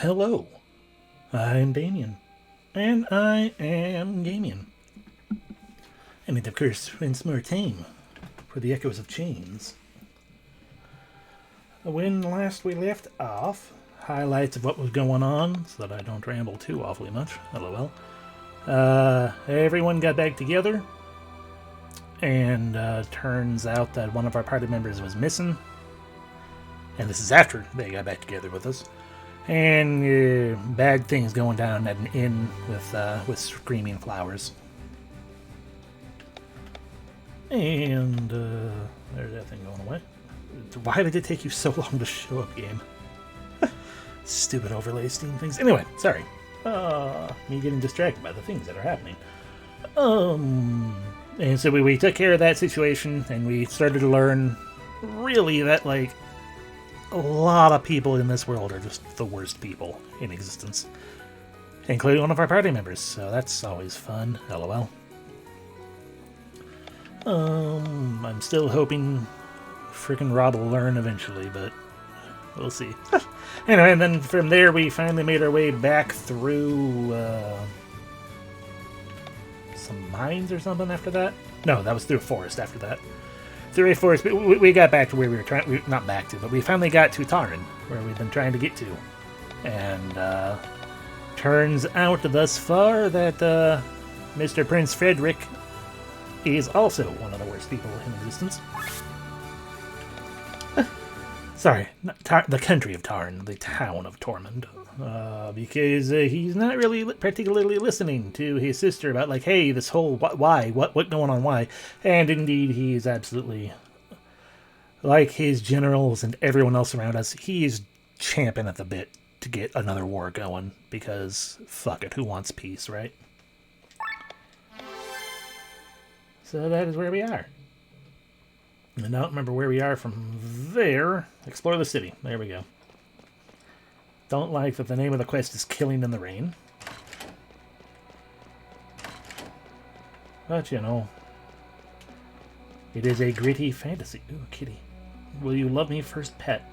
Hello, I'm Damien, and I am gaming. And it of course once more time for the Echoes of Chains. When last we left off, highlights of what was going on, so that I don't ramble too awfully much, lol. Everyone got back together, and turns out that one of our party members was missing. And this is after they got back together with us. And bad things going down at an inn with screaming flowers. And there's that thing going away. Why did it take you so long to show up, game? Stupid overlay Steam things. Anyway, sorry. Me getting distracted by the things that are happening. And so we took care of that situation, and we started to learn, really, that, like, a lot of people in this world are just the worst people in existence. Including one of our party members, so that's always fun, lol. I'm still hoping frickin' Rob will learn eventually, but we'll see. Anyway, and then from there we finally made our way back through some mines or something after that? No, that was through a forest after that. Through a forest, but we got back to where we were trying, not back to, but we finally got to Tarn, where we've been trying to get to. And turns out thus far that Mr. Prince Frederick is also one of the worst people in existence. Sorry, not the country of Tarn, the town of Tormund. Because he's not really particularly listening to his sister about, like, hey, this whole why, what going on, why. And indeed, he is absolutely, like his generals and everyone else around us, he is champing at the bit to get another war going. Because, fuck it, who wants peace, right? So that is where we are. And I don't remember where we are from there. Explore the city. There we go. Don't like that the name of the quest is Killing in the Rain. But, you know, it is a gritty fantasy. Ooh, kitty. Will you love me first, pet?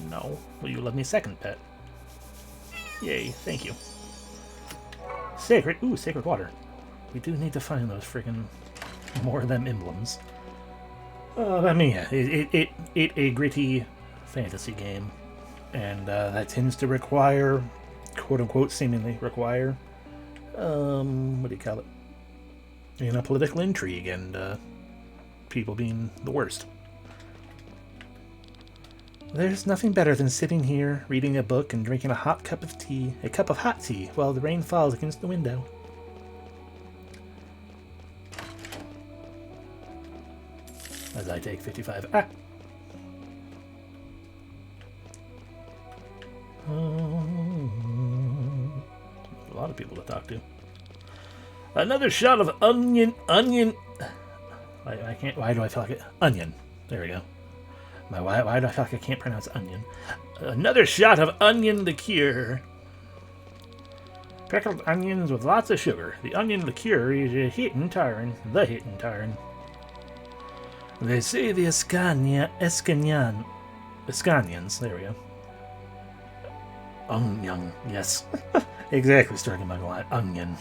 No. Will you love me second, pet? Yay, thank you. Sacred. Ooh, sacred water. We do need to find those freaking more of them emblems. I mean, yeah, it a gritty fantasy game. And that tends to require, quote-unquote, seemingly require, what do you call it? You know, political intrigue and people being the worst. There's nothing better than sitting here, reading a book and drinking a cup of hot tea, while the rain falls against the window. As I take 55. A lot of people to talk to. Another shot of onion. I can't. Why do I feel like it? Onion. There we go. Why do I feel like I can't pronounce onion? Another shot of onion liqueur. Pickled onions with lots of sugar. The onion liqueur is a hit in Tarn. The hit in Tarn. They say the Escanians. There we go. Onion, yes. Exactly, starting my line. Onion.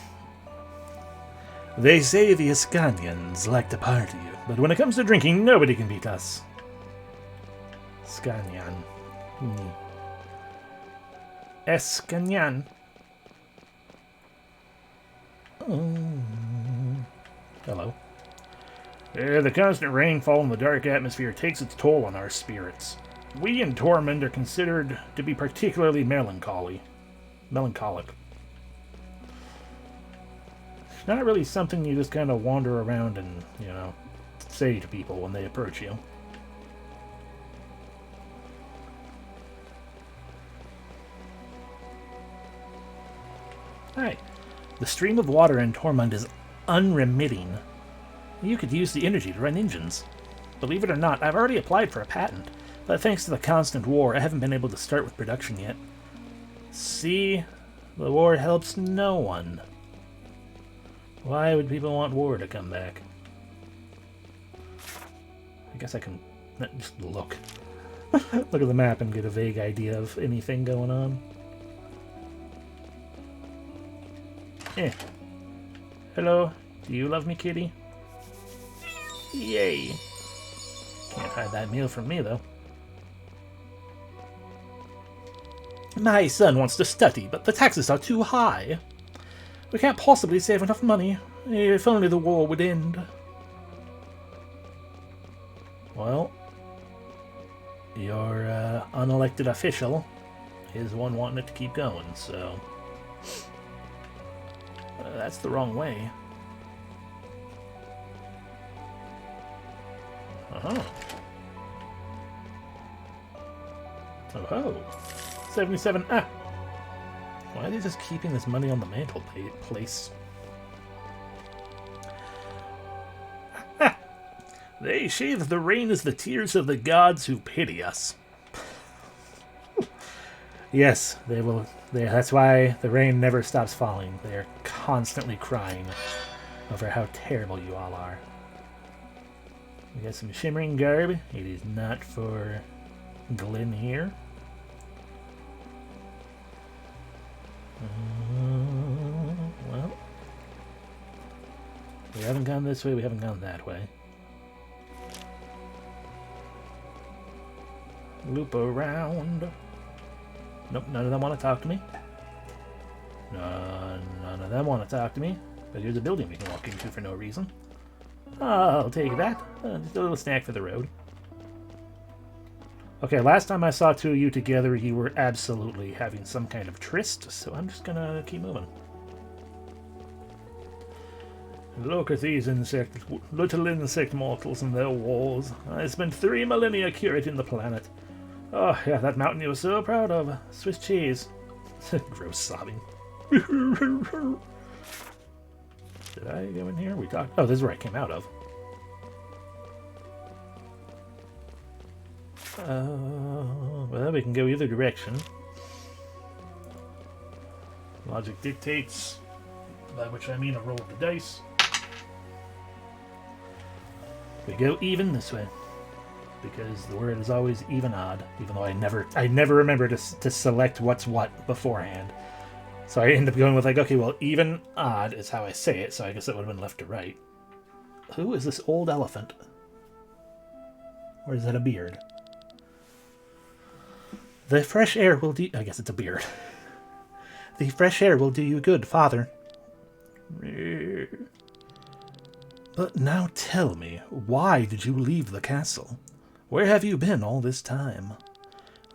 They say the Escanians like to party, but when it comes to drinking, nobody can beat us. Scanian. Escanian. Hello. The constant rainfall and the dark atmosphere takes its toll on our spirits. We in Tormund are considered to be particularly melancholic. It's not really something you just kind of wander around and, you know, say to people when they approach you. Alright. The stream of water in Tormund is unremitting. You could use the energy to run engines. Believe it or not, I've already applied for a patent, but thanks to the constant war, I haven't been able to start with production yet. See? The war helps no one. Why would people want war to come back? I guess I can just look. Look at the map and get a vague idea of anything going on. Eh. Hello, do you love me, kitty? Yay. Can't hide that meal from me, though. My son wants to study, but the taxes are too high. We can't possibly save enough money. If only the war would end. Well, your unelected official is one wanting it to keep going, so... that's the wrong way. Uh-huh. Oh-ho. 77. Ah! Why are they just keeping this money on the mantelpiece? Ha! They say that the rain is the tears of the gods who pity us. Yes, they will. That's why the rain never stops falling. They are constantly crying over how terrible you all are. We got some shimmering garb. It is not for Glenn here. Well, we haven't gone this way, we haven't gone that way. Loop around. Nope, none of them want to talk to me. None of them want to talk to me. But here's a building we can walk into for no reason. I'll take that. Just a little snack for the road. Okay, last time I saw two of you together, you were absolutely having some kind of tryst, so I'm just gonna keep moving. Look at these little insect mortals and their wars. I spent 3 millennia curating the planet. Oh, yeah, that mountain you were so proud of. Swiss cheese. Gross sobbing. Did I go in here? We talked. Oh, this is where I came out of. Well, we can go either direction. Logic dictates, by which I mean a roll of the dice. We go even this way, because the word is always even odd, even though I never remember to select what's what beforehand. So I end up going with like, okay, well, even odd is how I say it, so I guess it would have been left to right. Who is this old elephant? Or is that a beard? The fresh air will do... I guess it's a beard. The fresh air will do you good, father. But now tell me, why did you leave the castle? Where have you been all this time?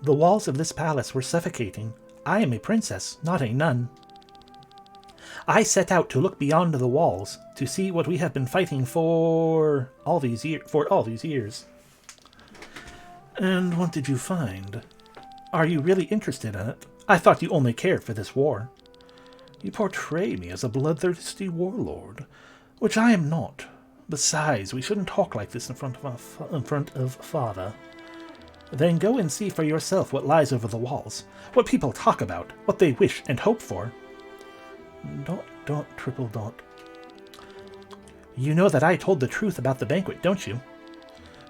The walls of this palace were suffocating. I am a princess, not a nun. I set out to look beyond the walls, to see what we have been fighting for all these years. And what did you find? Are you really interested in it? I thought you only cared for this war. You portray me as a bloodthirsty warlord, which I am not. Besides, we shouldn't talk like this in front of father. Then go and see for yourself what lies over the walls, what people talk about, what they wish and hope for. Triple dot. You know that I told the truth about the banquet, don't you?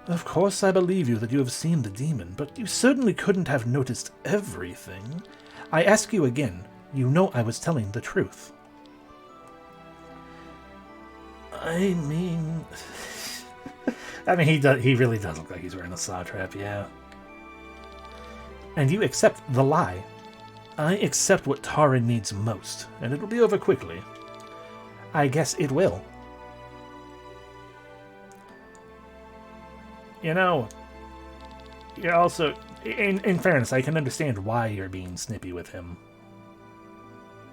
Of course I believe you that you have seen the demon, but you certainly couldn't have noticed everything. I ask you again, you know I was telling the truth. I mean... he really does look like he's wearing a saw trap, yeah. And you accept the lie. I accept what Taran needs most, and it'll be over quickly. I guess it will. You know, you're also... In fairness, I can understand why you're being snippy with him.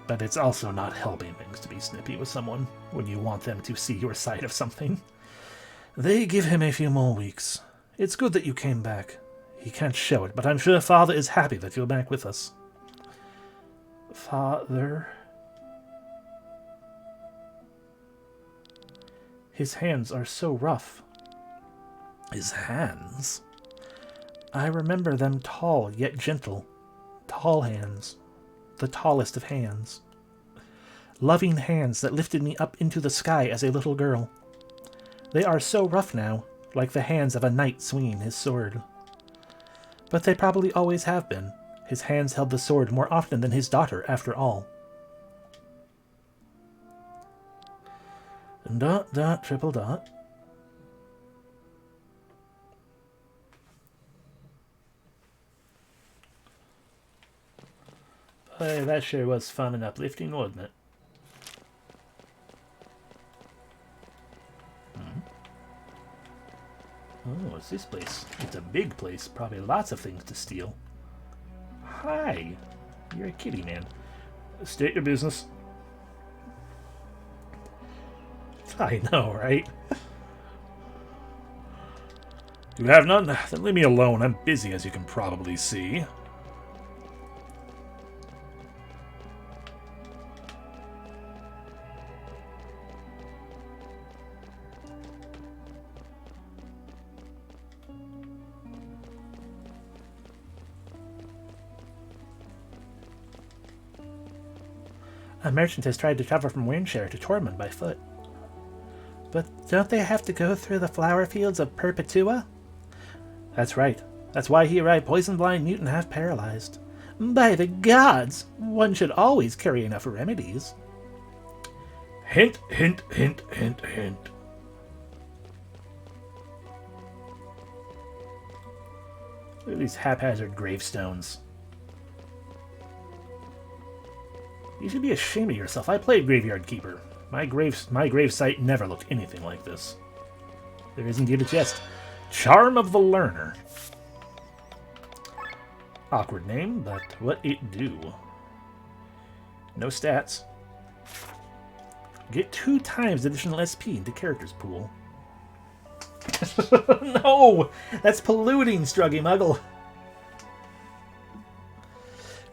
But it's also not helping things to be snippy with someone when you want them to see your side of something. They give him a few more weeks. It's good that you came back. He can't show it, but I'm sure Father is happy that you're back with us. Father... His hands are so rough. His hands? I remember them tall yet gentle. Tall hands. The tallest of hands. Loving hands that lifted me up into the sky as a little girl. They are so rough now, like the hands of a knight swinging his sword. But they probably always have been. His hands held the sword more often than his daughter, after all. Dot, dot, triple dot. Boy, that sure was fun and uplifting, wasn't it? Oh, what's this place? It's a big place. Probably lots of things to steal. Hi. You're a kitty, man. State your business. I know, right? You have none? Then leave me alone. I'm busy, as you can probably see. A merchant has tried to travel from Windshire to Tormund by foot. But don't they have to go through the flower fields of Perpetua? That's right. That's why he arrived poison-blind, mute, and half-paralyzed. By the gods! One should always carry enough remedies. Hint, hint, hint, hint, hint. Look at these haphazard gravestones. You should be ashamed of yourself. I played Graveyard Keeper. My grave site never looked anything like this. There is indeed a chest. Charm of the Learner. Awkward name, but what it do? No stats. Get 2 times additional SP into characters pool. No! That's polluting, Struggy Muggle.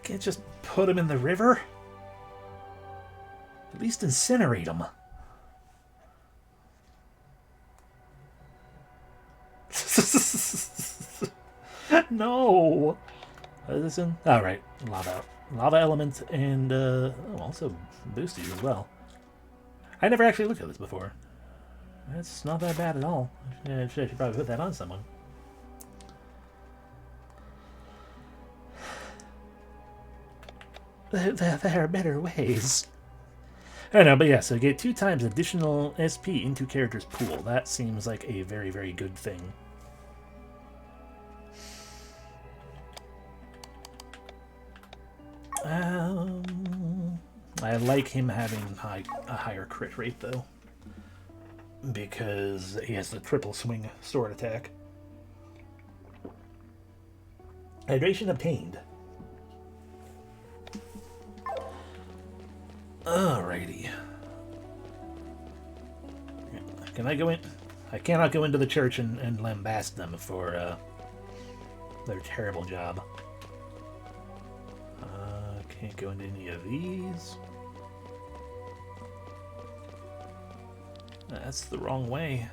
Can't just put him in the river? At least incinerate them. No. What is this in? All right, lava element, and also boosties as well. I never actually looked at this before. That's not that bad at all. I should probably put that on someone. There are better ways. I know, but yeah, so get 2 times additional SP into character's pool. That seems like a very, very good thing. I like him having a higher crit rate, though. Because he has the triple swing sword attack. Hydration obtained. Alrighty. Can I go in? I cannot go into the church and lambast them for their terrible job. Can't go into any of these. That's the wrong way.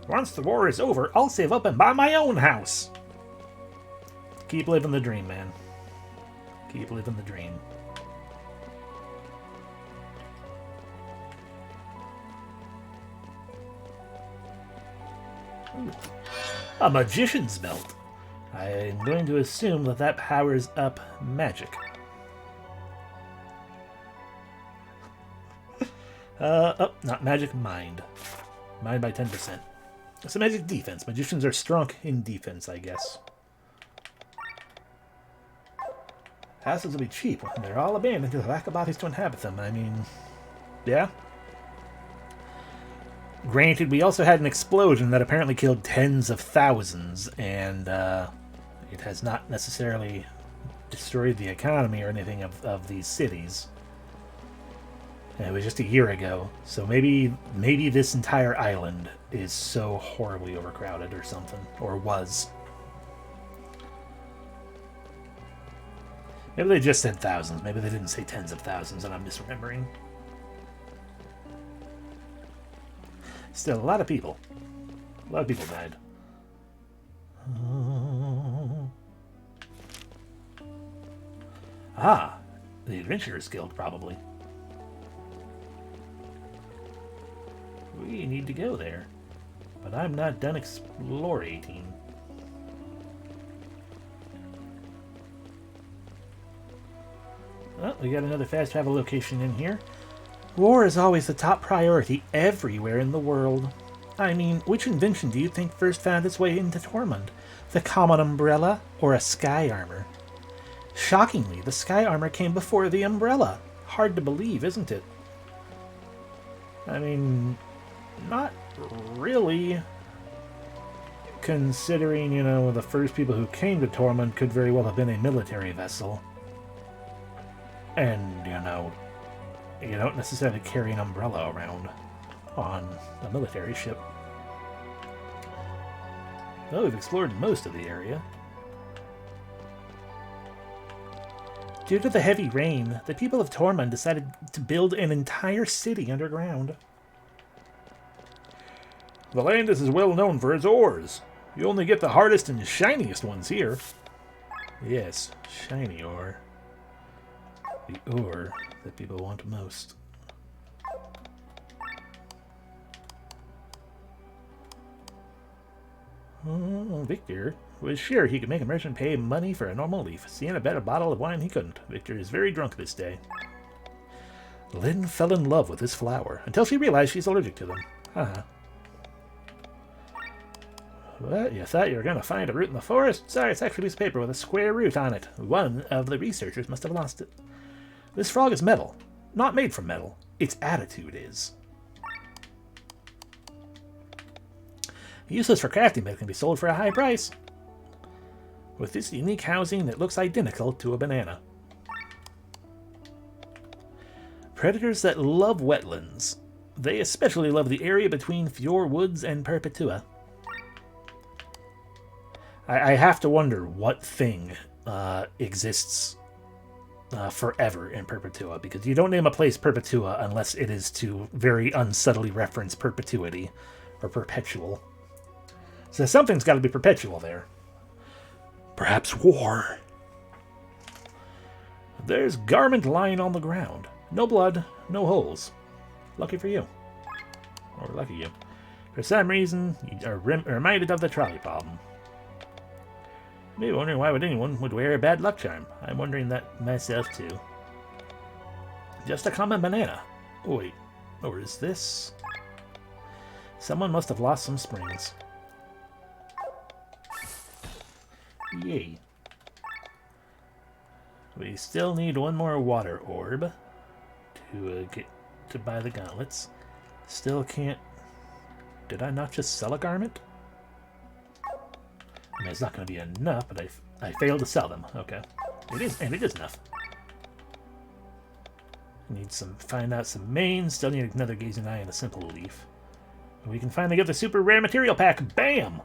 Once the war is over, I'll save up and buy my own house. Keep living the dream, man. Keep living the dream. Ooh. A magician's belt. I'm going to assume that powers up magic. Oh, not magic, mind. Mind by 10%. So magic defense. Magicians are strong in defense, I guess. Houses will be cheap when they're all abandoned to the lack of bodies to inhabit them. I mean, yeah. Granted, we also had an explosion that apparently killed tens of thousands, and it has not necessarily destroyed the economy or anything of these cities. And it was just a year ago, so maybe this entire island is so horribly overcrowded or something, or was. Maybe they just said thousands. Maybe they didn't say tens of thousands, and I'm misremembering. Still, a lot of people. A lot of people died. Ah, the Adventurers Guild, probably. We need to go there. But I'm not done explorating. Oh, we got another fast travel location in here. War is always the top priority everywhere in the world. I mean, which invention do you think first found its way into Tormund? The common umbrella or a sky armor? Shockingly, the sky armor came before the umbrella. Hard to believe, isn't it? I mean, not really. Considering, you know, the first people who came to Tormund could very well have been a military vessel. And, you know, you don't necessarily carry an umbrella around on a military ship. Well, we've explored most of the area. Due to the heavy rain, the people of Tormund decided to build an entire city underground. The land is well known for its ores. You only get the hardest and shiniest ones here. Yes, shiny ore. The ore that people want most. Oh, Victor was sure he could make a merchant pay money for a normal leaf. Sienna bet a bottle of wine he couldn't. Victor is very drunk this day. Lynn fell in love with this flower until she realized she's allergic to them. Haha. What? You thought you were going to find a root in the forest? Sorry, it's actually a piece of paper with a square root on it. One of the researchers must have lost it. This frog is metal. Not made from metal. Its attitude is. Useless for crafting, but it can be sold for a high price. With this unique housing that looks identical to a banana. Predators that love wetlands. They especially love the area between Fjord Woods and Perpetua. I have to wonder what thing exists forever in Perpetua, because you don't name a place Perpetua unless it is to very unsubtly reference perpetuity or perpetual. So something's got to be perpetual there. Perhaps war. There's garment lying on the ground. No blood, no holes. Lucky for you. Or lucky you. For some reason, you are reminded of the trolley problem. Maybe wondering why would anyone would wear a bad luck charm. I'm wondering that myself too. Just a common banana. Oh wait, or is this? Someone must have lost some springs. Yay. We still need one more water orb to get to buy the gauntlets. Still can't. Did I not just sell a garment? I mean, it's not going to be enough, but I failed to sell them. Okay. It is, and it is enough. Need some, find out some mains. Still need another gazing eye and a simple leaf. And we can finally get the super rare material pack. Bam!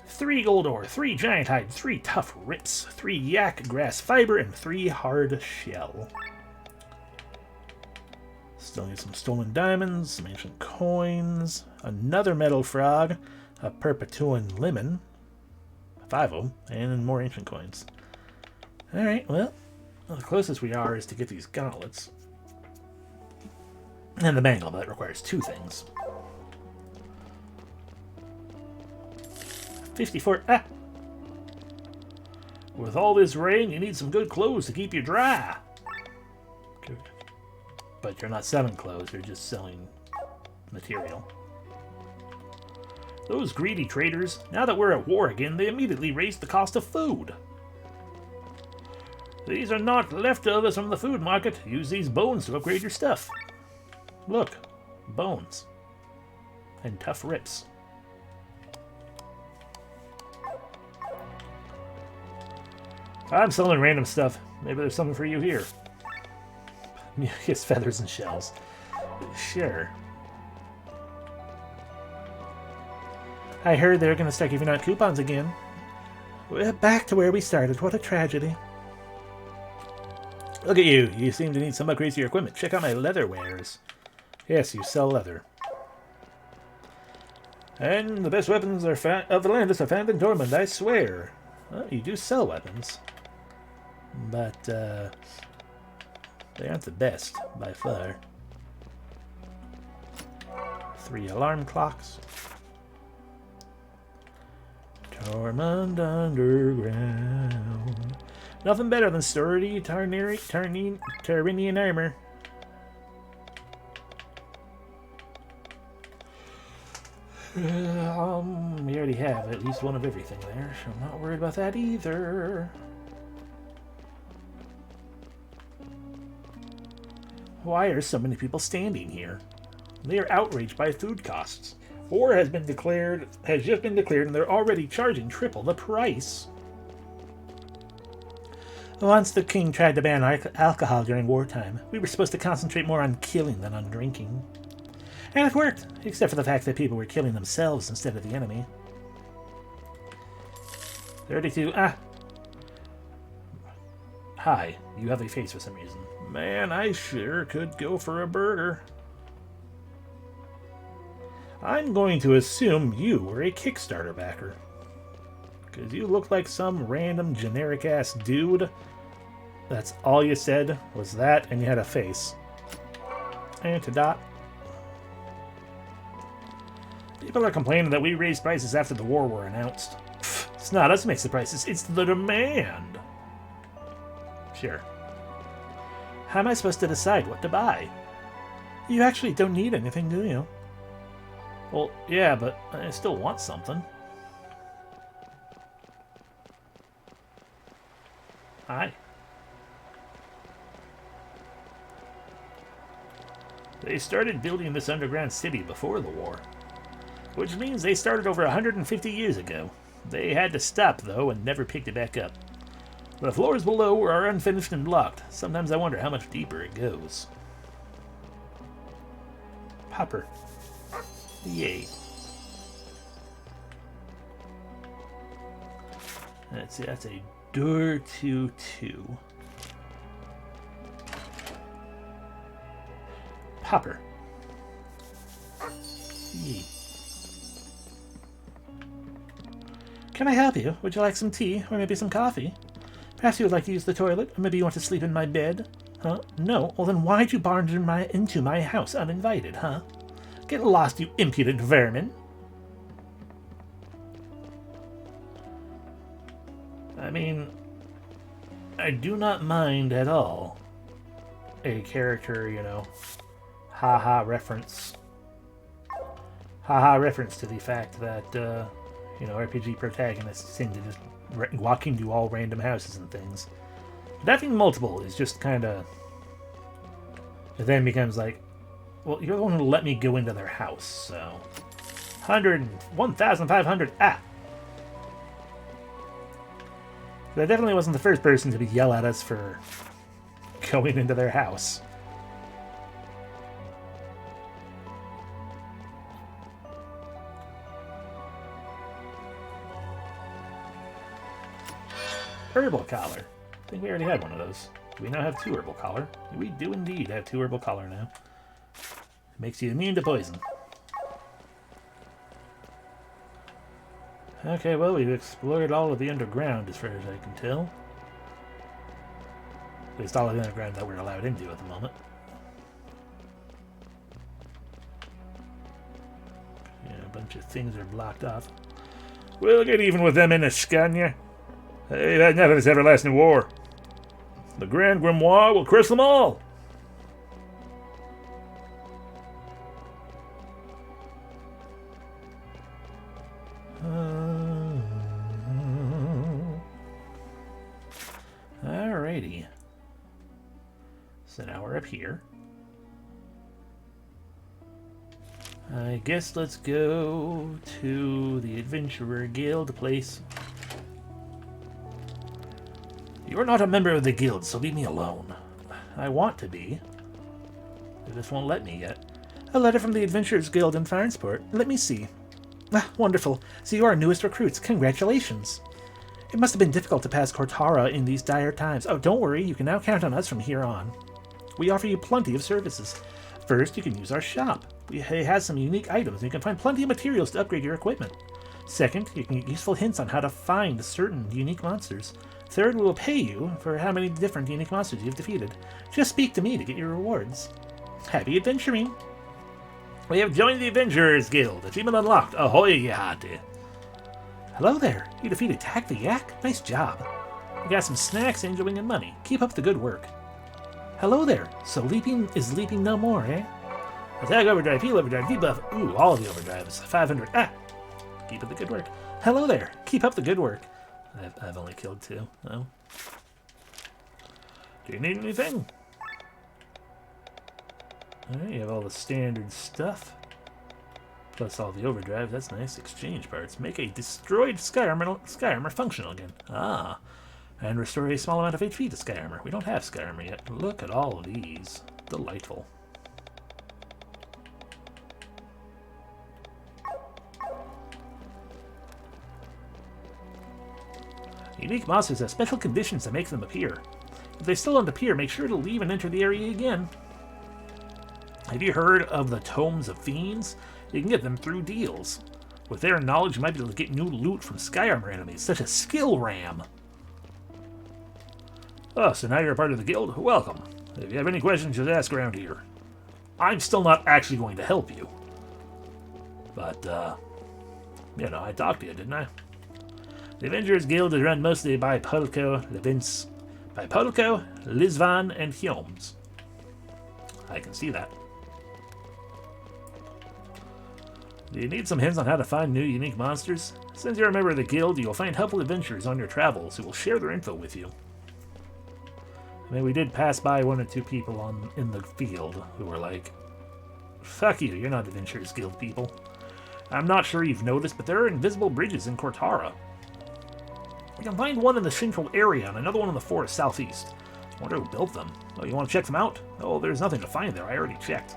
3 gold ore, 3 giant hide, 3 tough rips, 3 yak grass fiber, and 3 hard shell. Still need some stolen diamonds, some ancient coins, another metal frog, a Perpetuan lemon, 5 of them, and more ancient coins. Alright, well, the closest we are is to get these gauntlets. And the bangle, but that requires 2 things. 54, With all this rain, you need some good clothes to keep you dry. Good. But you're not selling clothes, you're just selling material. Those greedy traders, now that we're at war again, they immediately raised the cost of food. These are not leftovers from the food market. Use these bones to upgrade your stuff. Look, bones. And tough rips. I'm selling random stuff. Maybe there's something for you here. Yes, feathers and shells. Sure. I heard they're going to start giving out coupons again. We're back to where we started. What a tragedy. Look at you. You seem to need some upgrades to your equipment. Check out my leather wares. Yes, you sell leather. And the best weapons of Atlantis are found in Tormund, I swear. Well, you do sell weapons. But, they aren't the best, by far. 3 alarm clocks. Tormund Underground. Nothing better than sturdy Tarinian armor. We already have at least one of everything there, so I'm not worried about that either. Why are so many people standing here? They are outraged by food costs. War has just been declared, and they're already charging triple the price. Once the king tried to ban alcohol during wartime, we were supposed to concentrate more on killing than on drinking. And it worked, except for the fact that people were killing themselves instead of the enemy. 32. Hi, you have a face for some reason. Man, I sure could go for a burger. I'm going to assume you were a Kickstarter backer. Because you look like some random generic-ass dude. That's all you said was that, and you had a face. Antidote. People are complaining that we raised prices after the war were announced. It's not us who makes the prices, it's the demand. Sure. How am I supposed to decide what to buy? You actually don't need anything, do you? Well, yeah, but I still want something. Hi. They started building this underground city before the war, which means they started over 150 years ago. They had to stop, though, and never picked it back up. The floors below are unfinished and blocked. Sometimes I wonder how much deeper it goes. Popper. Yay. Let's see, that's a door 2-2. Popper. Yay. Can I help you? Would you like some tea, or maybe some coffee? Perhaps you would like to use the toilet, or maybe you want to sleep in my bed? Huh? No? Well then why'd you barge into my house uninvited, huh? Get lost, you impudent vermin! I mean, I do not mind at all a character, you know, haha reference. Haha reference to the fact that, you know, RPG protagonists tend to just walk into all random houses and things. But having multiple is just kind of... It then becomes like, well, you're the one who let me go into their house, so... 1,500, That definitely wasn't the first person to yell at us for going into their house. Herbal collar. I think we already had one of those. Do we now have 2 herbal collar? We do indeed have 2 herbal collar now. It makes you immune to poison. Okay, well, we've explored all of the underground as far as I can tell. At least all of the underground that we're allowed into at the moment. Yeah, a bunch of things are blocked off. We'll get even with them in a Scania. They've had enough of this everlasting war. The Grand Grimoire will crush them all. Alrighty. So now we're up here. I guess let's go to the Adventurer Guild place. You're not a member of the guild, so leave me alone. I want to be. They just won't let me yet. A letter from the Adventurers Guild in Farnsport. Let me see. Ah, wonderful. So you are our newest recruits. Congratulations. It must have been difficult to pass Cortara in these dire times. Oh, don't worry. You can now count on us from here on. We offer you plenty of services. First, you can use our shop. It has some unique items, and you can find plenty of materials to upgrade your equipment. Second, you can get useful hints on how to find certain unique monsters. Third, we will pay you for how many different unique monsters you've defeated. Just speak to me to get your rewards. Happy adventuring! We have joined the Adventurers Guild. Achievement unlocked. Ahoy, yahati. Hello there. You defeated Tack the Yak? Nice job. You got some snacks, angel wing, and money. Keep up the good work. Hello there. So leaping is leaping no more, eh? Attack overdrive, heal overdrive, debuff. Ooh, all of the overdrives. 500. Ah! Keep up the good work. Hello there. Keep up the good work. I've only killed 2. Oh. Do you need anything? Alright, you have all the standard stuff. Plus all the overdrive. That's nice. Exchange parts. Make a destroyed sky armor functional again. Ah. And restore a small amount of HP to sky armor. We don't have sky armor yet. Look at all of these. Delightful. Unique monsters have special conditions that make them appear. If they still don't appear, make sure to leave and enter the area again. Have you heard of the Tomes of Fiends? You can get them through deals. With their knowledge, you might be able to get new loot from sky armor enemies, such as Skill Ram. Oh, so now you're a part of the guild? Welcome. If you have any questions, just ask around here. I'm still not actually going to help you. But, you know, I talked to you, didn't I? The Adventurers Guild is run mostly by Polko, Lizvan, and Hyomes. I can see that. Do you need some hints on how to find new unique monsters? Since you're a member of the guild, you'll find helpful adventurers on your travels who will share their info with you. I mean, we did pass by 1 or 2 people in the field who were like, fuck you, you're not Adventurers Guild people. I'm not sure you've noticed, but there are invisible bridges in Cortara. You can find one in the central area and another one in the forest southeast. I wonder who built them. Oh, you want to check them out? Oh, there's nothing to find there. I already checked.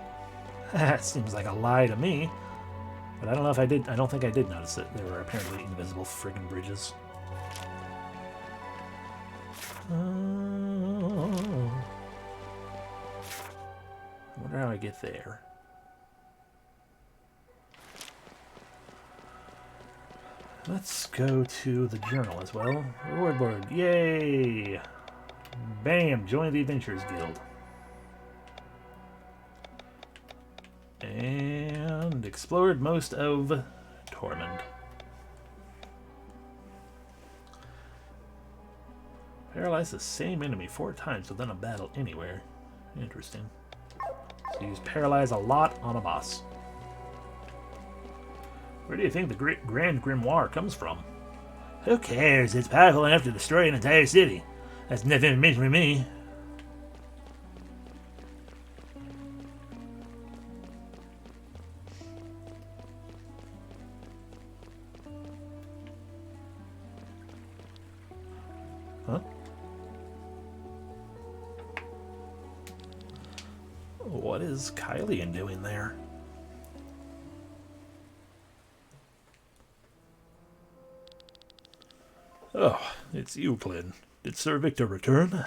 That seems like a lie to me. But I don't know if I did. I don't think I did notice it. There were apparently invisible friggin' bridges. I wonder how I get there. Let's go to the journal as well. Reward board. Yay! Bam! Join the Adventurers Guild. And explored most of Tormund. Paralyze the same enemy 4 times within a battle anywhere. Interesting. So use Paralyze a lot on a boss. Where do you think the Grand Grimoire comes from? Who cares? It's powerful enough to destroy an entire city. That's nothing to mention with me. Huh? What is Kylian doing there? Oh, it's you, Plin. Did Sir Victor return?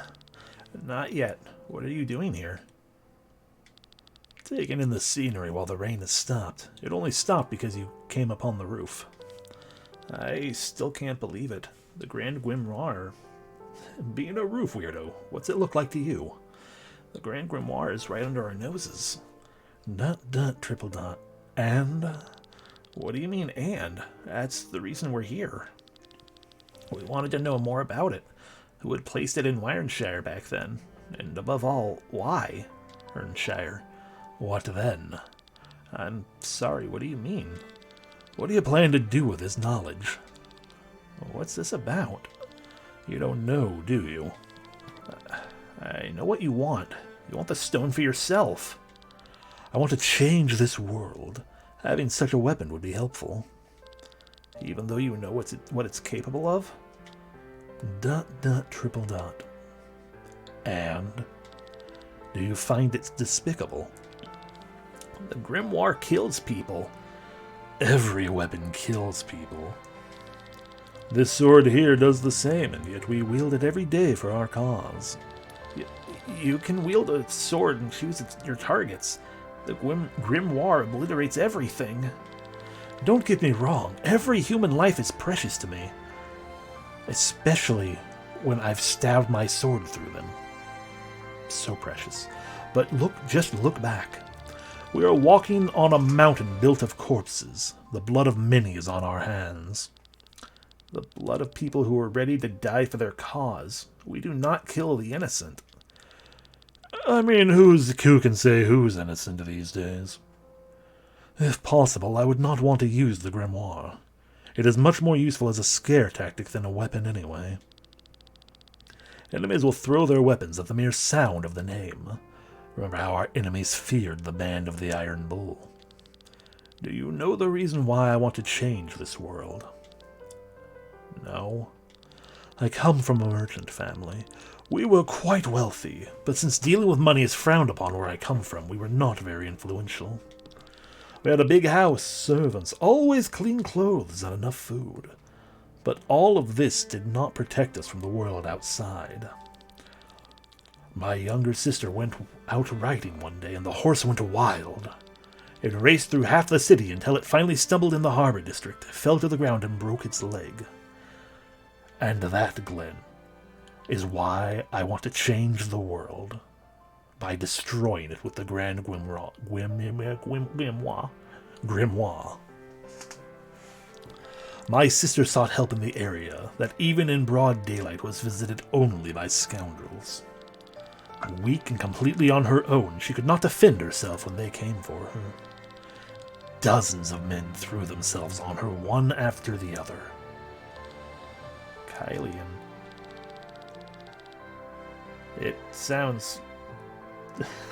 Not yet. What are you doing here? Taking in the scenery while the rain has stopped. It only stopped because you came upon the roof. I still can't believe it. The Grand Grimoire. Being a roof weirdo, what's it look like to you? The Grand Grimoire is right under our noses. Dot, dot, triple dot. And? What do you mean, and? That's the reason we're here. We wanted to know more about it. Who had placed it in Ironshire back then? And above all, why? Ironshire. What then? I'm sorry, what do you mean? What do you plan to do with this knowledge? What's this about? You don't know, do you? I know what you want. You want the stone for yourself. I want to change this world. Having such a weapon would be helpful. Even though you know what it's capable of? Dot, dot, triple dot. And? Do you find it despicable? The Grimoire kills people. Every weapon kills people. This sword here does the same, and yet we wield it every day for our cause. You can wield a sword and choose your targets. The Grimoire obliterates everything. Don't get me wrong, every human life is precious to me. Especially when I've stabbed my sword through them. So precious. But just look back. We are walking on a mountain built of corpses. The blood of many is on our hands. The blood of people who are ready to die for their cause. We do not kill the innocent. I mean, who can say who's innocent these days? If possible, I would not want to use the grimoire. It is much more useful as a scare tactic than a weapon anyway. Enemies will throw their weapons at the mere sound of the name. Remember how our enemies feared the band of the Iron Bull. Do you know the reason why I want to change this world? No. I come from a merchant family. We were quite wealthy, but since dealing with money is frowned upon where I come from, we were not very influential. We had a big house, servants, always clean clothes, and enough food. But all of this did not protect us from the world outside. My younger sister went out riding one day, and the horse went wild. It raced through half the city until it finally stumbled in the harbor district, fell to the ground, and broke its leg. And that, Glenn, is why I want to change the world. By destroying it with the Grand Grimoire. My sister sought help in the area that even in broad daylight was visited only by scoundrels. Weak and completely on her own, she could not defend herself when they came for her. Dozens of men threw themselves on her one after the other. Kylian. It sounds...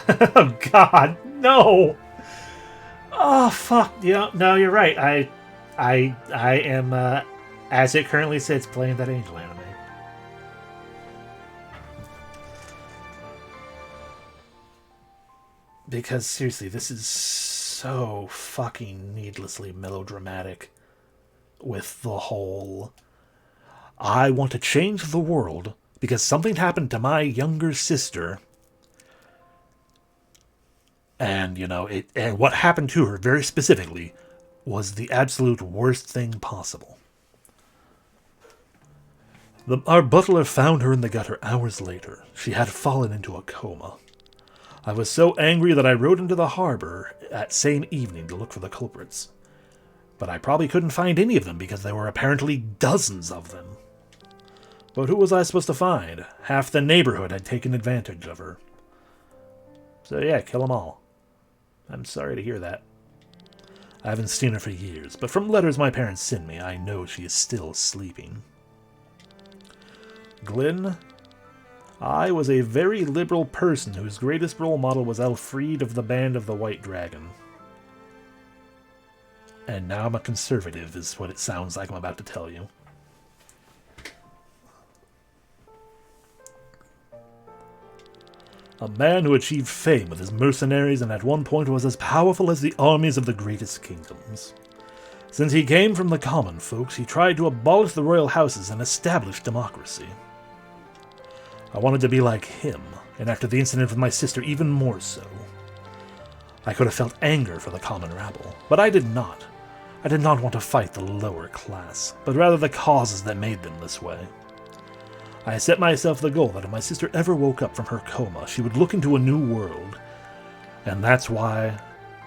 Oh, God, no! Oh, fuck. Yeah, no, you're right. I am, as it currently sits, playing that Angel anime. Because, seriously, this is so fucking needlessly melodramatic with the whole... I want to change the world because something happened to my younger sister... And, you know, and what happened to her, very specifically, was the absolute worst thing possible. Our butler found her in the gutter hours later. She had fallen into a coma. I was so angry that I rode into the harbor that same evening to look for the culprits. But I probably couldn't find any of them because there were apparently dozens of them. But who was I supposed to find? Half the neighborhood had taken advantage of her. So yeah, kill them all. I'm sorry to hear that. I haven't seen her for years, but from letters my parents send me, I know she is still sleeping. Glenn, I was a very liberal person whose greatest role model was Alfred of the Band of the White Dragon. And now I'm a conservative, is what it sounds like I'm about to tell you. A man who achieved fame with his mercenaries and at one point was as powerful as the armies of the greatest kingdoms. Since he came from the common folks, he tried to abolish the royal houses and establish democracy. I wanted to be like him, and after the incident with my sister, even more so. I could have felt anger for the common rabble, but I did not. I did not want to fight the lower class, but rather the causes that made them this way. I set myself the goal that if my sister ever woke up from her coma, she would look into a new world. And that's why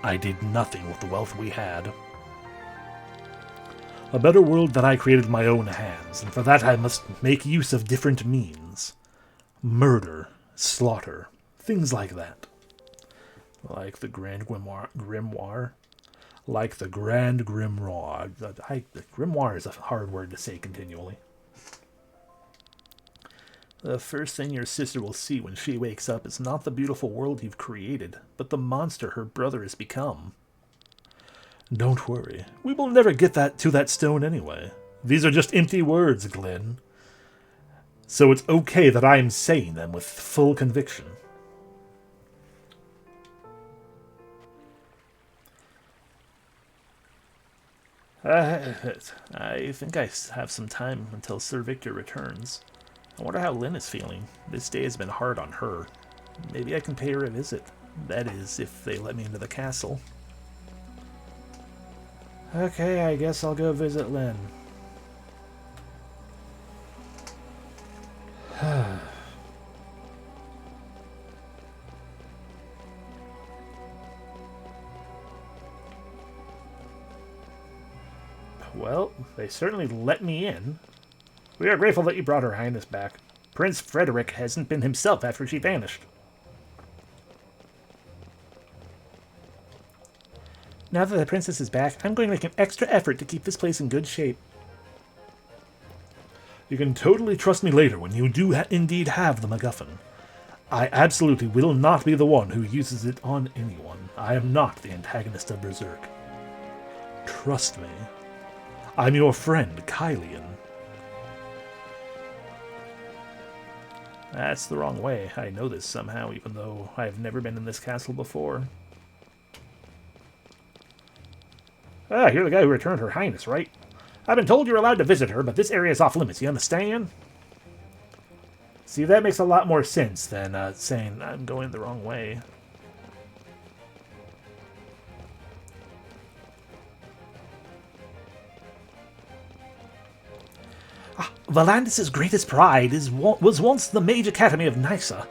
I did nothing with the wealth we had. A better world that I created with my own hands, and for that I must make use of different means. Murder, slaughter, things like that. Like the Grand Grimoire. Like the Grand Grimoire. Grimoire is a hard word to say continually. The first thing your sister will see when she wakes up is not the beautiful world you've created, but the monster her brother has become. Don't worry, we will never get to that stone anyway. These are just empty words, Glenn. So it's okay that I am saying them with full conviction. I think I have some time until Sir Victor returns. I wonder how Lynn is feeling. This day has been hard on her. Maybe I can pay her a visit. That is, if they let me into the castle. Okay, I guess I'll go visit Lynn. Well, they certainly let me in. We are grateful that you brought Her Highness back. Prince Frederick hasn't been himself after she vanished. Now that the princess is back, I'm going to make an extra effort to keep this place in good shape. You can totally trust me later when you do indeed have the MacGuffin. I absolutely will not be the one who uses it on anyone. I am not the antagonist of Berserk. Trust me. I'm your friend, Kylian. That's the wrong way. I know this somehow, even though I've never been in this castle before. Ah, you're the guy who returned Her Highness, right? I've been told you're allowed to visit her, but this area is off limits, you understand? See, that makes a lot more sense than saying I'm going the wrong way. Valandis' greatest pride was once the Mage Academy of Nysa,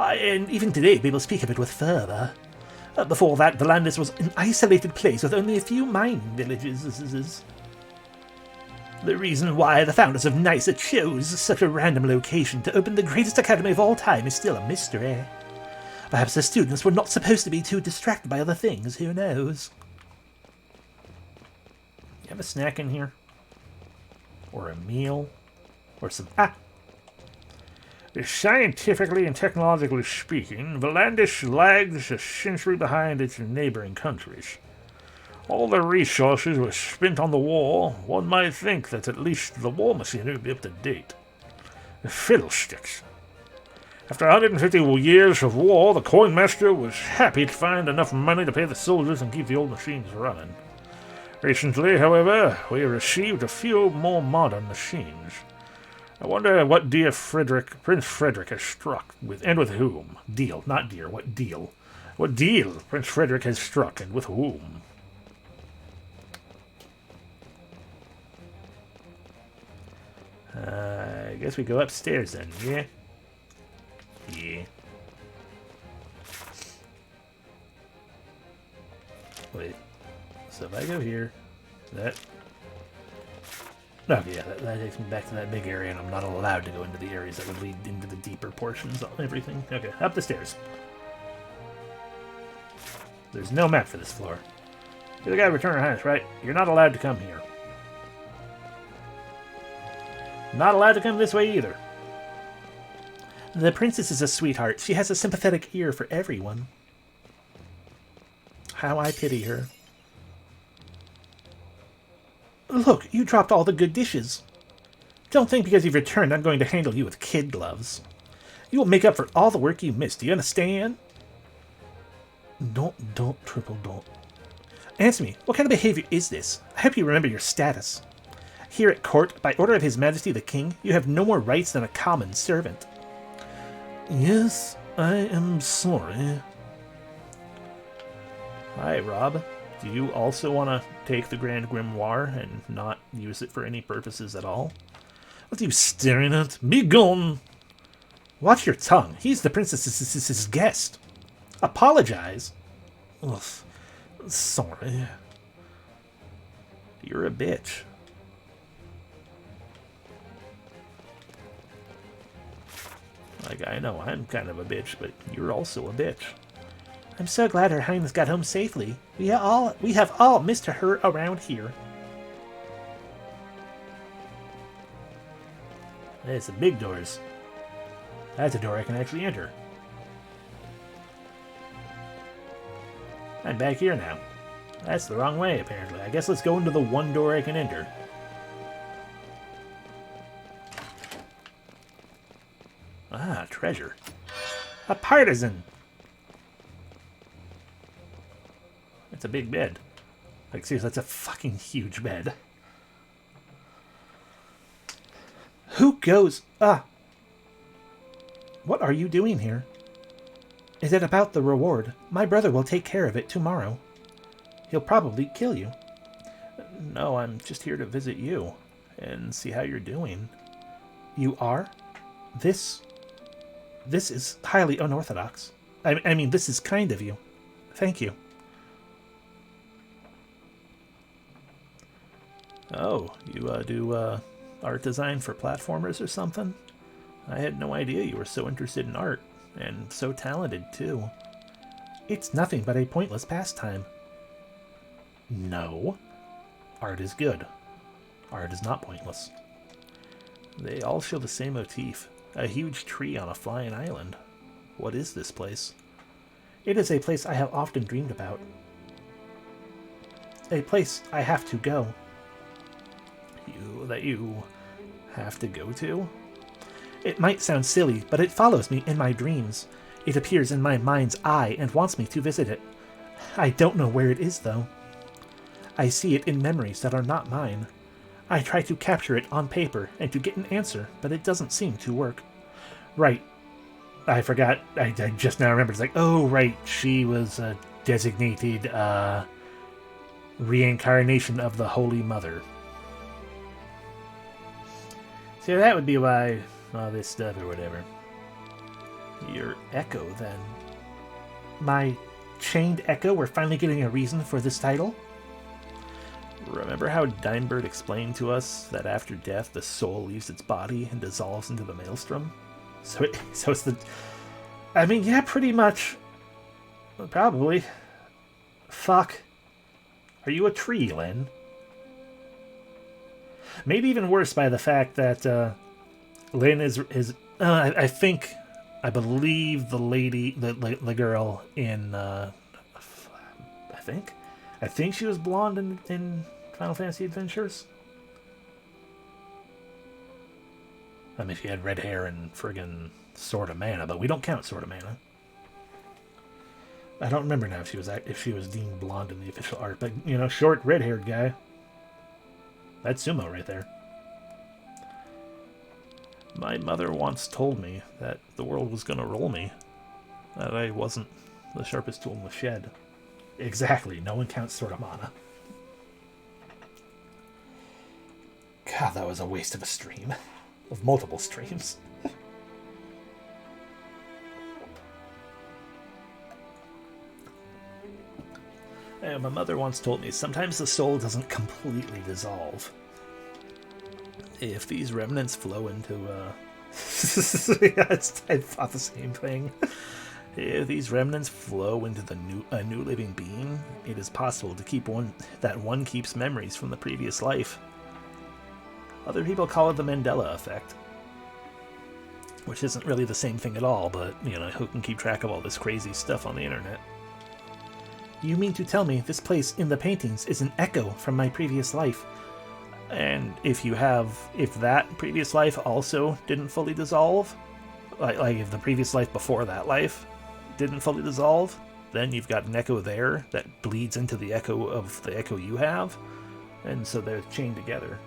and even today people speak of it with fervor. Before that, Valandis was an isolated place with only a few mining villages. The reason why the founders of Nysa chose such a random location to open the greatest academy of all time is still a mystery. Perhaps the students were not supposed to be too distracted by other things, who knows? You have a snack in here? Or a meal? Or some... Scientifically and technologically speaking, Valandis lags a century behind its neighboring countries. All their resources were spent on the war. One might think that at least the war machinery would be up to date. Fiddlesticks. After 150 years of war, the coinmaster was happy to find enough money to pay the soldiers and keep the old machines running. Recently, however, we received a few more modern machines. I wonder what dear Prince Frederick has struck with, and with whom. Deal, not dear, what deal? What deal Prince Frederick has struck, and with whom? I guess we go upstairs then, yeah? Yeah. Wait. So if I go here, that... Okay, yeah, that takes me back to that big area, and I'm not allowed to go into the areas that would lead into the deeper portions of everything. Okay, up the stairs. There's no map for this floor. You're the guy who returned Her Highness, right? You're not allowed to come here. Not allowed to come this way either. The princess is a sweetheart. She has a sympathetic ear for everyone. How I pity her. Look, you dropped all the good dishes. Don't think because you've returned I'm going to handle you with kid gloves. You will make up for all the work you missed, do you understand? Don't, Triple, don't. Answer me, what kind of behavior is this? I hope you remember your status. Here at court, by order of His Majesty the King, you have no more rights than a common servant. Yes, I am sorry. Hi, Rob. Do you also want to take the Grand Grimoire and not use it for any purposes at all? What are you staring at? Be gone! Watch your tongue. He's the princess's guest. Apologize. Ugh. Sorry. You're a bitch. Like, I know I'm kind of a bitch, but you're also a bitch. I'm so glad Her Highness got home safely. We have all missed her around here. It's the big doors. That's a door I can actually enter. I'm back here now. That's the wrong way, apparently. I guess let's go into the one door I can enter. Ah, treasure. A partisan! It's a big bed. Like, seriously, that's a fucking huge bed. Who goes... What are you doing here? Is it about the reward? My brother will take care of it tomorrow. He'll probably kill you. No, I'm just here to visit you and see how you're doing. You are? This is highly unorthodox. I mean, this is kind of you. Thank you. Oh, you do art design for platformers or something? I had no idea you were so interested in art, and so talented too. It's nothing but a pointless pastime. No. Art is good. Art is not pointless. They all show the same motif. A huge tree on a flying island. What is this place? It is a place I have often dreamed about. A place I have to go. You have to go to? It might sound silly, but it follows me in my dreams. It appears in my mind's eye and wants me to visit it. I don't know where it is, though. I see it in memories that are not mine. I try to capture it on paper and to get an answer, but it doesn't seem to work. Right. I forgot. I just now remembered. It's like, oh, right. She was a designated reincarnation of the Holy Mother. So that would be why all this stuff or whatever. Your echo, then. My chained echo? We're finally getting a reason for this title? Remember how Dinebird explained to us that after death the soul leaves its body and dissolves into the maelstrom? So it's the... I mean, yeah, pretty much. Probably. Fuck. Are you a tree, Lynn? Maybe even worse by the fact that Lynn is I believe the lady, the girl in, I think she was blonde in Final Fantasy Adventures. I mean, she had red hair and friggin' Sword of Mana, but we don't count Sword of Mana. I don't remember now if she was deemed blonde in the official art, but you know, short red-haired guy. That's Sumo right there. My mother once told me that the world was gonna roll me. That I wasn't the sharpest tool in the shed. Exactly, no one counts Sword of Mana. God, that was a waste of a stream. Of multiple streams. And my mother once told me sometimes the soul doesn't completely dissolve. If these remnants flow into yeah, I thought the same thing. If these remnants flow into a new living being, it is possible to keep one keeps memories from the previous life. Other people call it the Mandela effect, which isn't really the same thing at all, but you know, who can keep track of all this crazy stuff on the internet? You mean to tell me this place in the paintings is an echo from my previous life? And if that previous life also didn't fully dissolve, like if the previous life before that life didn't fully dissolve, then you've got an echo there that bleeds into the echo of the echo you have, and so they're chained together.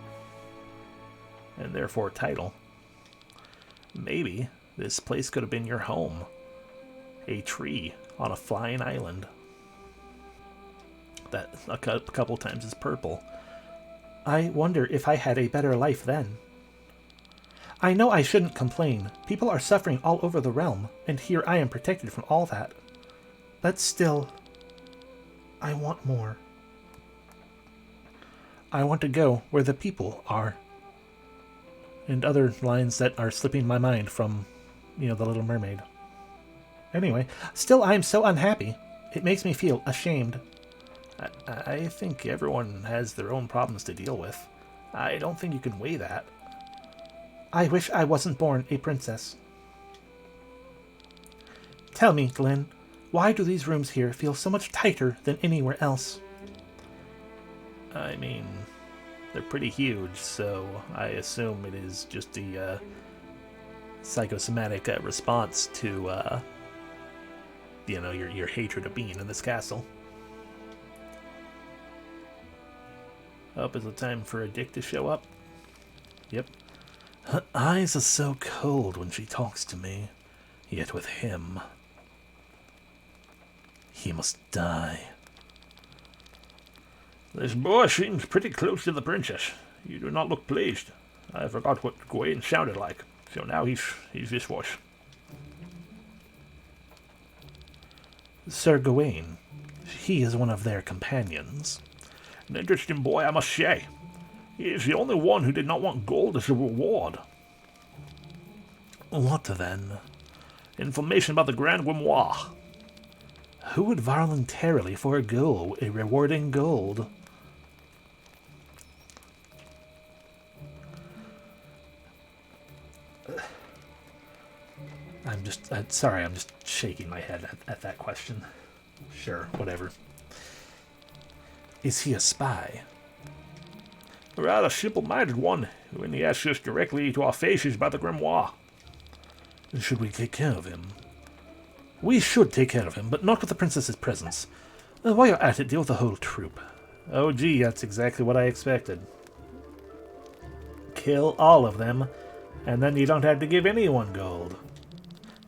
And therefore title. Maybe this place could have been your home. A tree on a flying island. That a couple times is purple. I wonder if I had a better life then. I know I shouldn't complain. People are suffering all over the realm, and here I am protected from all that. But still, I want more. I want to go where the people are. And other lines that are slipping my mind from, you know, The Little Mermaid. Anyway, still I'm so unhappy. It makes me feel ashamed. I think everyone has their own problems to deal with. I don't think you can weigh that. I wish I wasn't born a princess. Tell me, Glenn, why do these rooms here feel so much tighter than anywhere else? I mean, they're pretty huge, so I assume it is just the psychosomatic response to, you know, your hatred of being in this castle. Up is it time for a dick to show up? Yep. Her eyes are so cold when she talks to me, yet with him, he must die. This boy seems pretty close to the princess. You do not look pleased. I forgot what Gawain sounded like, so now he's this voice. Sir Gawain. He is one of their companions. An interesting boy, I must say. He is the only one who did not want gold as a reward. What then? Information about the Grand Grimoire. Who would voluntarily forego a rewarding gold? I'm just shaking my head at that question. Sure, whatever. Is he a spy? A rather simple-minded one, who only asks us directly to our faces about the grimoire. Should we take care of him? We should take care of him, but not with the princess's presence. While you're at it, deal with the whole troop. Oh gee, that's exactly what I expected. Kill all of them, and then you don't have to give anyone gold.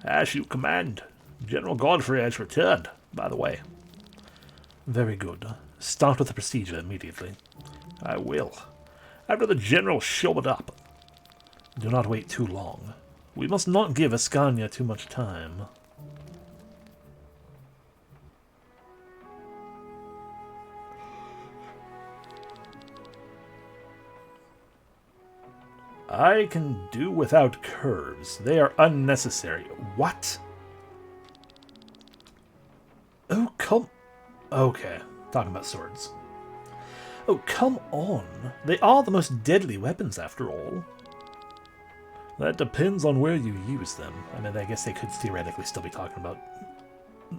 As you command. General Godfrey has returned, by the way. Very good. Start with the procedure immediately. I will. After the general showed up. Do not wait too long. We must not give Ascania too much time. I can do without curves. They are unnecessary. What? Oh, come... Okay, talking about swords. Oh, come on. They are the most deadly weapons, after all. That depends on where you use them. I mean, I guess they could theoretically still be talking about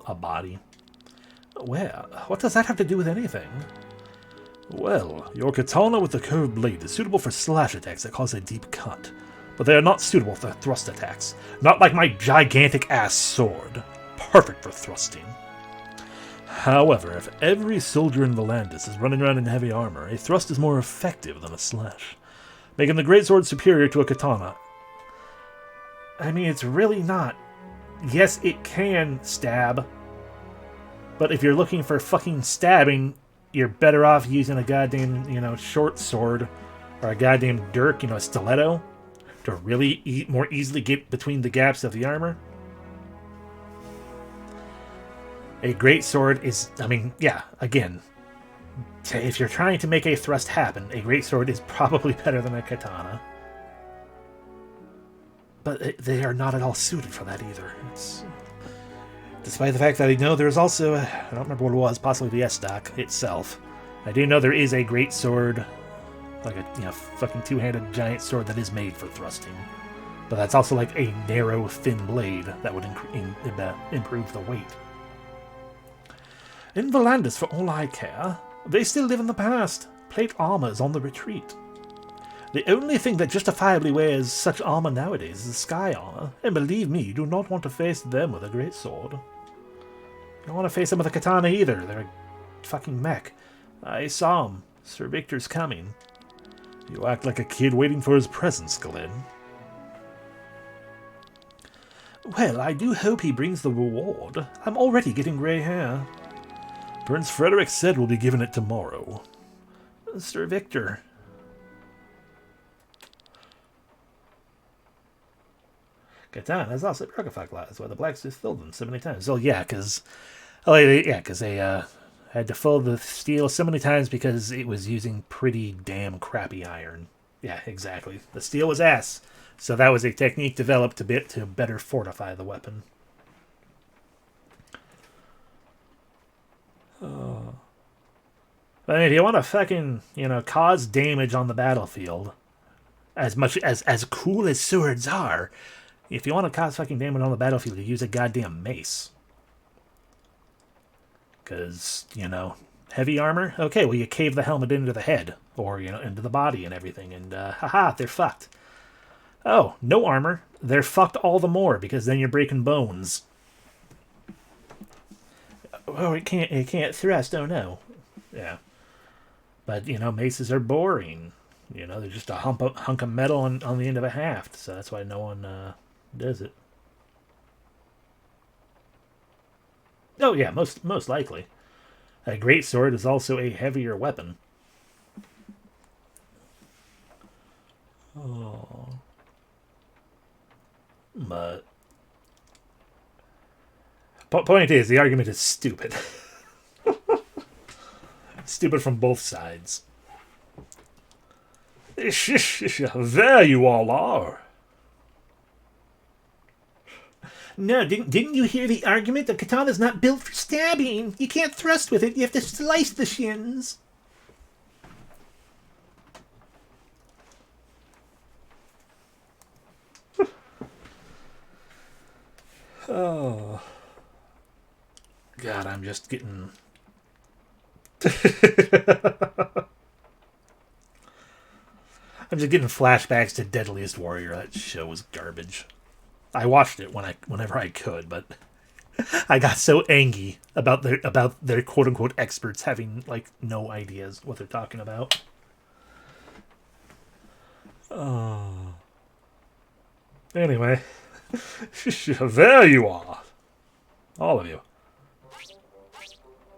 a body. Where? What does that have to do with anything? Well, your katana with the curved blade is suitable for slash attacks that cause a deep cut, but they are not suitable for thrust attacks. Not like my gigantic-ass sword. Perfect for thrusting. However, if every soldier in Volandis is running around in heavy armor, a thrust is more effective than a slash, making the greatsword superior to a katana. I mean, it's really not. Yes, it can stab, but if you're looking for fucking stabbing, you're better off using a goddamn, short sword, or a goddamn dirk, a stiletto, to really more easily get between the gaps of the armor. A greatsword is, again, if you're trying to make a thrust happen, a greatsword is probably better than a katana. But they are not at all suited for that either. Despite the fact that I know there's also, I don't remember what it was, possibly the S-Stock itself. I do know there is a greatsword, like a fucking two-handed giant sword that is made for thrusting. But that's also like a narrow, thin blade that would improve the weight. In Volandis, for all I care, they still live in the past. Plate armor is on the retreat. The only thing that justifiably wears such armor nowadays is sky armor, and believe me, you do not want to face them with a greatsword. You don't want to face them with a katana either. They're a fucking mech. I saw him. Sir Victor's coming. You act like a kid waiting for his presents, Glenn. Well, I do hope he brings the reward. I'm already getting grey hair. Prince Frederick said we'll be given it tomorrow. Sir Victor. Katana is also sarcophagus glass, where the blacksmith filled them so many times. So yeah, because they had to fill the steel so many times because it was using pretty damn crappy iron. Yeah, exactly. The steel was ass, so that was a technique developed to better fortify the weapon. Oh. But if you want to fucking, cause damage on the battlefield, as cool as swords are, if you want to cause fucking damage on the battlefield, you use a goddamn mace. Because, heavy armor? Okay, well, you cave the helmet into the head, or, into the body and everything, and, haha, they're fucked. Oh, no armor. They're fucked all the more, because then you're breaking bones. Oh, it can't thrust, oh no. Yeah. But, maces are boring. They're just a hunk of metal on the end of a haft, so that's why no one does it. Oh yeah, most likely. A greatsword is also a heavier weapon. Oh. But point is, the argument is stupid. Stupid from both sides. There you all are. No, didn't you hear the argument? The katana's not built for stabbing. You can't thrust with it. You have to slice the shins. Oh. God, I'm just getting... I'm just getting flashbacks to Deadliest Warrior. That show was garbage. I watched it whenever I could, but I got so angry about their quote unquote experts having like no ideas what they're talking about. Oh. Anyway, there you are, all of you.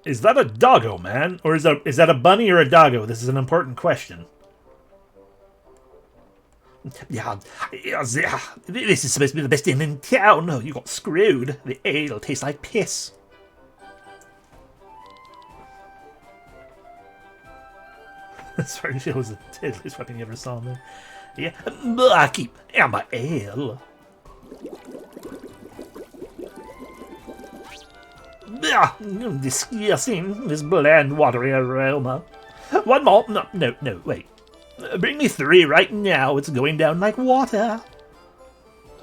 Is that a doggo, man, or is that a bunny or a doggo? This is an important question. Yeah, this is supposed to be the best inn in town. No, you got screwed. The ale tastes like piss. Sorry, it was the deadliest weapon you ever saw, man. Yeah, I keep my ale. Disgusting, this bland, watery aroma. One more. No, wait. Bring me 3 right now. It's going down like water.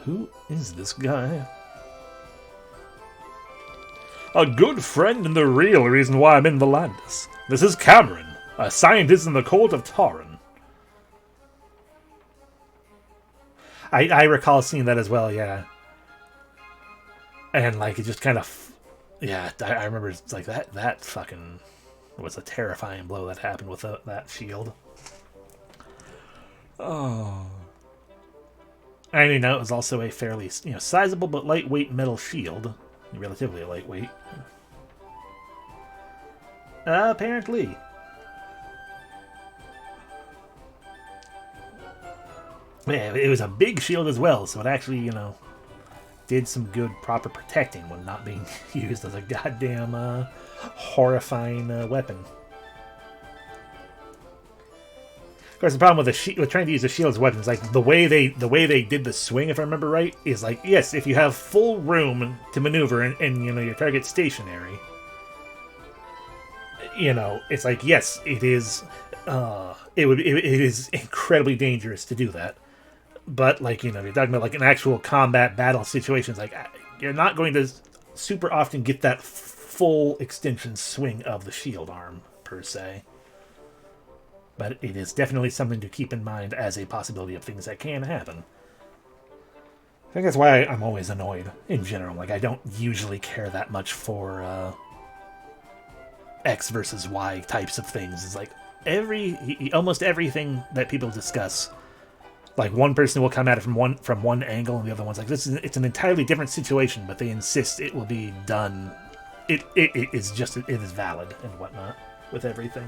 Who is this guy? A good friend and the real reason why I'm in Volandis. This is Cameron, a scientist in the court of Taran. I recall seeing that as well, yeah. And like it just kind of, yeah. I remember it's like that fucking was a terrifying blow that happened with that shield. Oh. And you know, it was also a fairly sizable but lightweight metal shield. Relatively lightweight. Apparently. Yeah, it was a big shield as well, so it actually, did some good proper protecting when not being used as a goddamn horrifying weapon. Of course, the problem with trying to use a shield as weapons, like the way they did the swing, if I remember right, is like, yes, if you have full room to maneuver and your target's stationary, it's like, yes, it is. It is incredibly dangerous to do that, but like you're talking about like an actual combat battle situation, it's like you're not going to super often get that full extension swing of the shield arm per se. But it is definitely something to keep in mind as a possibility of things that can happen. I think that's why I'm always annoyed in general. Like, I don't usually care that much for X versus Y types of things. It's like almost everything that people discuss, like one person will come at it from one angle, and the other one's like, it's an entirely different situation, but they insist it will be done. It is valid and whatnot with everything.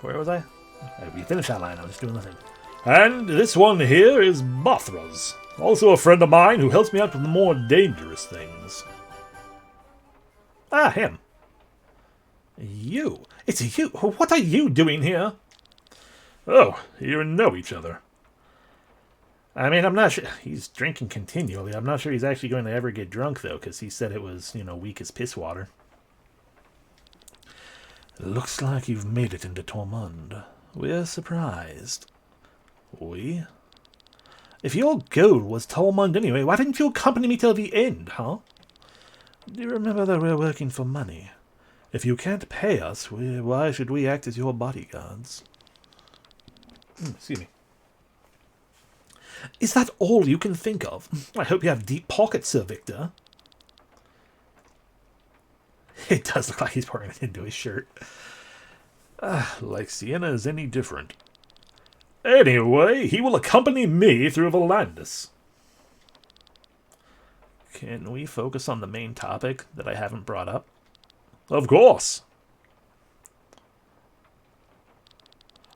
Where was I? We finished that line. I was just doing the thing. And this one here is Bothra's. Also a friend of mine who helps me out with the more dangerous things. Ah, him. You. It's you. What are you doing here? Oh, you know each other. I mean, I'm not sure. He's drinking continually. I'm not sure he's actually going to ever get drunk, though, because he said it was, weak as piss water. Looks like you've made it into Tormund. We're surprised. We? If your goal was Tormund anyway, why didn't you accompany me till the end, huh? Do you remember that we're working for money? If you can't pay us, why should we act as your bodyguards? Excuse me. Is that all you can think of? I hope you have deep pockets, Sir Victor. It does look like he's pouring it into his shirt. Like Sienna is any different. Anyway, he will accompany me through Volandis. Can we focus on the main topic that I haven't brought up? Of course.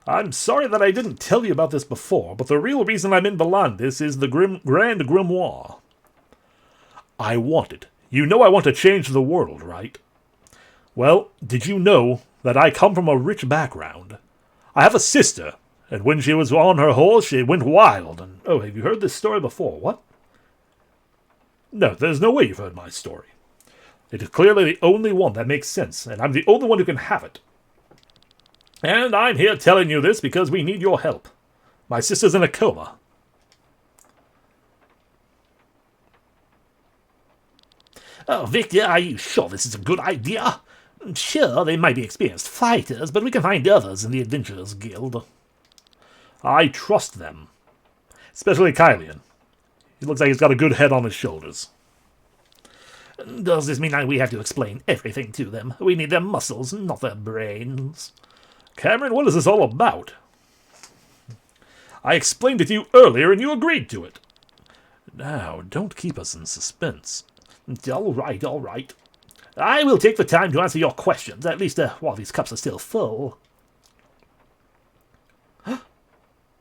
I'm sorry that I didn't tell you about this before, but the real reason I'm in Volandis is the Grand Grimoire. I want it. You know I want to change the world, right? Well, did you know that I come from a rich background? I have a sister, and when she was on her horse, she went wild, and... Oh, have you heard this story before? What? No, there's no way you've heard my story. It is clearly the only one that makes sense, and I'm the only one who can have it. And I'm here telling you this because we need your help. My sister's in a coma. Oh, Victor, are you sure this is a good idea? Sure, they might be experienced fighters, but we can find others in the Adventurers Guild. I trust them. Especially Kylian. He looks like he's got a good head on his shoulders. Does this mean that we have to explain everything to them? We need their muscles, not their brains. Cameron, what is this all about? I explained it to you earlier and you agreed to it. Now, don't keep us in suspense. All right. I will take the time to answer your questions, at least while these cups are still full.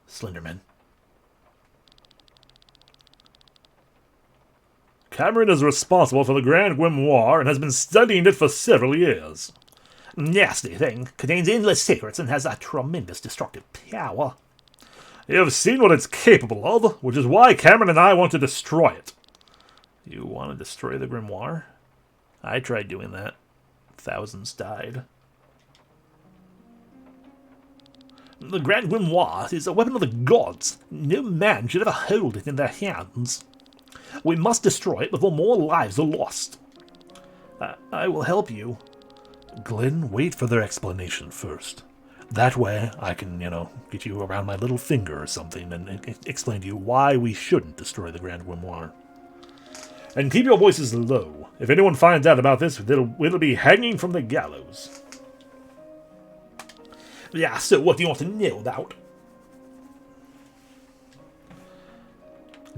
Slenderman. Cameron is responsible for the Grand Grimoire and has been studying it for several years. Nasty thing. Contains endless secrets and has a tremendous destructive power. You have seen what it's capable of, which is why Cameron and I want to destroy it. You want to destroy the Grimoire? I tried doing that. Thousands died. The Grand Grimoire is a weapon of the gods. No man should ever hold it in their hands. We must destroy it before more lives are lost. I will help you. Glenn, wait for their explanation first. That way, I can, get you around my little finger or something and explain to you why we shouldn't destroy the Grand Grimoire. And keep your voices low. If anyone finds out about this, it'll be hanging from the gallows. Yeah, so what do you want to know about?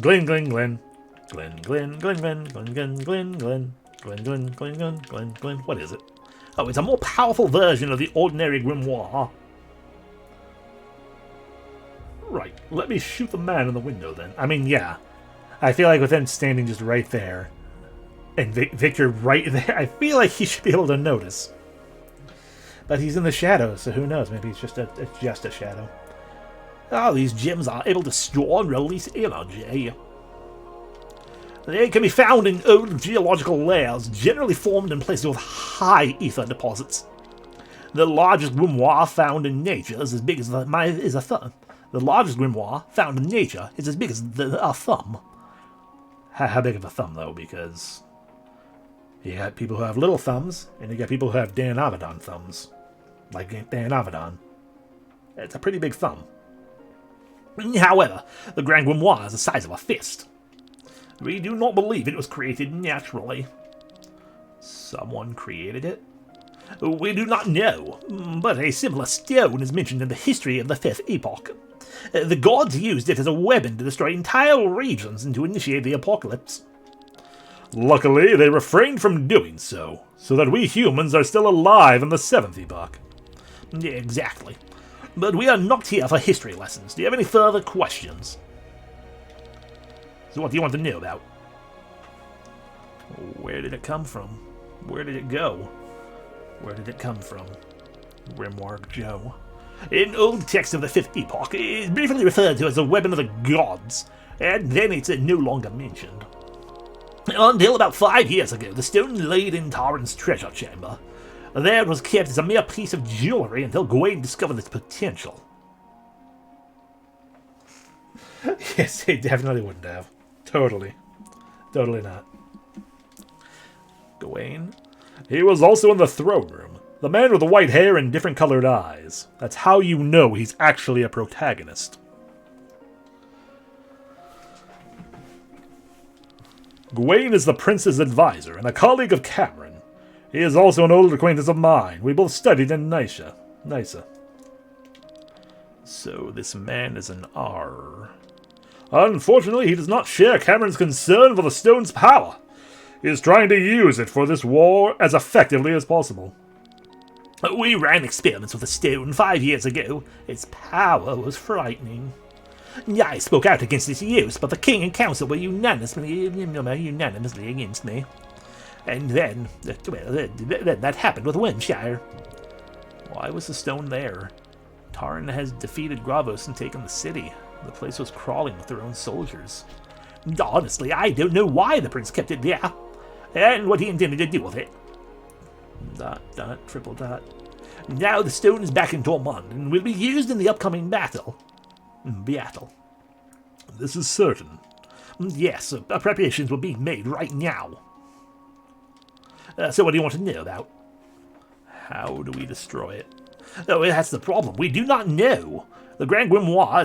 Glenn. What is it? Oh, it's a more powerful version of the ordinary grimoire. Right, let me shoot the man in the window then. I mean, yeah. I feel like with him standing just right there, and Victor right there, I feel like he should be able to notice. But he's in the shadows, so who knows? Maybe it's just a shadow. Oh, these gems are able to store and release energy. They can be found in old geological layers, generally formed in places with high ether deposits. The largest grimoire found in nature is as big as a thumb. The largest grimoire found in nature is as big as a thumb. How big of a thumb, though? Because you got people who have little thumbs, and you got people who have Dan Avedon thumbs. Like Dan Avedon. It's a pretty big thumb. However, the Grand Grimoire is the size of a fist. We do not believe it was created naturally. Someone created it? We do not know, but a similar stone is mentioned in the history of the Fifth Epoch. The gods used it as a weapon to destroy entire regions and to initiate the apocalypse. Luckily, they refrained from doing so that we humans are still alive in the Seventh Epoch. Exactly. But we are not here for history lessons. Do you have any further questions? So what do you want to know about? Where did it come from? Where did it go? Where did it come from? Grimoire Joe. In old texts of the Fifth Epoch, it is briefly referred to as a weapon of the gods, and then it's no longer mentioned. Until about 5 years ago, the stone laid in Taran's treasure chamber. There it was kept as a mere piece of jewelry until Gawain discovered its potential. Yes, he definitely wouldn't have. Totally. Totally not. Gawain? He was also in the throne room. The man with the white hair and different colored eyes. That's how you know he's actually a protagonist. Gawain is the prince's advisor and a colleague of Cameron. He is also an old acquaintance of mine. We both studied in Nysa. So this man is an R. Unfortunately, he does not share Cameron's concern for the stone's power. He is trying to use it for this war as effectively as possible. We ran experiments with the stone 5 years ago. Its power was frightening. I spoke out against its use, but the king and council were unanimously against me. And then, then that happened with Windshire. Why was the stone there? Tarn has defeated Gravos and taken the city. The place was crawling with their own soldiers. Honestly, I don't know why the prince kept it there, and what he intended to do with it. ... Now the stone is back in Tormund and will be used in the upcoming battle. This is certain. Yes, preparations were being made right now. So what do you want to know about? How do we destroy it? Oh, that's the problem. We do not know. The Grand Grimoire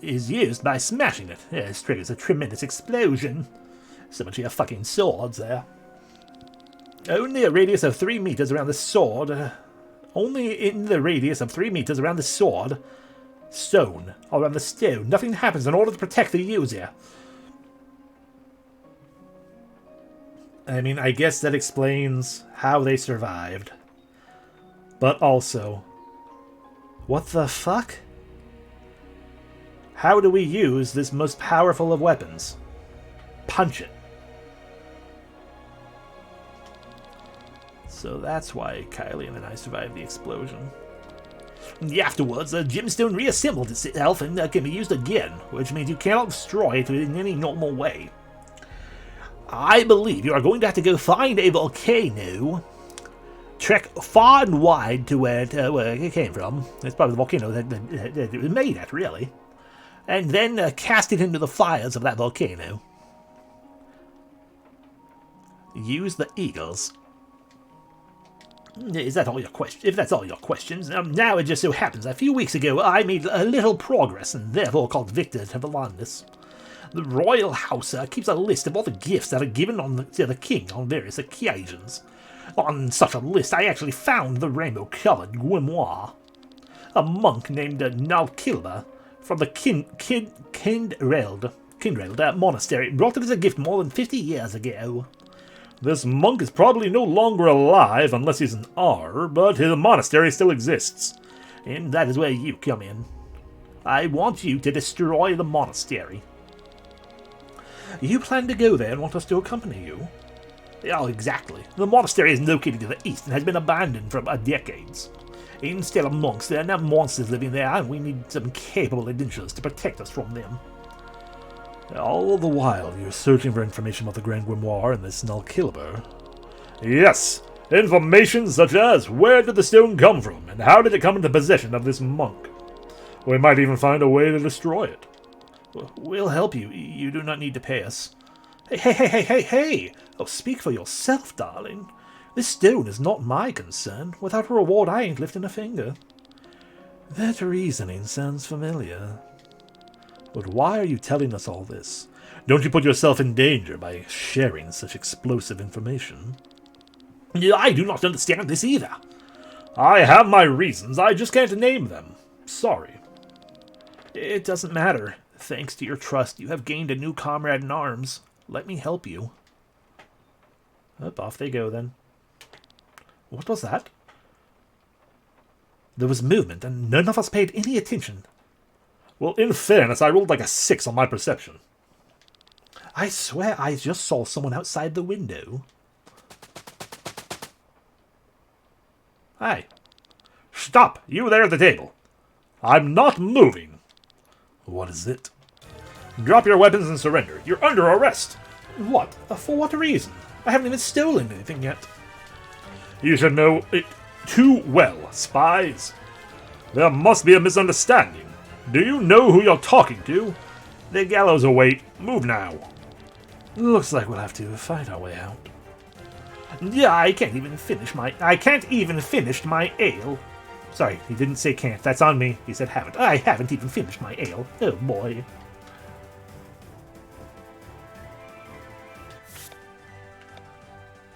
is used by smashing it. It triggers a tremendous explosion. So much of your fucking swords there. Only a radius of 3 meters around the sword. Only in the radius of 3 meters around the sword. Stone. Or around the stone. Nothing happens in order to protect the user. I mean, I guess that explains how they survived. But also, what the fuck? How do we use this most powerful of weapons? Punch it. So that's why Kylian and I survived the explosion. Afterwards, the gemstone reassembled itself and can be used again, which means you cannot destroy it in any normal way. I believe you are going to have to go find a volcano, trek far and wide to where it came from. It's probably the volcano that it was made at, really. And then cast it into the fires of that volcano. Use the eagles. Is that all your questions? If that's all your questions, now it just so happens a few weeks ago I made a little progress and therefore called victor to Volandis. The royal house keeps a list of all the gifts that are given to the king on various occasions. On such a list, I actually found the rainbow-colored grimoire. A monk named Nalkilba from the Kindreld monastery brought it as a gift more than 50 years ago. This monk is probably no longer alive unless he's an R, but his monastery still exists. And that is where you come in. I want you to destroy the monastery. You plan to go there and want us to accompany you? Oh, exactly. The monastery is located to the east and has been abandoned for decades. Instead of monks, there are now monsters living there, and we need some capable adventurers to protect us from them. All the while, you're searching for information about the Grand Grimoire and this Nalkilber. Yes, information such as where did the stone come from, and how did it come into possession of this monk? We might even find a way to destroy it. We'll help you. You do not need to pay us. Hey! Oh, speak for yourself, darling. This stone is not my concern. Without a reward, I ain't lifting a finger. That reasoning sounds familiar. But why are you telling us all this? Don't you put yourself in danger by sharing such explosive information? I do not understand this either. I have my reasons, I just can't name them. Sorry. It doesn't matter. Thanks to your trust, you have gained a new comrade in arms. Let me help you. Off they go, then. What was that? There was movement, and none of us paid any attention. Well, in fairness, I rolled like a 6 on my perception. I swear I just saw someone outside the window. Hi. Stop! You there at the table. I'm not moving. What is it? Drop your weapons and surrender. You're under arrest. What? For what reason? I haven't even stolen anything yet. You should know it too well, spies. There must be a misunderstanding. Do you know who you're talking to? The gallows await. Move now. Looks like we'll have to fight our way out. Yeah, I can't even finish my ale. Sorry, he didn't say can't. That's on me. He said haven't. I haven't even finished my ale. Oh boy.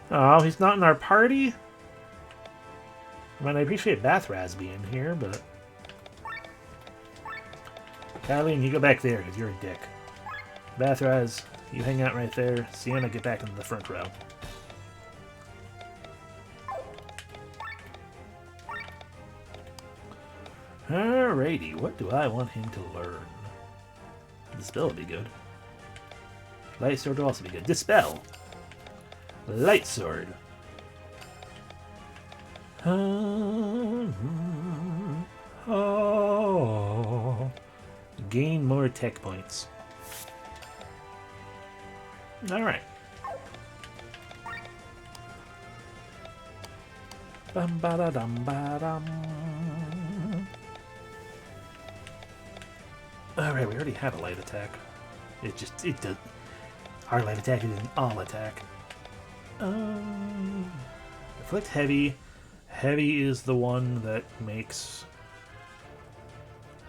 Oh, he's not in our party? I mean, I appreciate Bathraz being here, but... Kylian, you go back there, because you're a dick. Bathraz, you hang out right there. Sienna, get back into the front row. Alrighty, what do I want him to learn? Dispel would be good. Light Sword would also be good. Dispel! Light sword. Oh. Gain more tech points. Alright. Bum ba da dum ba dum. Alright, we already have a light attack. It does. Our light attack is an all attack. Afflict heavy. Heavy is the one that makes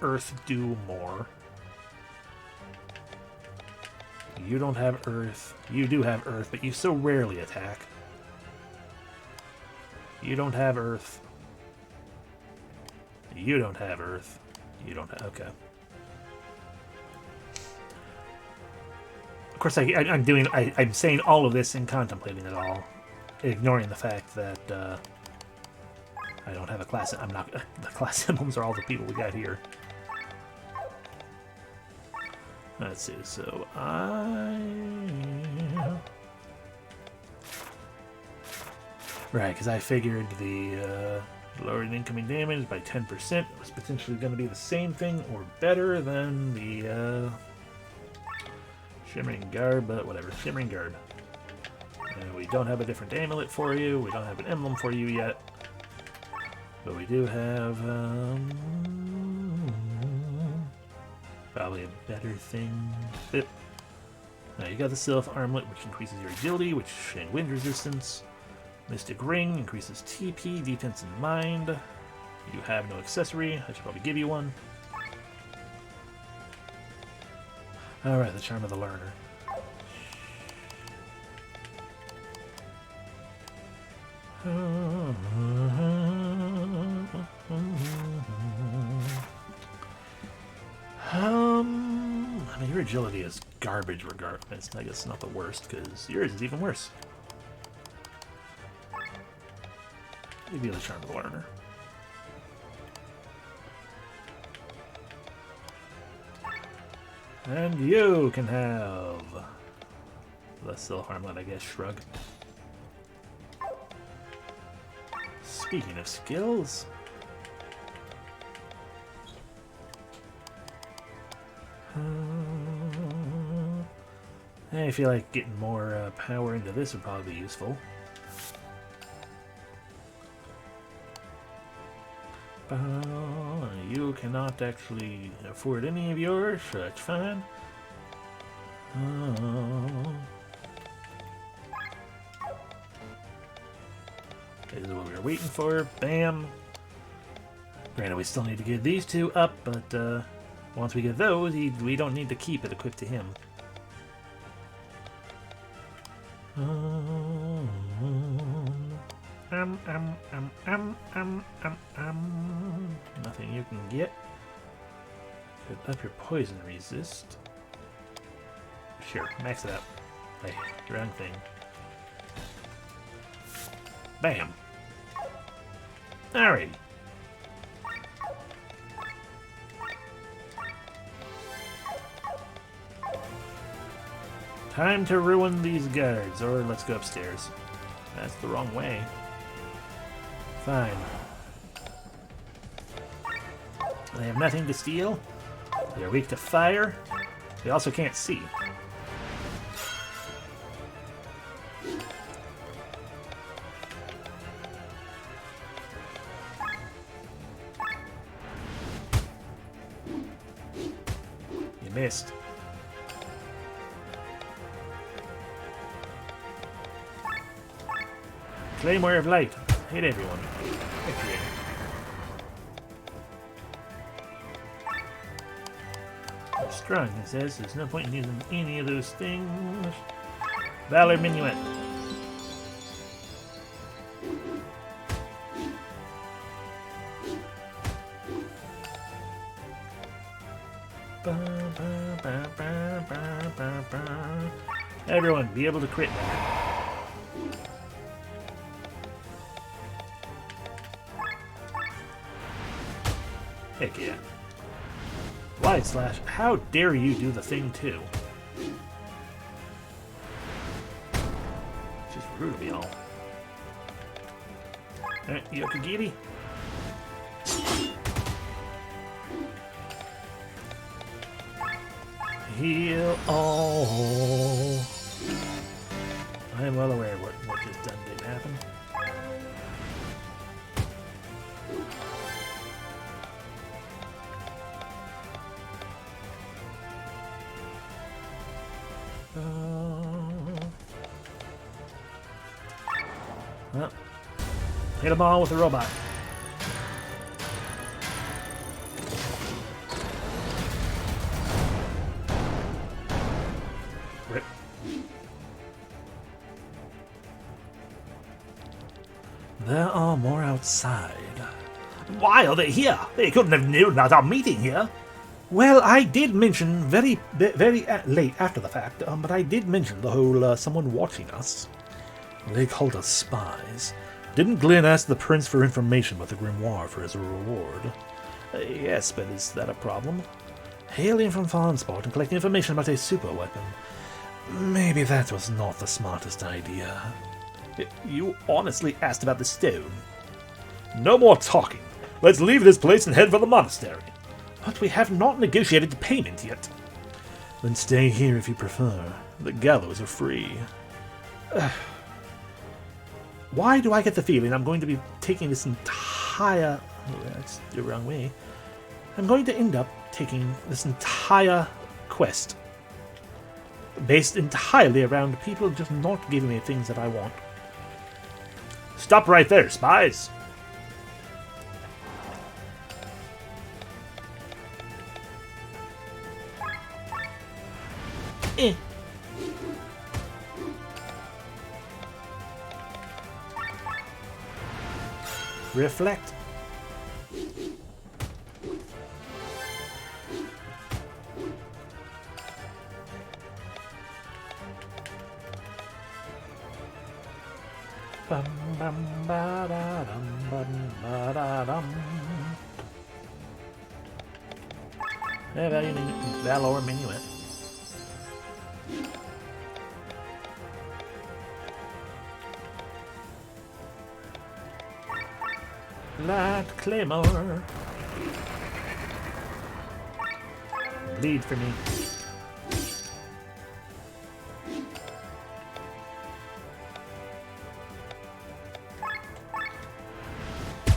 Earth do more. You don't have Earth. You do have Earth, but you so rarely attack. You don't have Earth. You don't have Earth. You don't have... Okay. Of course, I'm saying all of this and contemplating it all, ignoring the fact that I don't have a class. I'm not. The class emblems are all the people we got here. Let's see. So right, because I figured the lowered incoming damage by 10% was potentially going to be the same thing or better than the Shimmering Garb, but whatever. Shimmering Garb. And we don't have a different amulet for you. We don't have an emblem for you yet. But we do have probably a better thing. Yep. Now you got the Sylph Armlet, which increases your agility, and wind resistance. Mystic Ring increases TP, defense, and mind. You have no accessory. I should probably give you one. Alright, the Charm of the Learner. I mean, your agility is garbage regardless. I guess not the worst, because yours is even worse. Give you the Charm of the Learner. And you can have the Sylph Armlet, I guess. Shrug. Speaking of skills, I feel like getting more power into this would probably be useful. You cannot actually afford any of yours, so that's fine. This is what we were waiting for. Bam! Granted, we still need to get these two up, but once we get those, we don't need to keep it equipped to him. Nothing you can get. Could up your poison resist. Sure, max it out. Hey, wrong thing. Bam! Alrighty. Time to ruin these guards, or let's go upstairs. That's the wrong way. Fine. They have nothing to steal. They're weak to fire. They also can't see. You missed. Claymore of Light. Hit everyone. Okay. Strong, he says. There's no point in using any of those things. Valor Minuet. Everyone, be able to crit now. Heck yeah. Wide slash. How dare you do the thing too? Just rude of y'all. Alright, Yokagiri. Heal all. I am well aware what just done didn't happen. Well, hit a ball with a robot. Rip. There are more outside. Why are they here? They couldn't have known about our meeting here. Well, I did mention very late after the fact, but I did mention the whole someone watching us. They called us spies. Didn't Glenn ask the prince for information about the grimoire for his reward? Yes, but is that a problem? Hailing from Farnsport and collecting information about a super weapon. Maybe that was not the smartest idea. You honestly asked about the stone. No more talking. Let's leave this place and head for the monastery. But we have not negotiated the payment yet. Then stay here if you prefer. The gallows are free. Why do I get the feeling I'm going to be taking this entire... Oh, that's the wrong way. I'm going to end up taking this entire quest based entirely around people just not giving me things that I want. Stop right there, spies. Reflect. Bum, bum, ba, da, dum, bum, ba, da, dum. That'll lower minuet. Light claymore. Bleed for me.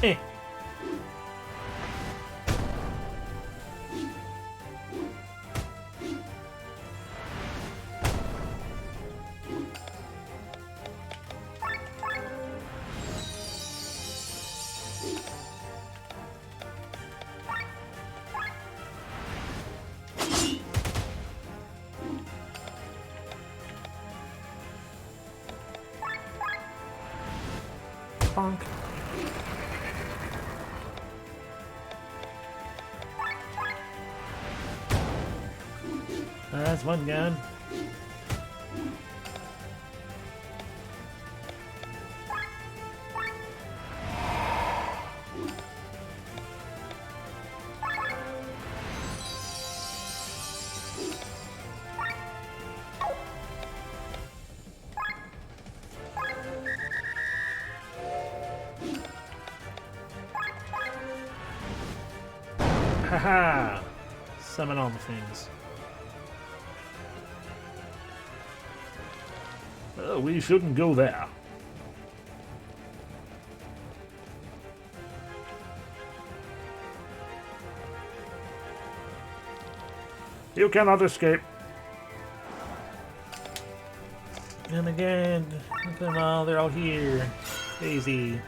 Eh. Bonk. That's one gun. Haha! Summon all the things. Well, we shouldn't go there. You cannot escape. And again, look at them all, they're all here. Daisy.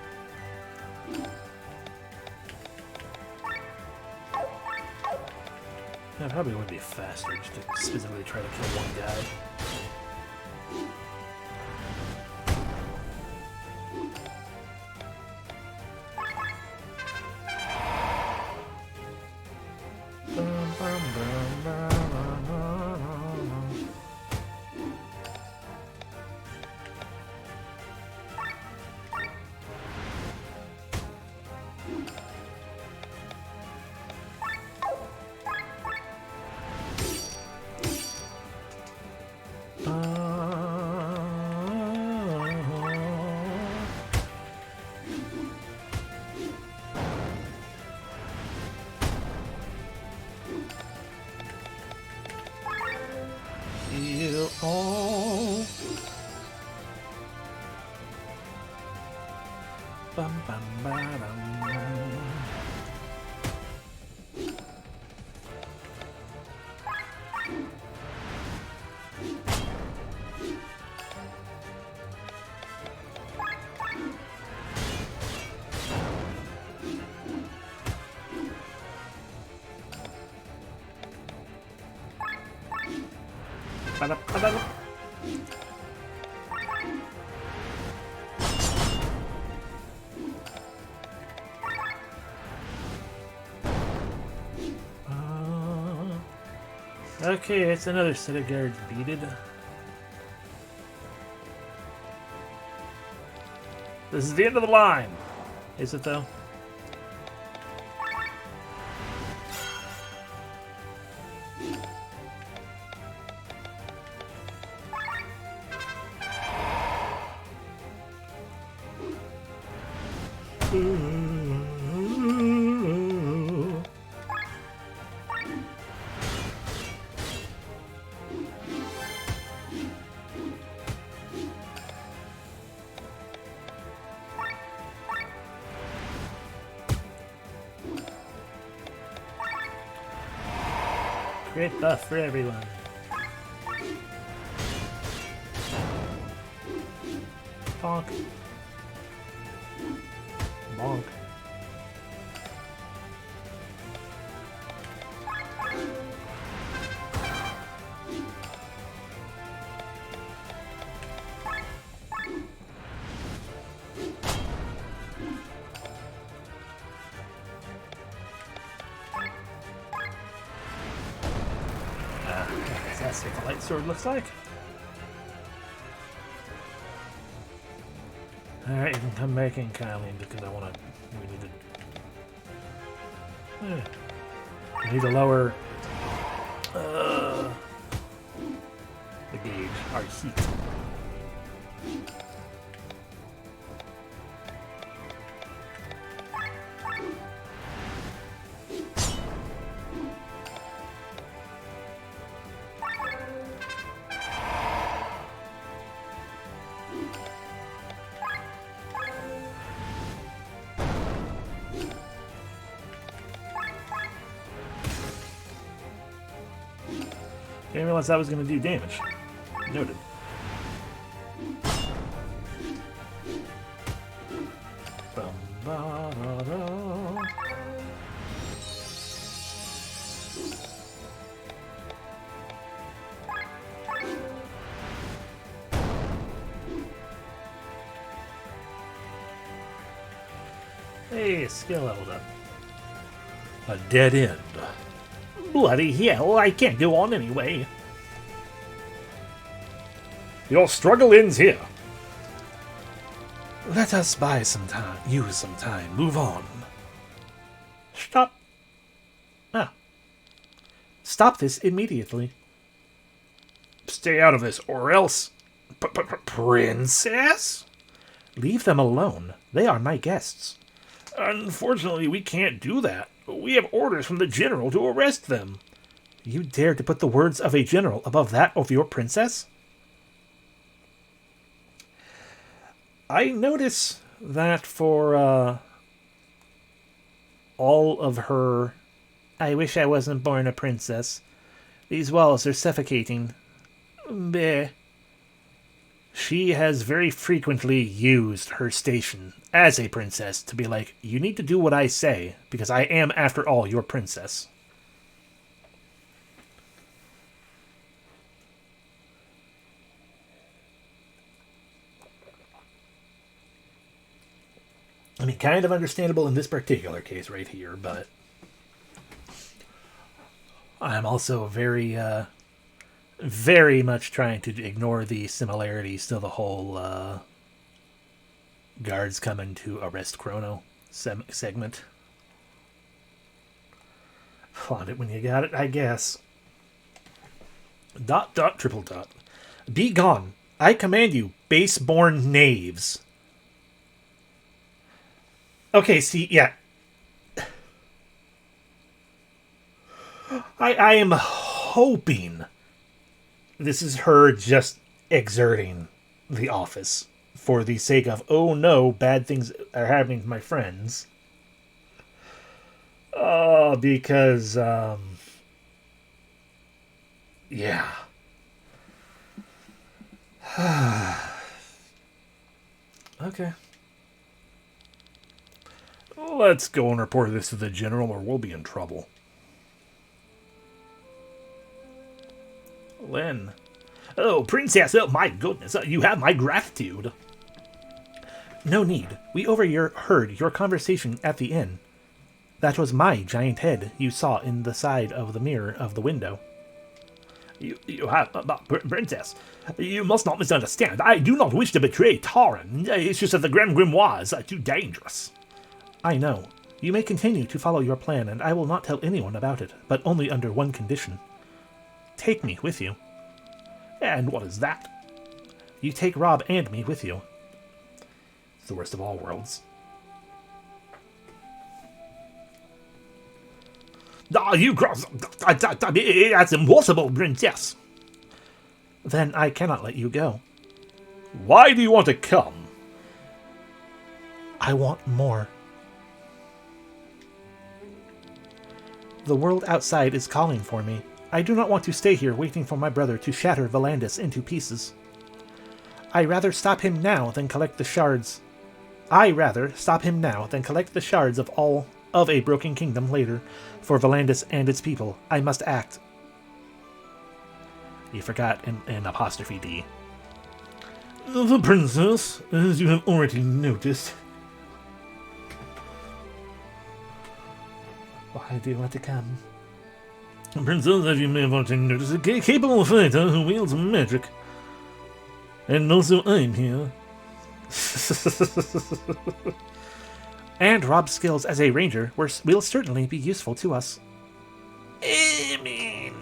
That probably would be faster just to specifically try to kill one guy. oh. Bum, bum, ba-dum. Ba-dum, ba-dum. Okay, it's another set of guards beated. This is the end of the line. Is it though? Great buff for everyone. Bonk. Bonk. That's what the light sword looks like. Alright, you can come back in, Kylie, because I want to... We need to lower... the gauge, our heat. Didn't realize that was going to do damage. Noted. Hey, skill leveled up. A dead end. Bloody hell, I can't go on anyway. Your struggle ends here. Let us buy some time, use some time, move on. Stop. Stop this immediately. Stay out of this, or else... Princess? Leave them alone. They are my guests. Unfortunately, we can't do that. We have orders from the general to arrest them. You dare to put the words of a general above that of your princess? I notice that for all of her I wish I wasn't born a princess. These walls are suffocating. Bleh. She has very frequently used her station as a princess to be like, you need to do what I say, because I am, after all, your princess. I mean, kind of understandable in this particular case right here, but I'm also very much trying to ignore the similarities to the whole guards coming to arrest Chrono segment. Flaunt it when you got it, I guess. ... triple dot. Be gone. I command you, base-born knaves. Okay, see, yeah. I am hoping This is her just exerting the office for the sake of, oh no, bad things are happening to my friends. Because, yeah. Okay. Let's go and report this to the general or we'll be in trouble. Lynn. Oh, Princess, oh my goodness, you have my gratitude. No need. We overheard your conversation at the inn. That was my giant head you saw in the side of the mirror of the window. You have, Princess, you must not misunderstand. I do not wish to betray Taran. It's just that the Grim Grimoires are too dangerous. I know. You may continue to follow your plan, and I will not tell anyone about it, but only under one condition. Take me with you. And what is that? You take Rob and me with you. It's the worst of all worlds. You cross... That's impossible, Princess. Then I cannot let you go. Why do you want to come? I want more. The world outside is calling for me. I do not want to stay here waiting for my brother to shatter Volandis into pieces. I rather stop him now than collect the shards. of all of a broken kingdom later. For Volandis and its people, I must act. You forgot an apostrophe D. The princess, as you have already noticed. Why do you want to come? Princess, as you may have already noticed, a capable fighter who wields magic. And also I'm here. And Rob's skills as a ranger will certainly be useful to us. I mean,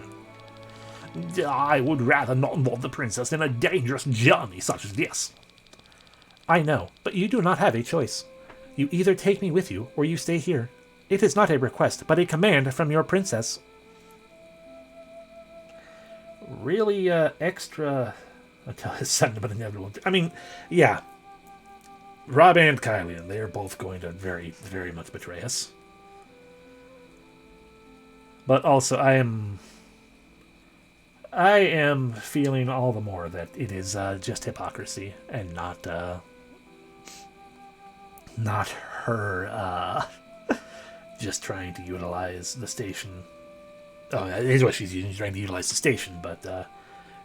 I would rather not involve the princess in a dangerous journey such as this. I know, but you do not have a choice. You either take me with you, or you stay here. It is not a request, but a command from your princess. Really, extra... Until his son, but inevitable... I mean, yeah. Rob and Kylian, they are both going to very, very much betray us. But also, I am feeling all the more that it is just hypocrisy and not her just trying to utilize the station. Oh, it is what she's using. She's trying to utilize the station, but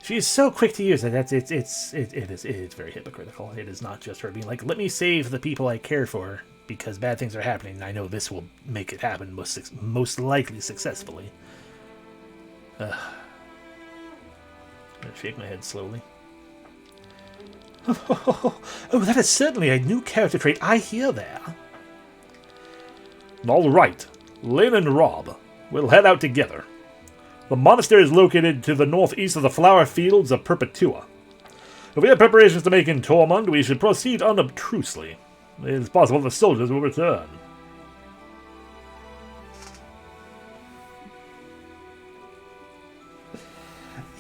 she's so quick to use it. It is very hypocritical. It is not just her being like, let me save the people I care for because bad things are happening, and I know this will make it happen most likely successfully. I shake my head slowly. Oh, that is certainly a new character trait I hear there. All right, Lynn and Rob, we'll head out together. The monastery is located to the northeast of the flower fields of Perpetua. If we have preparations to make in Tormund, we should proceed unobtrusively. It is possible the soldiers will return.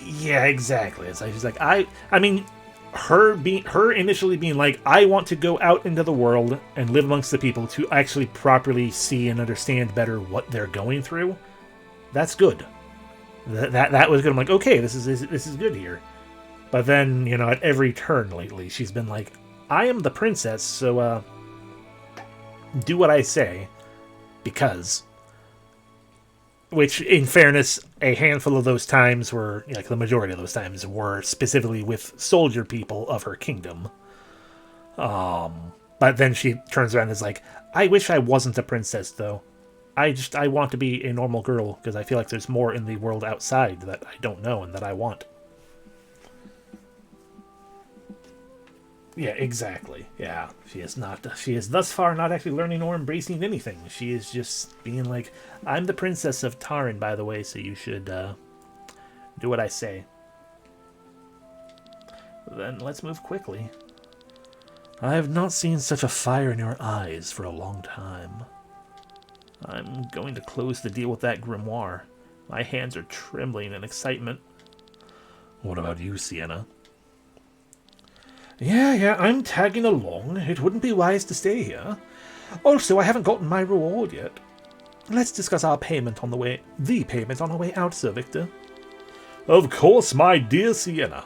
Yeah, exactly. It's like she's like, I mean, her initially being like, I want to go out into the world and live amongst the people to actually properly see and understand better what they're going through. That's good. That was good. I'm like, okay, this is good here. But then, you know, at every turn lately, she's been like, I am the princess, so do what I say, because. Which, in fairness, a handful of those times were, like the majority of those times, were specifically with soldier people of her kingdom. But then she turns around and is like, I wish I wasn't a princess, though. I want to be a normal girl, because I feel like there's more in the world outside that I don't know and that I want. Yeah, exactly. Yeah, she is thus far not actually learning or embracing anything. She is just being like, I'm the princess of Taran, by the way, so you should do what I say. Then let's move quickly. I have not seen such a fire in your eyes for a long time. I'm going to close the deal with that grimoire. My hands are trembling in excitement. What about you, Sienna? Yeah, I'm tagging along. It wouldn't be wise to stay here. Also, I haven't gotten my reward yet. Let's discuss our payment on the way. The payment on our way out, Sir Victor. Of course, my dear Sienna.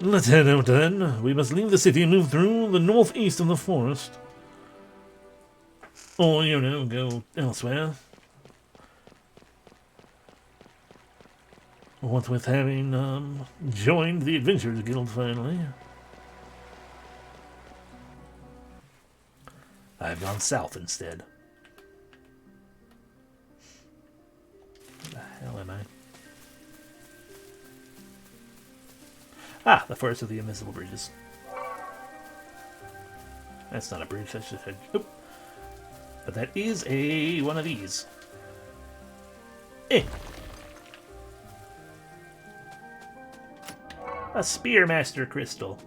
Let's head out then. We must leave the city and move through the northeast of the forest. Or, go elsewhere. What with having joined the Adventurers Guild finally. I've gone south instead. Where the hell am I? Ah, the Forest of the Invisible Bridges. That's not a bridge, that's just a... Oop. But that is one of these. A Spearmaster Crystal.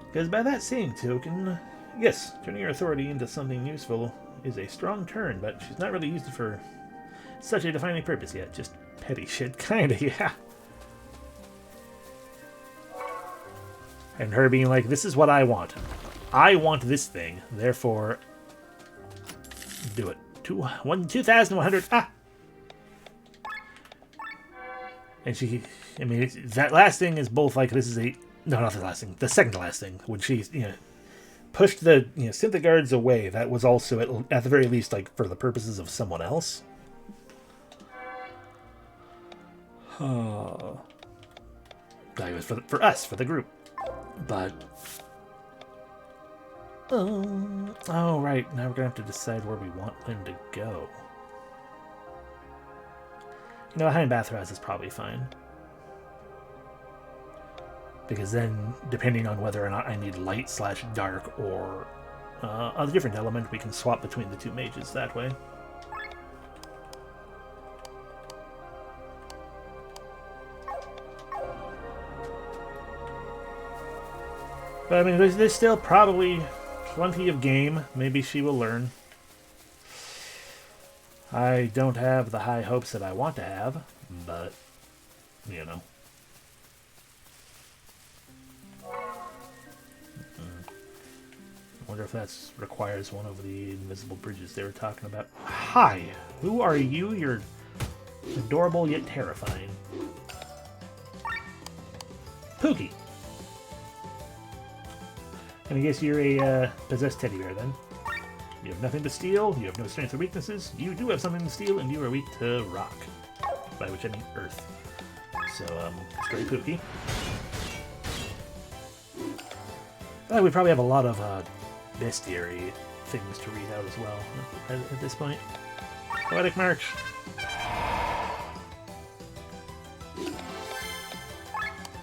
Because by that same token, yes, turning your authority into something useful is a strong turn, but she's not really used it for such a defining purpose yet. Just petty shit, kinda, yeah. And her being like, this is what I want. I want this thing, therefore, do it. 2,100, And she, I mean, that last thing is both like, this is a, no, not the last thing, the second to last thing, when she, pushed the, sent the guards away, that was also, at the very least, like, for the purposes of someone else. That was for us, for the group. But, oh, right, now we're gonna have to decide where we want them to go. Behind Bathhouse is probably fine. Because then, depending on whether or not I need light/dark or a different element, we can swap between the two mages that way. But I mean, there's still probably plenty of game. Maybe she will learn. I don't have the high hopes that I want to have, but, I wonder if that requires one of the invisible bridges they were talking about. Hi! Who are you? You're adorable yet terrifying. Pookie! And I guess you're a possessed teddy bear then. You have nothing to steal, you have no strengths or weaknesses, you do have something to steal, and you are weak to rock. By which I mean earth. So, straight Pookie. We probably have a lot of bestiary things to read out as well at this point. Poetic March!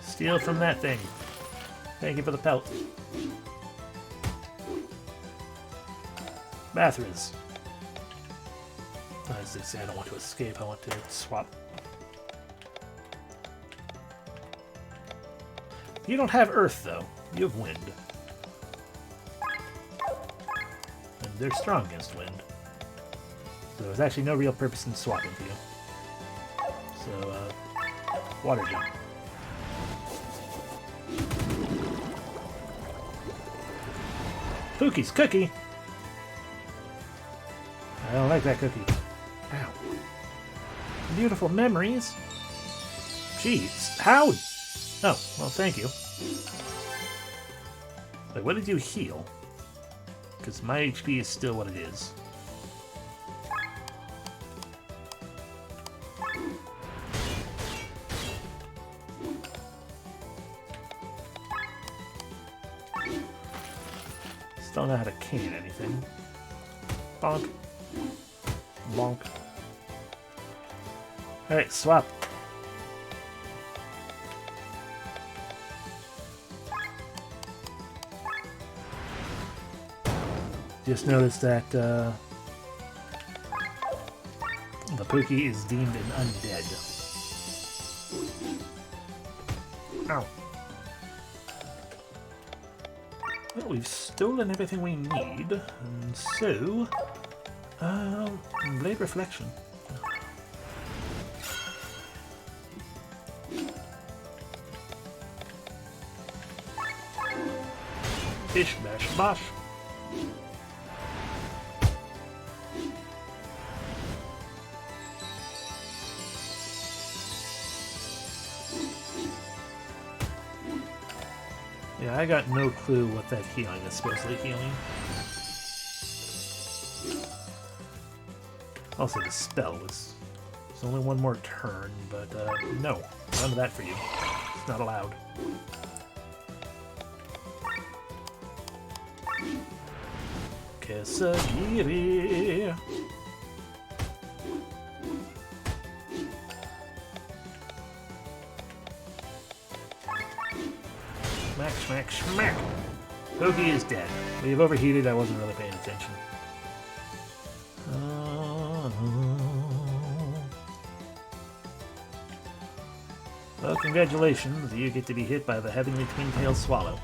Steal from that thing. Thank you for the pelt. Bathras. As they say, I don't want to escape, I want to swap. You don't have earth, though. You have wind. And they're strong against wind. So there's actually no real purpose in swapping to you. So, water jump. Pookie's cookie! I don't like that cookie. Ow. Beautiful memories. Jeez, how? Oh, well, thank you. Wait, what did you heal? Because my HP is still what it is. Still don't know how to can anything. Bonk. Bonk. Alright, swap. Just noticed that the Pookie is deemed an undead. Ow. Well, we've stolen everything we need, and so... Blade Reflection. Bish bash bosh. Yeah, I got no clue what that healing is supposedly healing. Also, the spell was... There's only one more turn, but no. None of that for you. It's not allowed. Kesagiri. Smack, smack, smack! Pokey is dead. We've overheated, I wasn't really paying attention. Well, congratulations, you get to be hit by the heavenly twin-tailed swallow.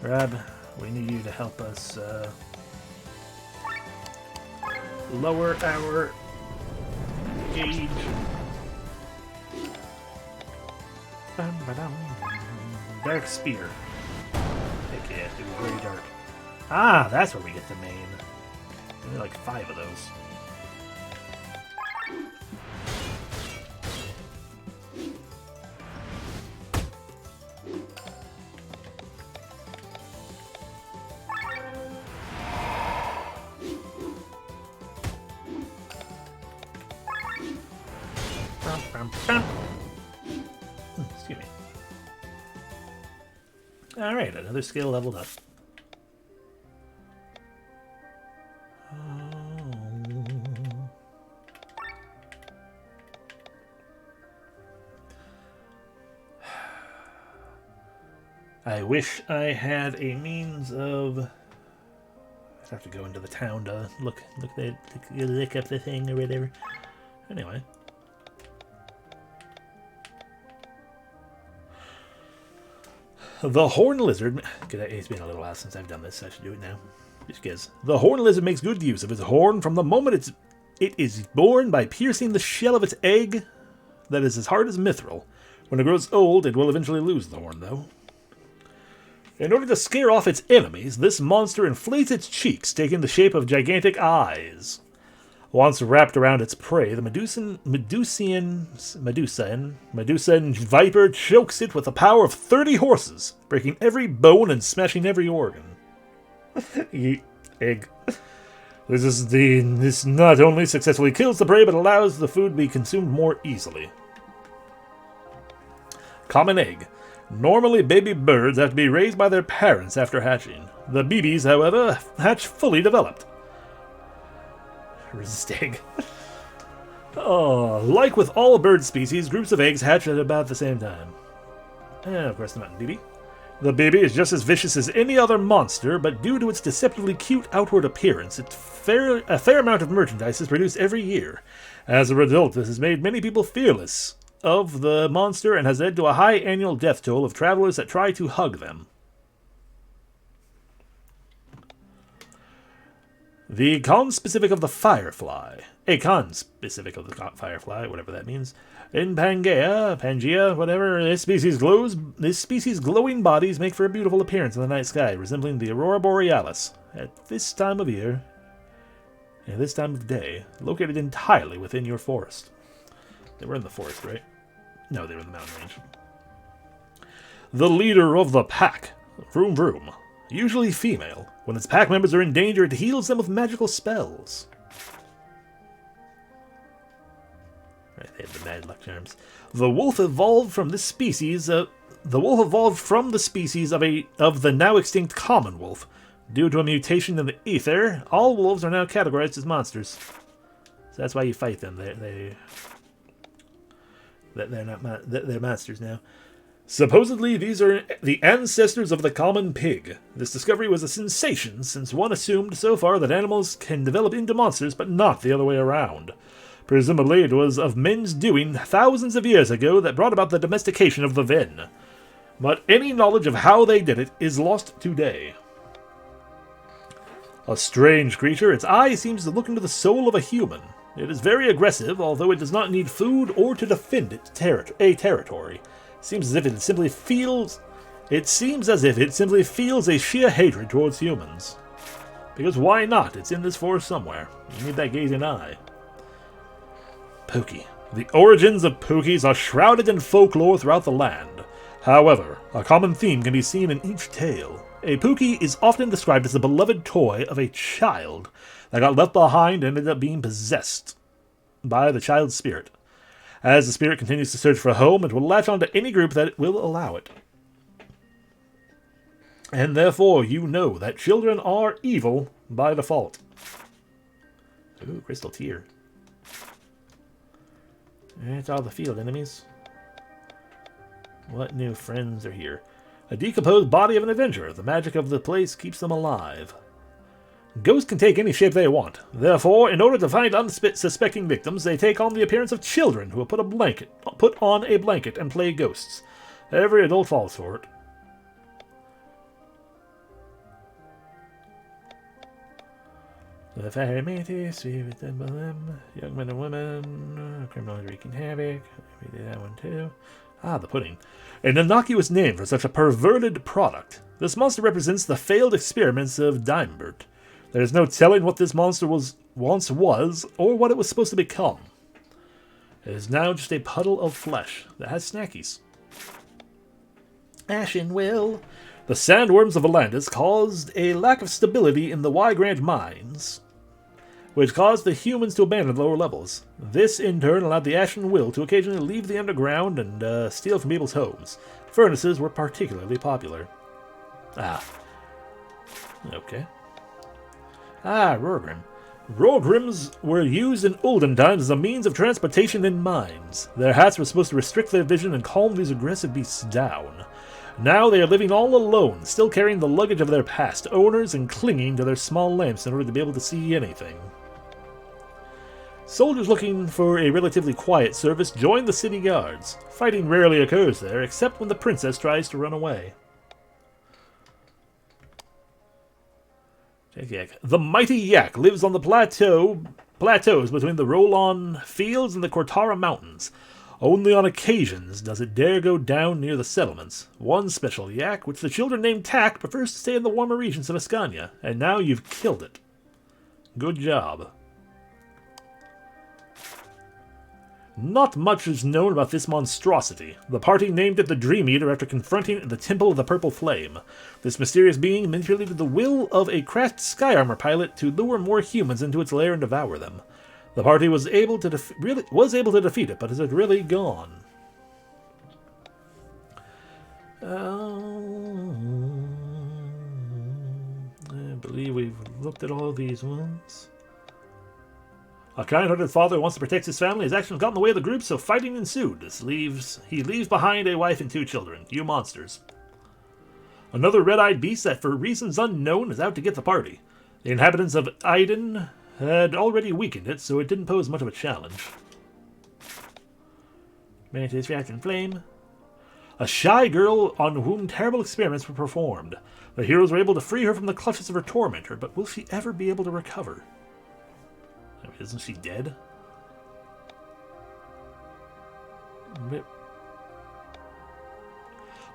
Rob, we need you to help us lower our gauge. Dark Spear. Heck yeah, it was very dark. Ah, that's where we get the main. Only like 5 of those. Excuse me. Alright, another skill leveled up. I wish I had a means of... I'd have to go into the town to look up the thing or whatever. Anyway. The Horn Lizard... It's been a little while since I've done this, so I should do it now. Just because. The Horn Lizard makes good use of its horn from the moment it is born by piercing the shell of its egg that is as hard as mithril. When it grows old, it will eventually lose the horn, though. In order to scare off its enemies, this monster inflates its cheeks, taking the shape of gigantic eyes. Once wrapped around its prey, the Medusan viper chokes it with the power of 30 horses, breaking every bone and smashing every organ. Eat egg. This not only successfully kills the prey, but allows the food to be consumed more easily. Common egg. Normally, baby birds have to be raised by their parents after hatching. The babies, however, hatch fully developed. Resist egg. Like with all bird species, groups of eggs hatch at about the same time. And of course the mountain baby. The baby is just as vicious as any other monster, but due to its deceptively cute outward appearance, a fair amount of merchandise is produced every year. As a result, this has made many people fearless of the monster and has led to a high annual death toll of travelers that try to hug them. The conspecific of the firefly. A conspecific of the firefly, whatever that means. In Pangea, whatever, this species' glowing bodies make for a beautiful appearance in the night sky, resembling the aurora borealis. At this time of year, and this time of day, located entirely within your forest. They were in the forest, right? No, they were in the mountain range. The leader of the pack. Vroom vroom. Usually female. When its pack members are in danger, it heals them with magical spells. Right, they have the bad luck charms. The wolf evolved from this species. The wolf evolved from the species of the now extinct common wolf. Due to a mutation in the ether, all wolves are now categorized as monsters. So that's why you fight them. They're monsters now. Supposedly, these are the ancestors of the common pig. This discovery was a sensation, since one assumed so far that animals can develop into monsters, but not the other way around. Presumably, it was of men's doing thousands of years ago that brought about the domestication of the Ven. but any knowledge of how they did it is lost today. A strange creature, its eye seems to look into the soul of a human. It is very aggressive, although it does not need food or to defend its territory. It seems as if it simply feels a sheer hatred towards humans. Because why not? It's in this forest somewhere. You need that gazing eye. Pokey. The origins of Pokies are shrouded in folklore throughout the land. However, a common theme can be seen in each tale. A Pookie is often described as the beloved toy of a child that got left behind and ended up being possessed by the child's spirit. As the spirit continues to search for a home, it will latch onto any group that will allow it. And therefore, you know that children are evil by default. Ooh, crystal tear. It's all the field enemies. What new friends are here? A decomposed body of an adventurer. The magic of the place keeps them alive. Ghosts can take any shape they want. Therefore, in order to find unsuspecting victims, they take on the appearance of children who will put on a blanket and play ghosts. Every adult falls for it. The fairy mateys, we resemble them. Young men and women, criminals wreaking havoc. We did that one too. Ah, the pudding. An innocuous name for such a perverted product. This monster represents the failed experiments of Dimebert. There is no telling what this monster once was, or what it was supposed to become. It is now just a puddle of flesh that has snackies. Ashen Will. The sandworms of Atlantis caused a lack of stability in the Wygrant mines, which caused the humans to abandon lower levels. This, in turn, allowed the Ashen Will to occasionally leave the underground and steal from people's homes. Furnaces were particularly popular. Ah. Okay. Ah, Rorgrim. Rorgrims were used in olden times as a means of transportation in mines. Their hats were supposed to restrict their vision and calm these aggressive beasts down. Now they are living all alone, still carrying the luggage of their past owners and clinging to their small lamps in order to be able to see anything. Soldiers looking for a relatively quiet service join the city guards. Fighting rarely occurs there, except when the princess tries to run away. The mighty yak lives on the plateaus between the Rollon Fields and the Cortara Mountains. Only on occasions does it dare go down near the settlements. One special yak, which the children named Tak, prefers to stay in the warmer regions of Ascania, and now you've killed it. Good job. Not much is known about this monstrosity. The party named it the Dream Eater after confronting it in the Temple of the Purple Flame. This mysterious being manipulated the will of a cracked sky armor pilot to lure more humans into its lair and devour them. The party was able to defeat it, but is it really gone? I believe we've looked at all these ones. A kind-hearted father wants to protect his family. His actions got in the way of the group, so fighting ensued. He leaves behind a wife and 2 children. You monsters. Another red-eyed beast that, for reasons unknown, is out to get the party. The inhabitants of Aiden had already weakened it, so it didn't pose much of a challenge. Mantis reaction flame. A shy girl on whom terrible experiments were performed. The heroes were able to free her from the clutches of her tormentor, but will she ever be able to recover? I mean, isn't she dead?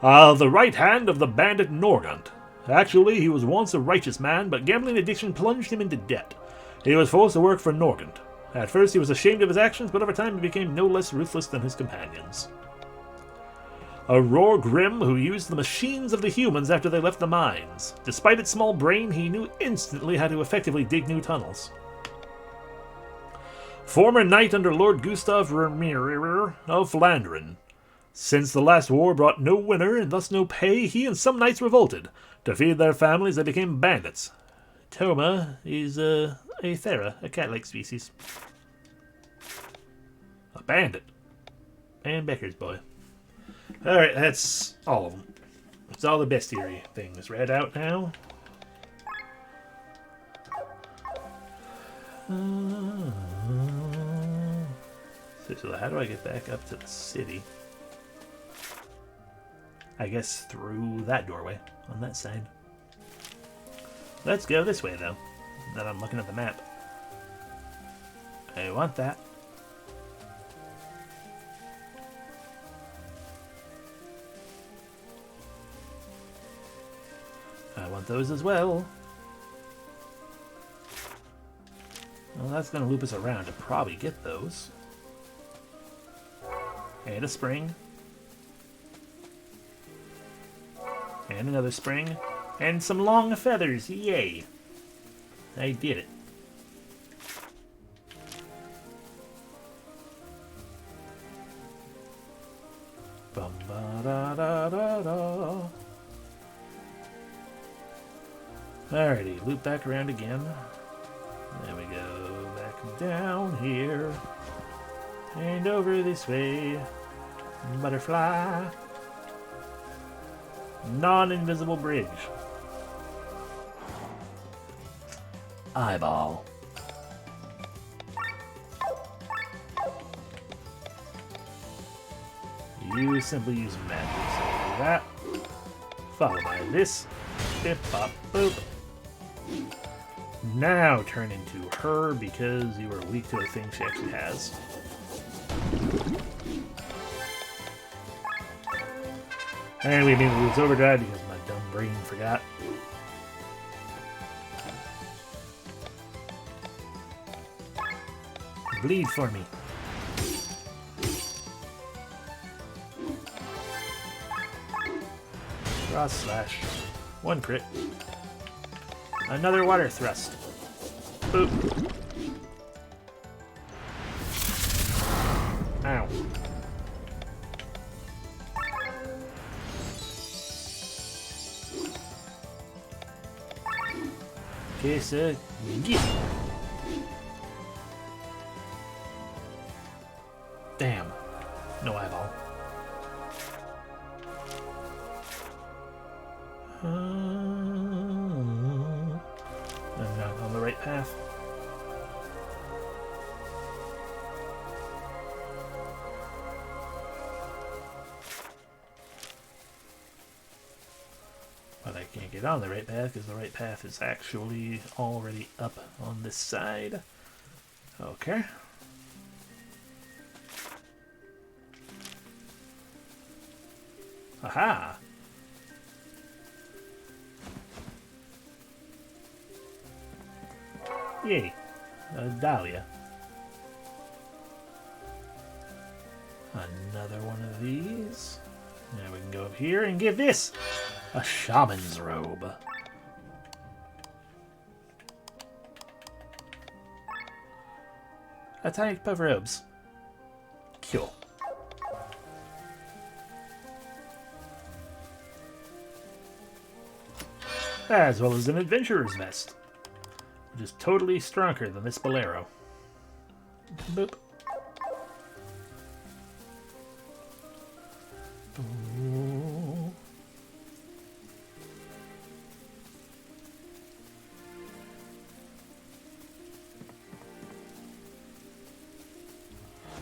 The right hand of the bandit Norgant. Actually, he was once a righteous man, but gambling addiction plunged him into debt. He was forced to work for Norgant. At first he was ashamed of his actions, but over time he became no less ruthless than his companions. A Rorgrim who used the machines of the humans after they left the mines. Despite its small brain, he knew instantly how to effectively dig new tunnels. Former knight under Lord Gustav Vermeer of Flandrin. Since the last war brought no winner and thus no pay, he and some knights revolted. To feed their families, they became bandits. Toma is a Thera, a cat-like species. A bandit. And Becker's boy. Alright, that's all of them. It's all the bestiary things read out now. So how do I get back up to the city? I guess through that doorway on that side. Let's go this way, though. Then I'm looking at the map. I want that. I want those as well. Well, that's going to loop us around to probably get those. And a spring. And another spring. And some long feathers. Yay. I did it. Bum ba da da da da. Alrighty, loop back around again. There we go. Back down here. And over this way. Butterfly. Non-invisible bridge. Eyeball. You simply use magic, so do that. Followed by this. Bip, bop, boop. Now turn into her because you are weak to a thing she actually has. And we immediately lose overdrive because my dumb brain forgot. Bleed for me. Cross slash. One crit. Another water thrust. Boop. Ow. Okay, so get. Damn. No eyeball. I'm not on the right path. But I can't get on the right path because the right path is actually already up on this side. Okay. Aha! Yay. A dahlia. Another one of these. Now we can go up here and give this a shaman's robe. A type of robes. Cool. As well as an adventurer's vest, which is totally stronger than this bolero. Boop. Ooh.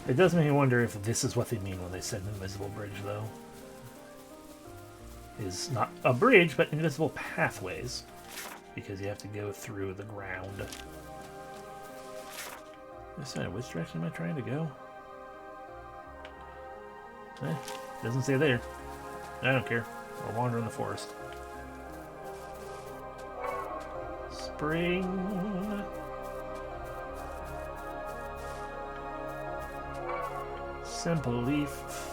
It does make me wonder if this is what they mean when they said invisible bridge, though. Is not a bridge, but invisible pathways, because you have to go through the ground. This side, which direction am I trying to go? Doesn't say there. I don't care. We're wandering the forest. Spring. Simple leaf.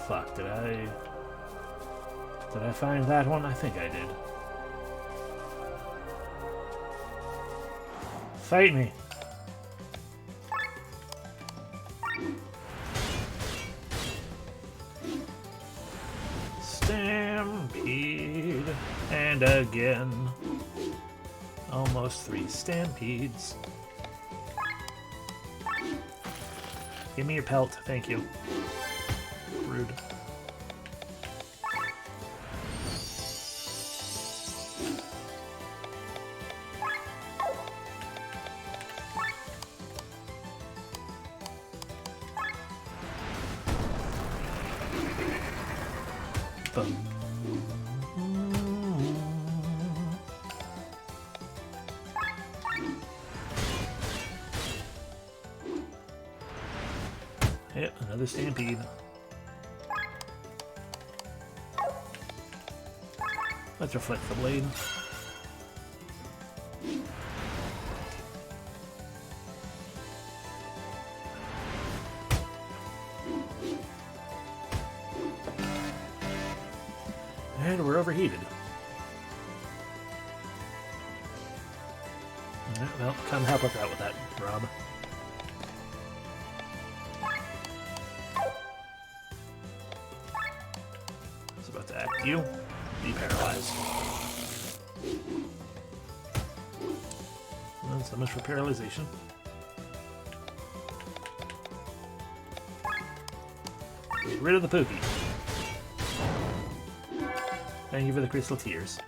Fuck, did I find that one? I think I did. Fight me. Stampede. And again. Almost 3 stampedes. Give me your pelt, thank you. Rude. Boom. Hit another stampede. Let's reflect the blade. And we're overheated. Alright, well, come help us out with that, Rob. I was about to act you. Be paralyzed. Well, so much for paralyzation. Get rid of the Pookie. Thank you for the crystal tears.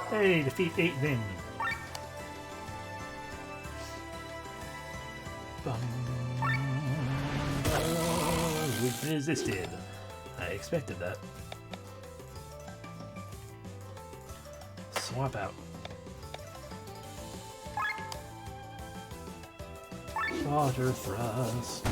Hey, defeat 8 Ving. Resisted. I expected that. Swap out. Water thrust.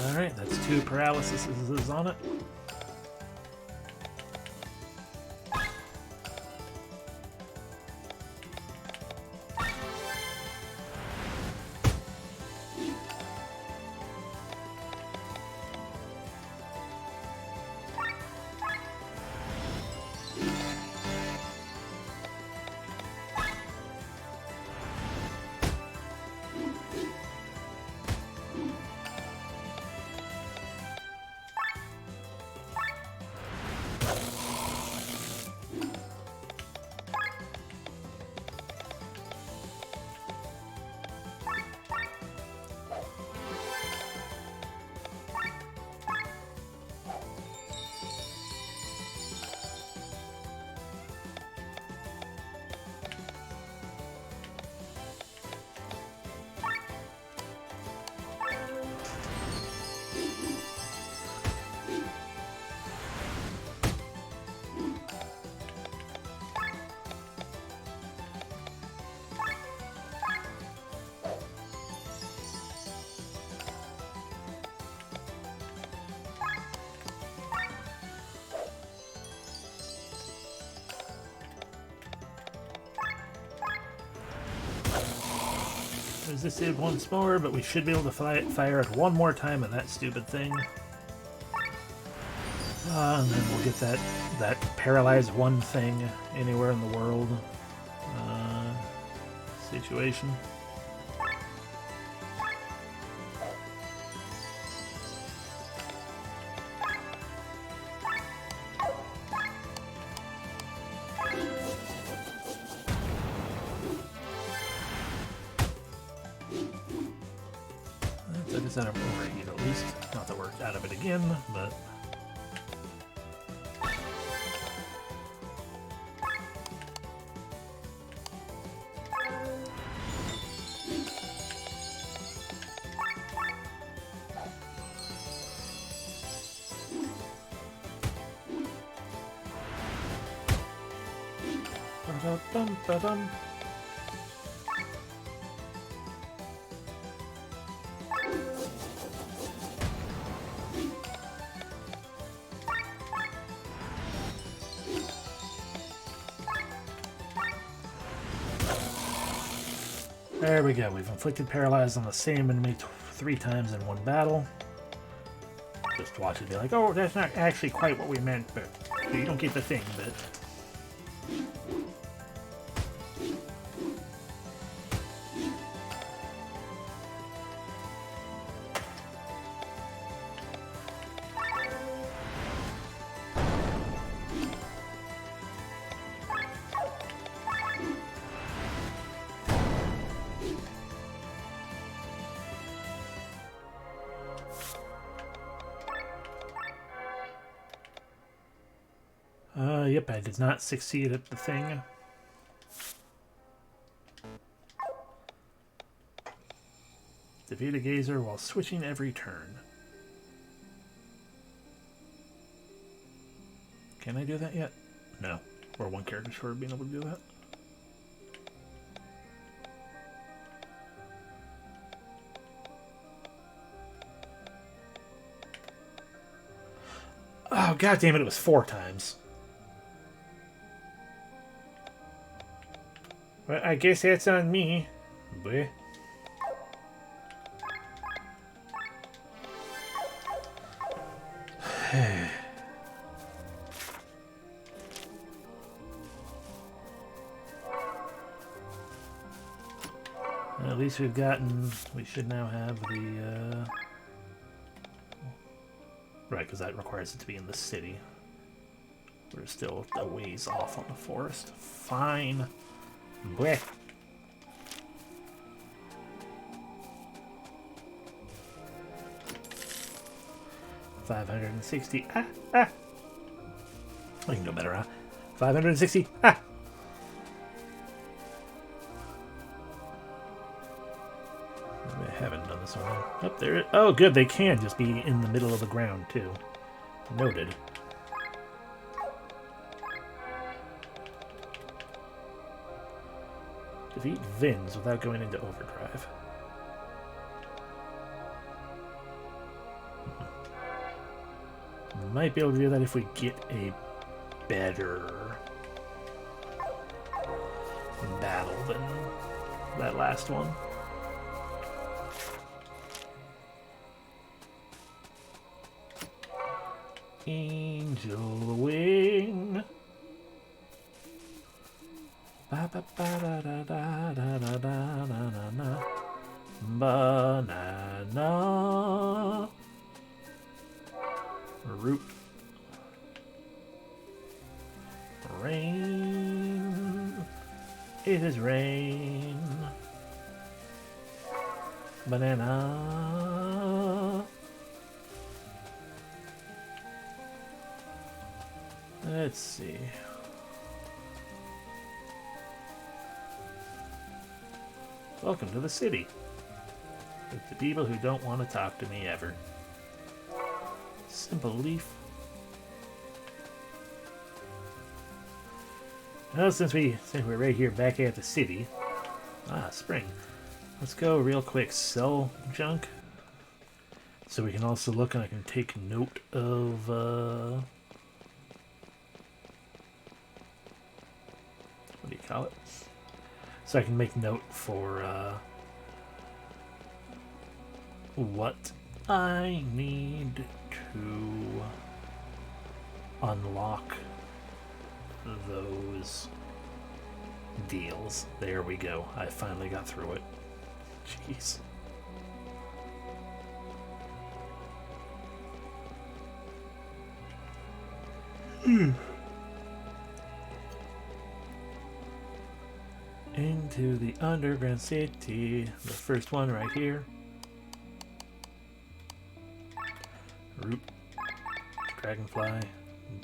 Alright, that's 2 paralysis on it. Resisted once more, but we should be able to fire it one more time on that stupid thing. And then we'll get that paralyze one thing anywhere in the world situation. That is out of overheat at least. Not that we're out of it again, but... Ba-da-bum-ba-dum. There we go. We've inflicted paralyzed on the same enemy 3 times in one battle. Just watch it be like, oh, that's not actually quite what we meant, but you don't get the thing, but... Yep, I did not succeed at the thing. Defeat a gazer while switching every turn. Can I do that yet? No. Or one character short of being able to do that. Oh, god damn it, it was 4 times. Well, I guess that's on me. Bleh. At least we've gotten... We should now have the... Right, because that requires it to be in the city. We're still a ways off on the forest. Fine. Blech. $560. Ah! I can do better, huh? $560. Ah! I haven't done this one. Up there. Oh, good. They can just be in the middle of the ground, too. Noted. Defeat Vins without going into overdrive. We might be able to do that if we get a better battle than that last one. Angel Wing. Ba ba ba da da da da da da da da. Banana. Root. Rain. It is rain. Banana. Let's see. Welcome to the city. With the people who don't want to talk to me ever. Simple leaf. Well, since we're right here back at the city. Ah, spring. Let's go real quick. Sell junk. So we can also look and I can take note of what do you call it? So I can make note for what I need to unlock those deals. There we go. I finally got through it. Jeez. Into the underground city. The first one right here. Root. Dragonfly.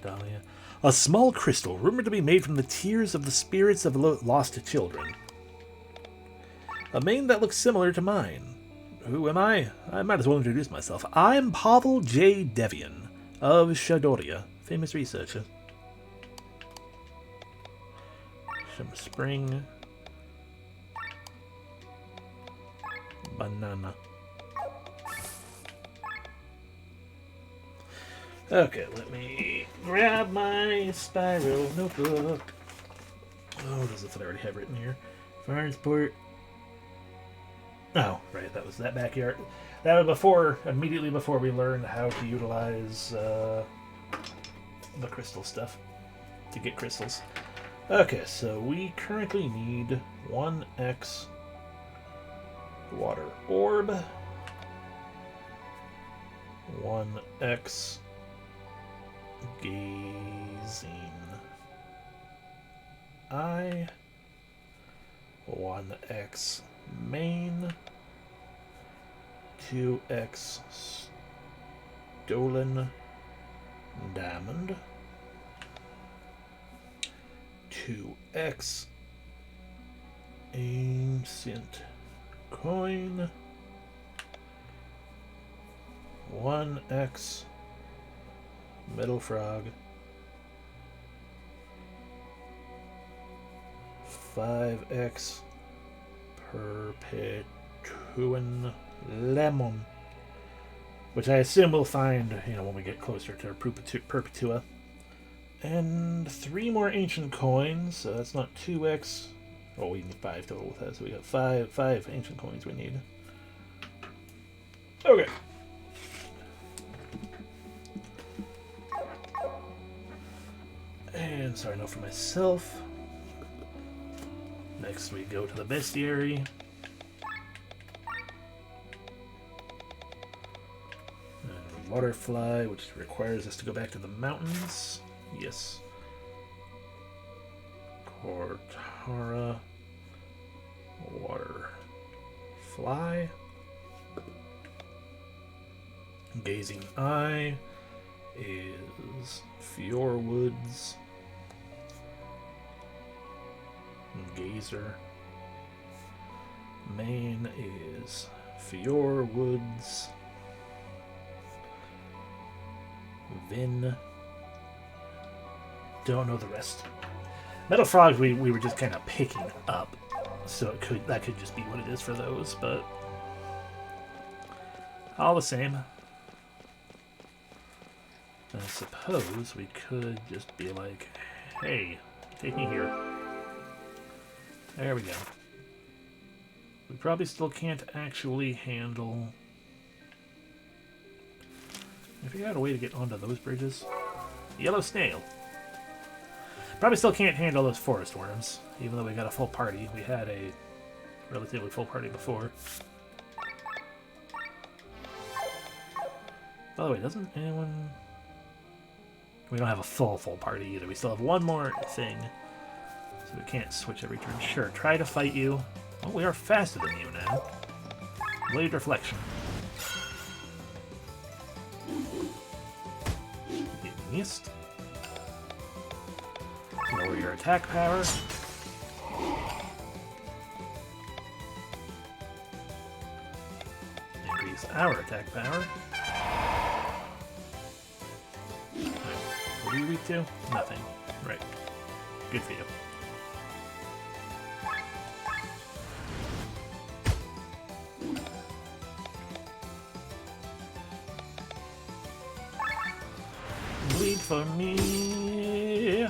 Dahlia. A small crystal rumored to be made from the tears of the spirits of lost children. A mane that looks similar to mine. Who am I? I might as well introduce myself. I'm Pavel J. Devian of Shadoria, famous researcher. Some spring. Banana. Okay, let me grab my spiral notebook. Oh, what is it that I already have written here? Farnsport. Oh, right, that was that backyard. That was before, immediately before we learned how to utilize the crystal stuff to get crystals. Okay, so we currently need 1x water orb, 1x gazing eye, 1x main, 2x stolen diamond, 2x ancient coin, 1x metal frog, 5x perpetuan lemon, which I assume we'll find, when we get closer to Perpetua. And 3 more ancient coins, so that's not 2x. Oh, we need 5 total with that, so we got 5 ancient coins we need. Okay. And sorry, note for myself. Next we go to the bestiary. And waterfly, which requires us to go back to the mountains. Yes. Cortara. Waterfly. Gazing eye is Fjordwoods. Gazer. Main is Fjordwoods. Vin. Don't know the rest. Metal frogs we were just kind of picking up, so that could just be what it is for those, but all the same. I suppose we could just be like, hey, take me here. There we go. We probably still can't actually handle... I figured out a way to get onto those bridges. Yellow snail. Probably still can't handle those forest worms, even though we got a full party. We had a relatively full party before. By the way, doesn't anyone... We don't have a full party either. We still have one more thing. So we can't switch every turn. Sure, try to fight you. Oh, we are faster than you now. Blade reflection. You missed. Lower your attack power. Increase our attack power. What are you weak to? Nothing. Right. Good for you. Bleed for me.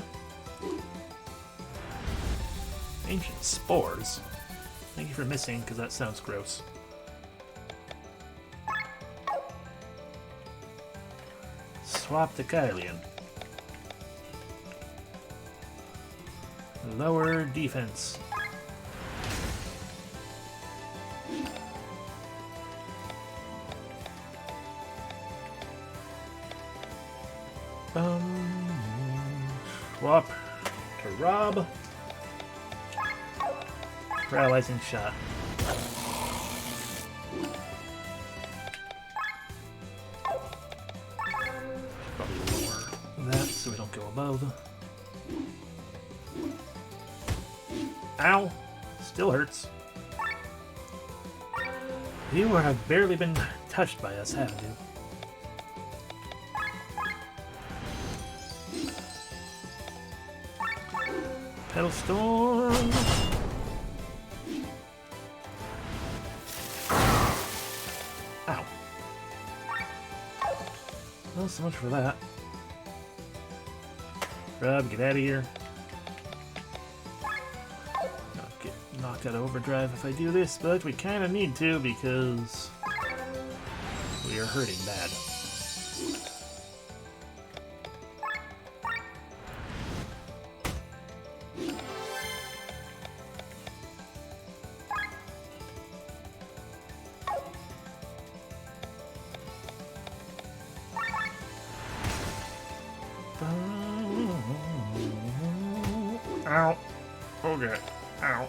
Ancient spores. Thank you for missing, because that sounds gross. Swap to Kylian. Lower defense. Swap to Rob. Paralyzing shot. Probably lower that so we don't go above. Ow! Still hurts. You have barely been touched by us, haven't you? Hellstorm. Ow. Well, so much for that. Rob, get out of here. I'll get knocked out of overdrive if I do this, but we kind of need to because we are hurting bad. Ow. Okay. Ow.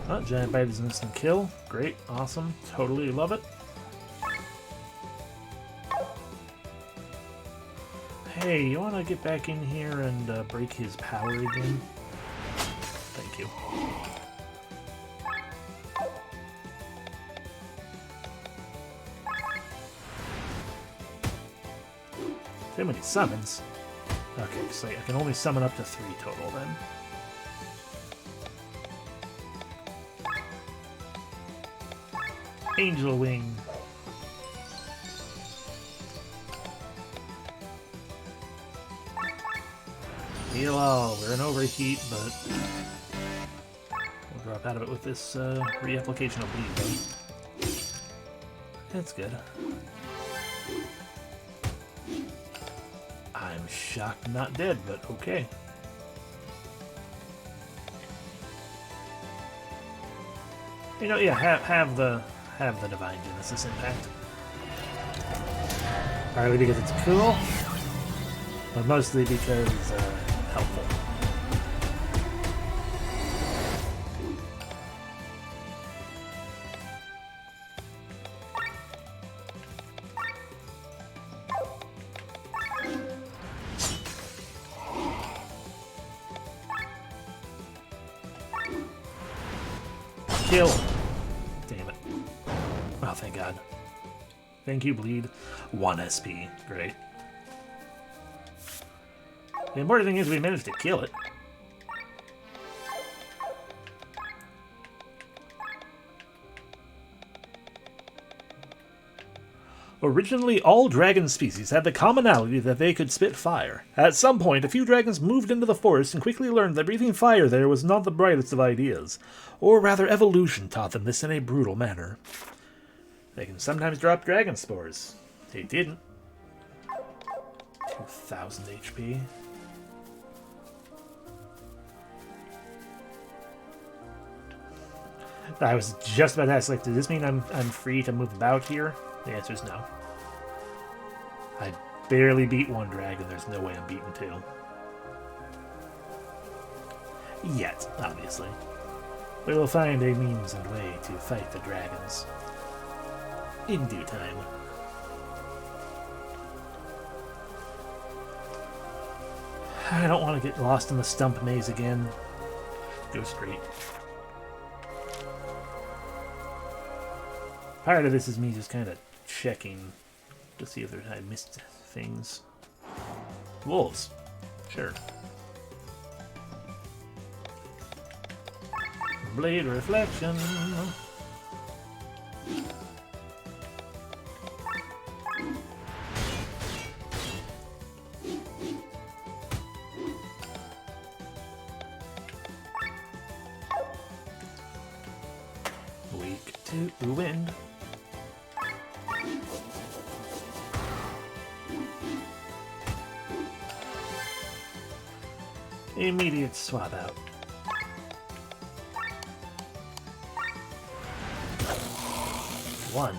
Oh, giant bite is an instant kill. Great. Awesome. Totally love it. Hey, you want to get back in here and break his power again? Thank you. Too many summons. Okay, so I can only summon up to 3 total then. Angel Wing. Heal all. We're in overheat, but we'll drop out of it with this reapplication of bleed, though. That's good. I'm shocked not dead, but okay. You know, yeah, have the Divine Genesis impact. Partly because it's cool, but mostly because helpful. Kill. Damn it. Oh, thank God. Thank you, Bleed. 1 SP. Great. The important thing is we managed to kill it. Originally, all dragon species had the commonality that they could spit fire. At some point, a few dragons moved into the forest and quickly learned that breathing fire there was not the brightest of ideas. Or rather, evolution taught them this in a brutal manner. They can sometimes drop dragon spores. They didn't. 2,000 HP. I was just about to ask, like, does this mean I'm free to move about here? The answer is no. I barely beat 1 dragon. There's no way I'm beating 2. Yet, obviously. We will find a means and way to fight the dragons. In due time. I don't want to get lost in the stump maze again. Go straight. Part of this is me just kind of checking to see if I missed things. Wolves. Sure. Blade reflection. Weak to the wind. Immediate swap out. One.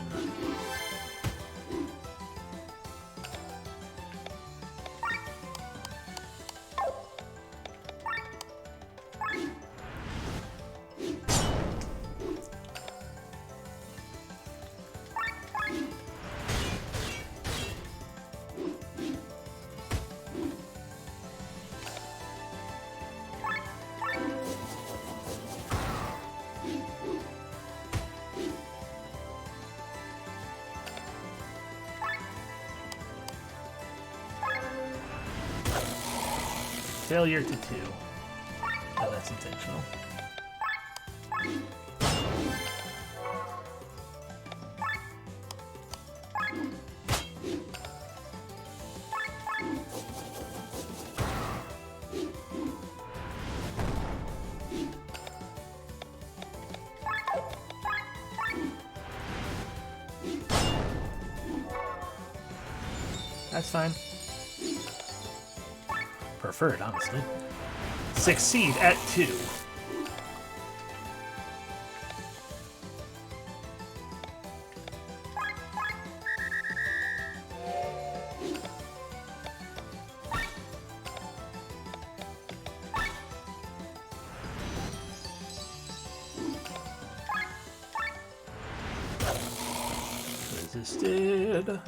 failure to 2. Oh, that's intentional. That's fine. Preferred, honestly. Succeed at 2. Resisted.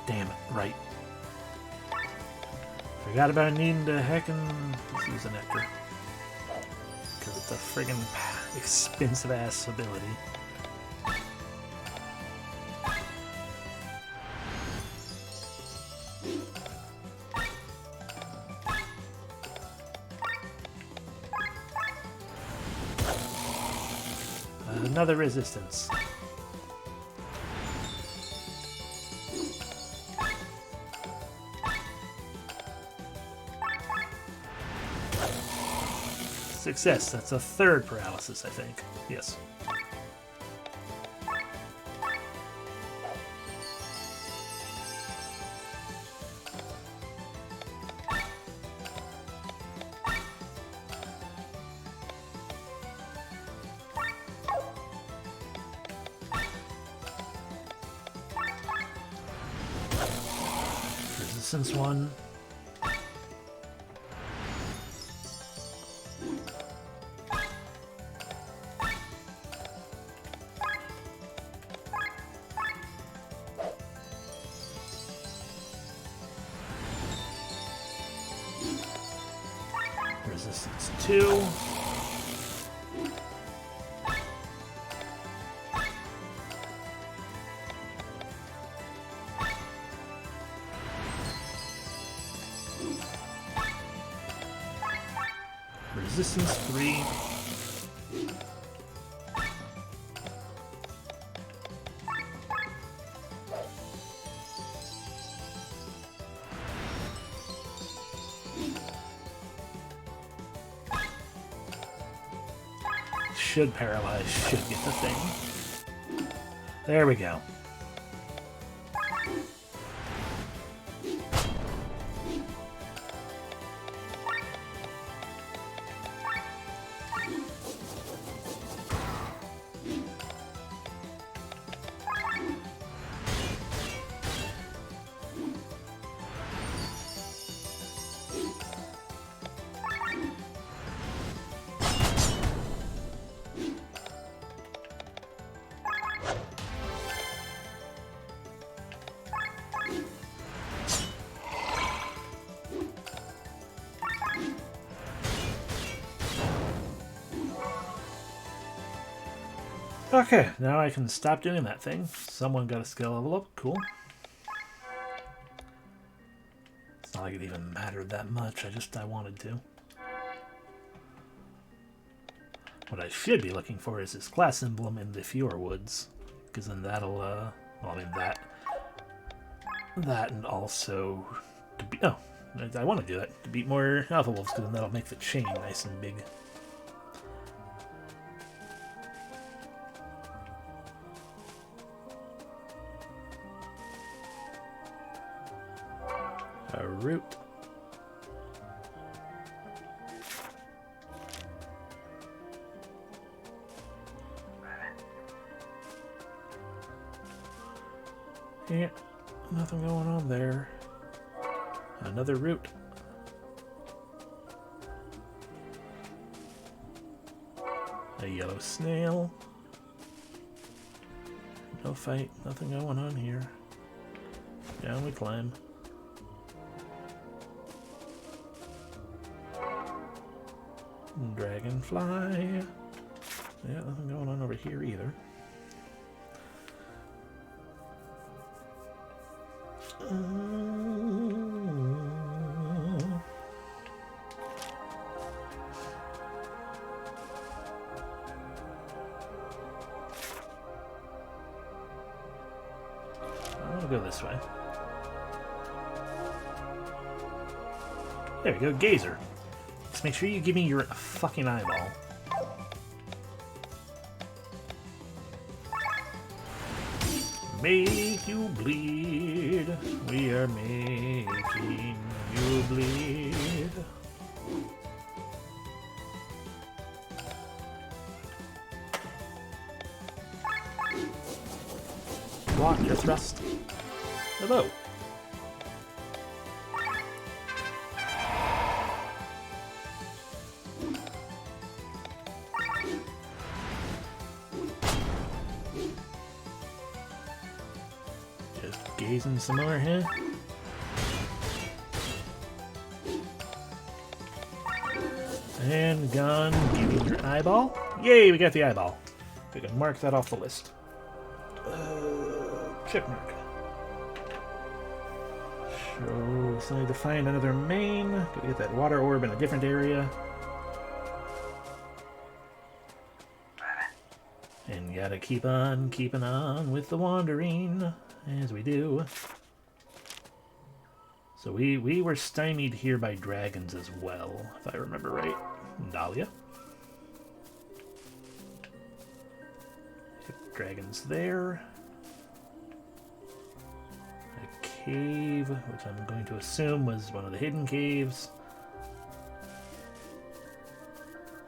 Damn it, right. Forgot about needing to heckin' use a nectar. Because it's a friggin' expensive ass ability. Another resistance. Success. That's a 3rd paralysis, I think. Yes. Resistance 1. Resistance 2. Resistance 3. Should paralyze, should get the thing. There we go. Okay, now I can stop doing that thing. Someone got a skill level up. Cool. It's not like it even mattered that much. I wanted to. What I should be looking for is this class emblem in the Fjord Woods. Because then that'll, well, I mean, that and also to be, oh, I want to do that. To beat more Alpha Wolves, because then that'll make the chain nice and big. A root. Yeah, nothing going on there. Another root. A yellow snail. No fight, nothing going on here. Down we climb. Dragonfly. Yeah, nothing going on over here either. I want to go this way. There we go, Gazer. Just make sure you give me your fucking eyeball. Make you bleed. We are making you bleed. Block your thrust. Hello. Just gazing some more here. And gone. Give me your eyeball. Yay, we got the eyeball. We can mark that off the list. Check mark. So, still need to find another main. Gotta get that water orb in a different area. And gotta keep on keeping on with the wandering, as we do. So we were stymied here by dragons as well, if I remember right. Dahlia. Dragons there. Cave, which I'm going to assume was one of the hidden caves.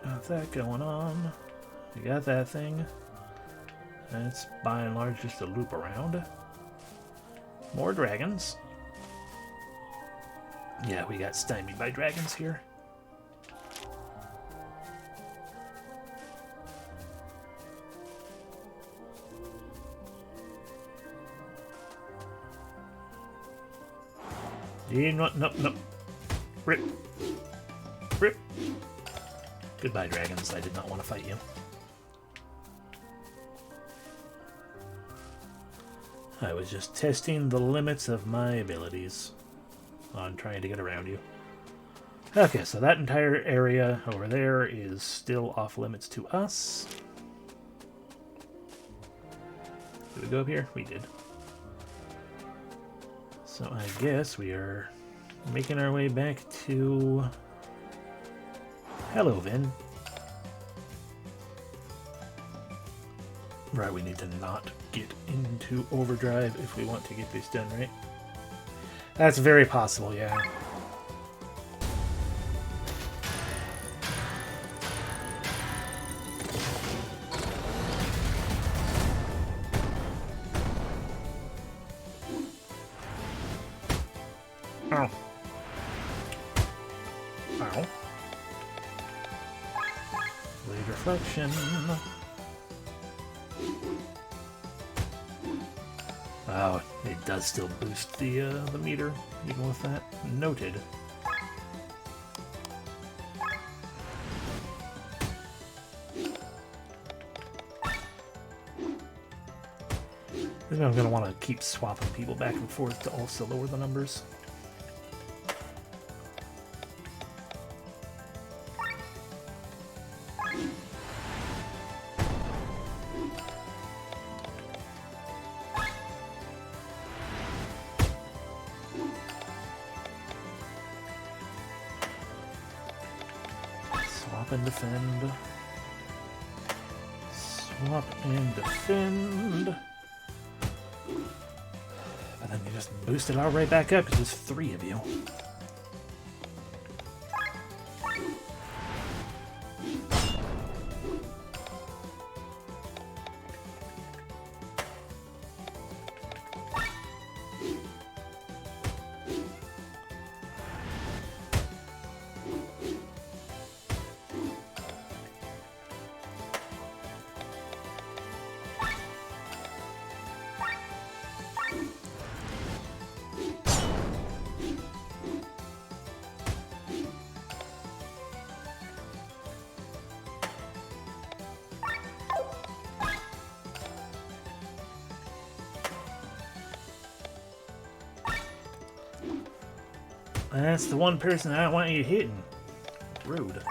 Got that going on. We got that thing. That's by and large just a loop around. More dragons. Yeah, we got stymied by dragons here. No. Rip. Rip. Goodbye, dragons. I did not want to fight you. I was just testing the limits of my abilities on trying to get around you. Okay, so that entire area over there is still off limits to us. Did we go up here? We did. So I guess we are making our way back to... Hello, Vin. Right, we need to not get into overdrive if we want to get this done, right? That's very possible, yeah. Ow. Ow. Blade reflection. Oh, it does still boost the meter, even with that. Noted. Then I'm going to want to keep swapping people back and forth to also lower the numbers. Swap and defend. Swap and defend. And then you just boost it all right back up because there's 3 of you. That's the one person I don't want you hitting. Rude.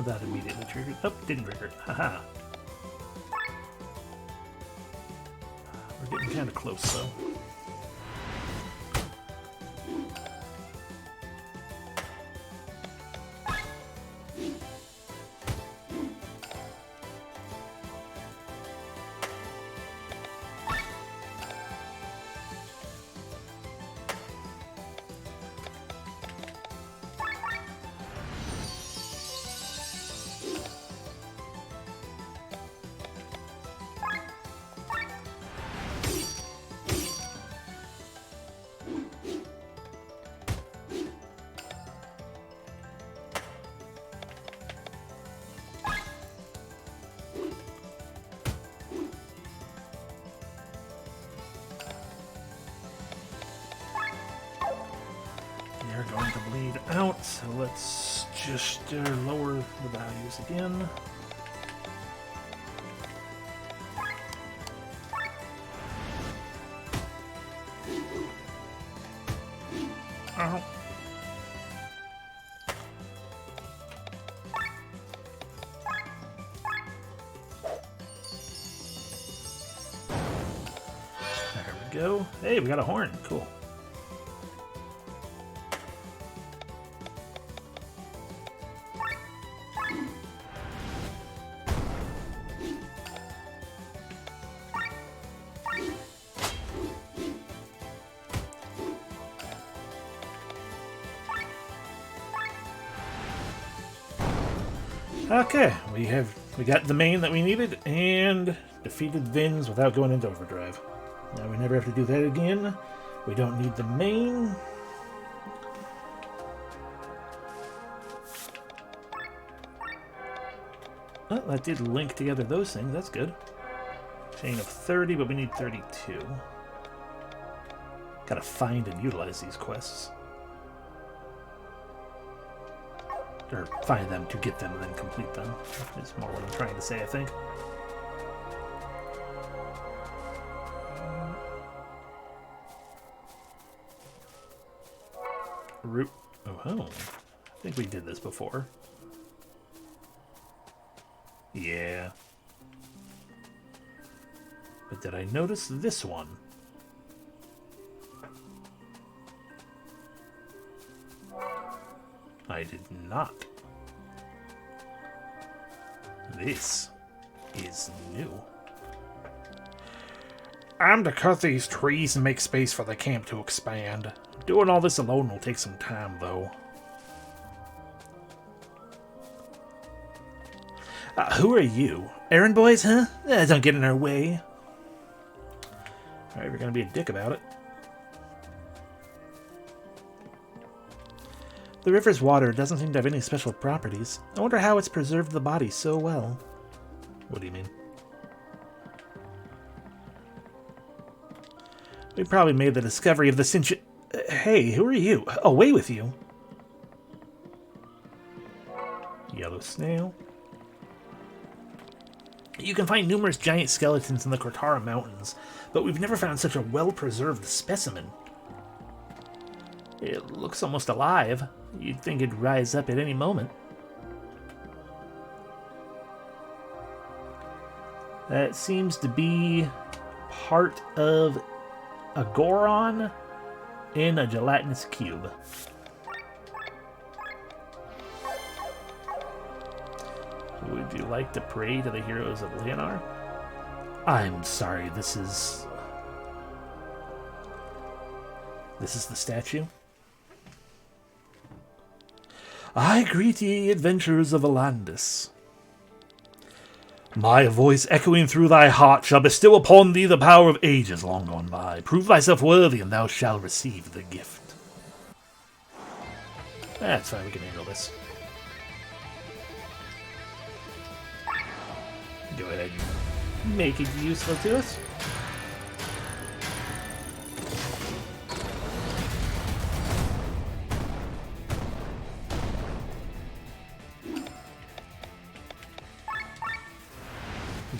That immediately triggered. Oh, didn't trigger. Haha. We're getting kind of close, though. They're going to bleed out, so let's just lower the values again. Ow. There we go. Hey, we got a horn. Cool. Okay, we got the main that we needed and defeated Vins without going into overdrive. Now we never have to do that again. We don't need the main. Oh, that did link together those things. That's good. Chain of 30, but we need 32. Gotta find and utilize these quests. Or find them to get them and then complete them. Is more what I'm trying to say, I think. Root. Oh, I think we did this before. Yeah. But did I notice this one? I did not. This is new. I'm to cut these trees and make space for the camp to expand. Doing all this alone will take some time, though. Who are you? Errand boys, huh? Don't get in our way. Alright, we're gonna be a dick about it. The river's water doesn't seem to have any special properties. I wonder how it's preserved the body so well. What do you mean? We probably made the discovery of the cinch... Hey, who are you? Away with you! Yellow snail. You can find numerous giant skeletons in the Cortara Mountains, but we've never found such a well-preserved specimen. It looks almost alive. You'd think it'd rise up at any moment. That seems to be part of a Goron in a gelatinous cube. Would you like to pray to the heroes of Leonar? I'm sorry, this is the statue? I greet ye, adventurers of Alandis. My voice echoing through thy heart shall bestow upon thee the power of ages long gone by. Prove thyself worthy, and thou shalt receive the gift. That's fine, we can handle this. Go ahead and make it useful to us.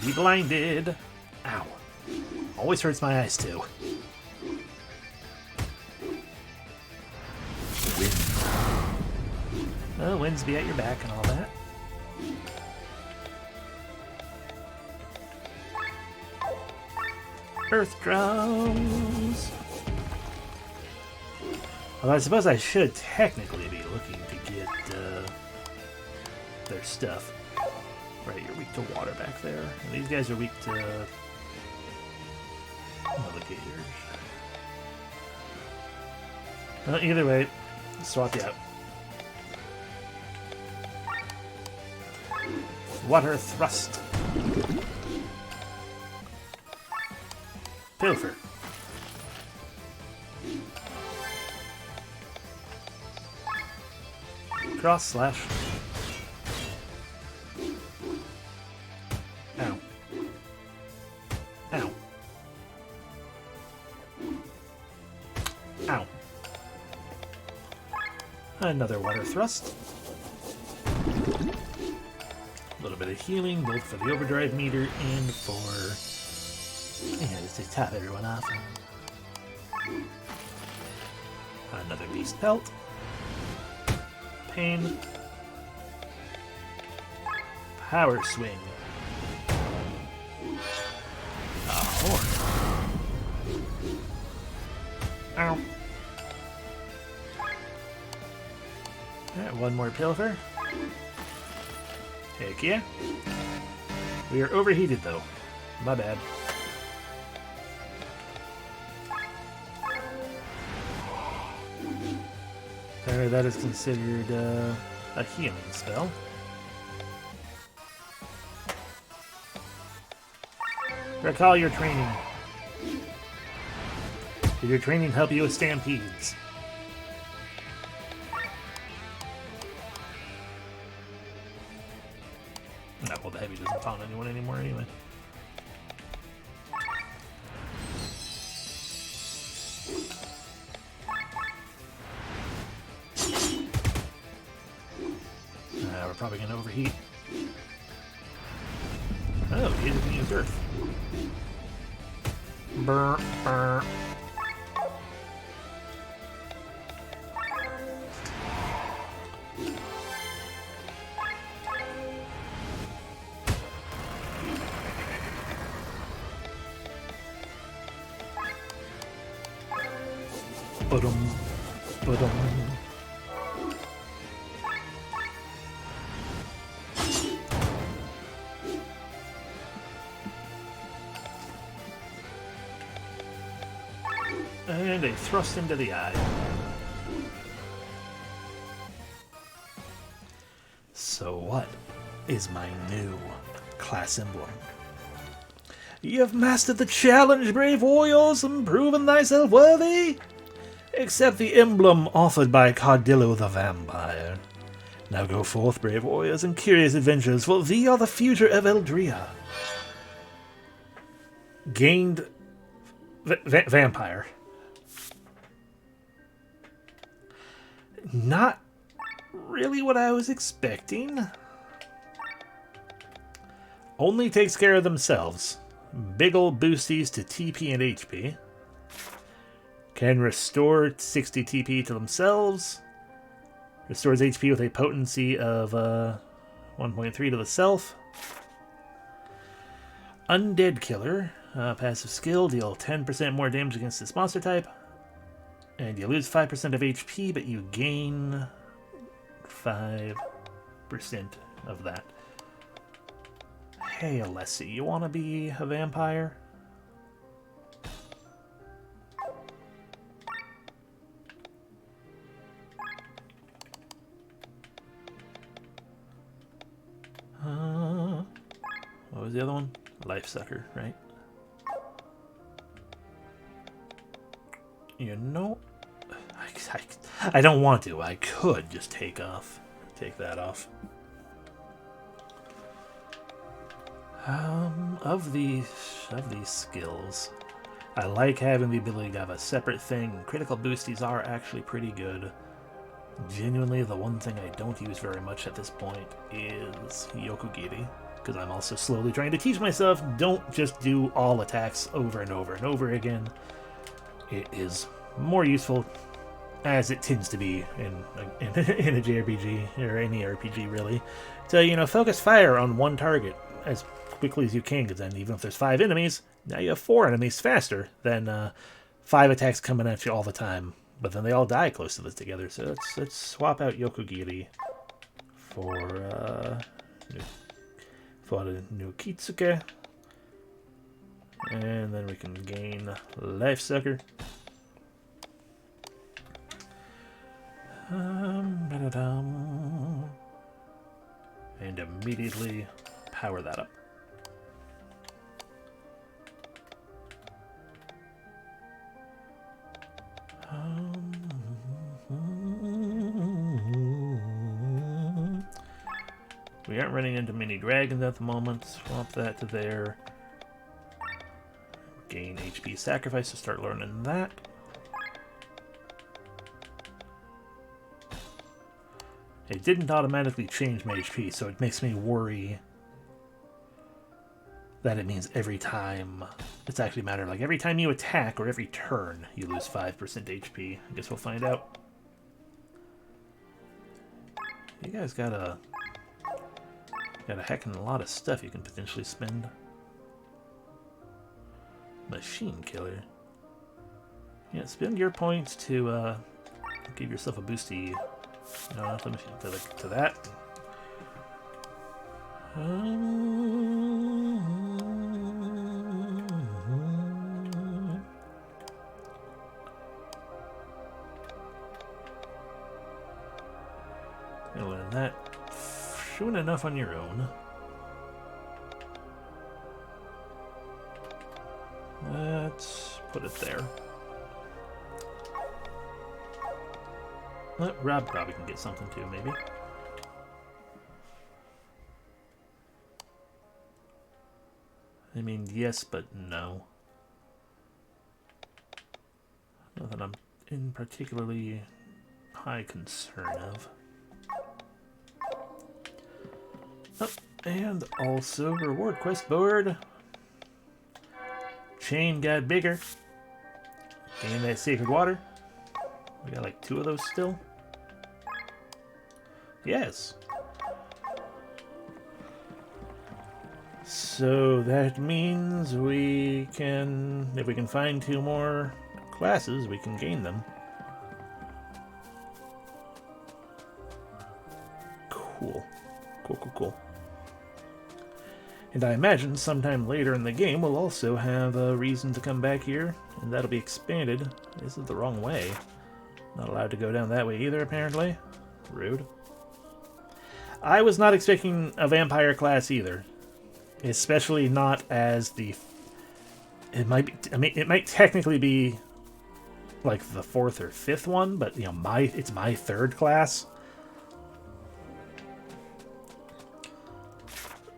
Be blinded. Ow. Always hurts my eyes too. Wind. Oh, winds be at your back and all that. Earth drums. Although I suppose I should technically be looking to get their stuff. Right, you're weak to water back there. And these guys are weak to alligators. Either way, swap you out. Water thrust. Pilfer. Cross slash. Ow. Ow. Ow. Another water thrust. A little bit of healing, both for the overdrive meter and for... yeah, just to top everyone off. Another beast pelt. Pain. Power swing. A horn. Ow. Alright, one more pilfer. Heck yeah. We are overheated though. My bad. Apparently that is considered a healing spell. Recall your training. Did your training help you with stampedes? No, well, the heavy doesn't pound anyone anymore anyway. We're probably going to overheat. Oh, he didn't use Earth. Brr, brr. Ba-dum, ba-dum. And a thrust into the eye. So what is my new class emblem? You have mastered the challenge, brave warriors, and proven thyself worthy. Accept the emblem offered by Cardillo the Vampire. Now go forth, brave warriors, and curious adventures, for thee are the future of Eldria. Gained... vampire. Not really what I was expecting. Only takes care of themselves. Big ol' boosties to TP and HP. Can restore 60 TP to themselves. Restores HP with a potency of 1.3 to the self. Undead Killer. Passive skill. Deal 10% more damage against this monster type. And you lose 5% of HP, but you gain 5% of that. Hey, Alessi, you want to be a vampire? What was the other one? Life Sucker, right? You know, I don't want to. I could just take that off. Of these skills, I like having the ability to have a separate thing. Critical boosties are actually pretty good. Genuinely, the one thing I don't use very much at this point is Yokogiri, because I'm also slowly trying to teach myself, don't just do all attacks over and over and over again. It is more useful, as it tends to be in a JRPG, or any RPG really, to, you know, focus fire on one target as quickly as you can, because then even if there's 5 enemies, now you have 4 enemies faster than 5 attacks coming at you all the time. But then they all die close to this together, so let's swap out Yokogiri for the Nukitsuke. And then we can gain Life Sucker. And immediately power that up. We aren't running into many dragons at the moment. Swap that to there. Gain HP sacrifice to start learning that. It didn't automatically change my HP, so it makes me worry that it means every time it's actually a matter of, like, every time you attack or every turn you lose 5% HP. I guess we'll find out. You guys got a heckin' lot of stuff you can potentially spend. Machine Killer. Yeah, spend your points to give yourself a boosty. No, not the machine, to that. You'll learn that soon enough on your own. Let's put it there. Rob probably can get something too, maybe. I mean, yes, but no. Nothing I'm in particularly high concern of. Oh, and also reward quest board. Chain got bigger. Gain that sacred water. We got like 2 of those still. Yes. So that means we can, if we can find 2 more classes, we can gain them. Cool. Cool. And I imagine sometime later in the game we'll also have a reason to come back here, and that'll be expanded. This is the wrong way. Not allowed to go down that way either, apparently. Rude. I was not expecting a vampire class either. Especially not as the... It might be... I mean, it might technically be like the 4th or 5th one, but, you know, it's my 3rd class.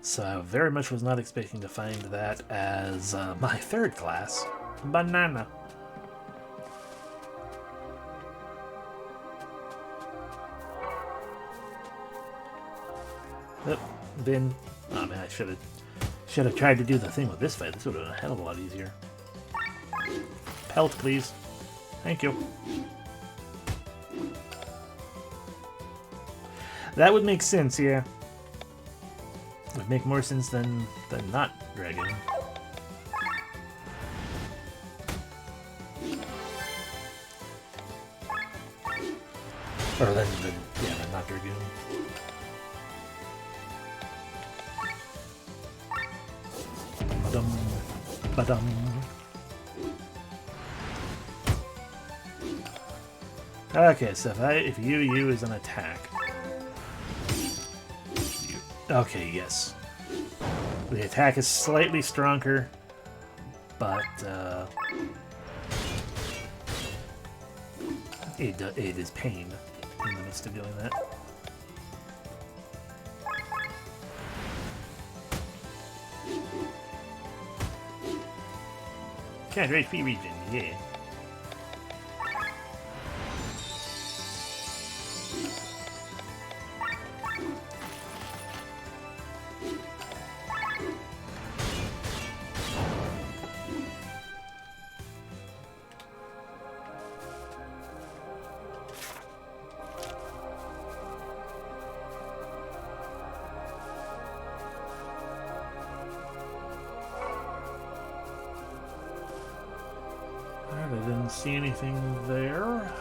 So I very much was not expecting to find that as my 3rd class. Banana. Oh, then, oh man, I should have tried to do the thing with this fight. This would have been a hell of a lot easier. Pelt, please. Thank you. That would make sense, yeah. Would make more sense than not dragon. Or then not dragoon. Ba-dum. Okay, so if you use an attack. Okay, yes. The attack is slightly stronger, but it is pain in the midst of doing that. Counter HP region, yeah. I didn't see anything there.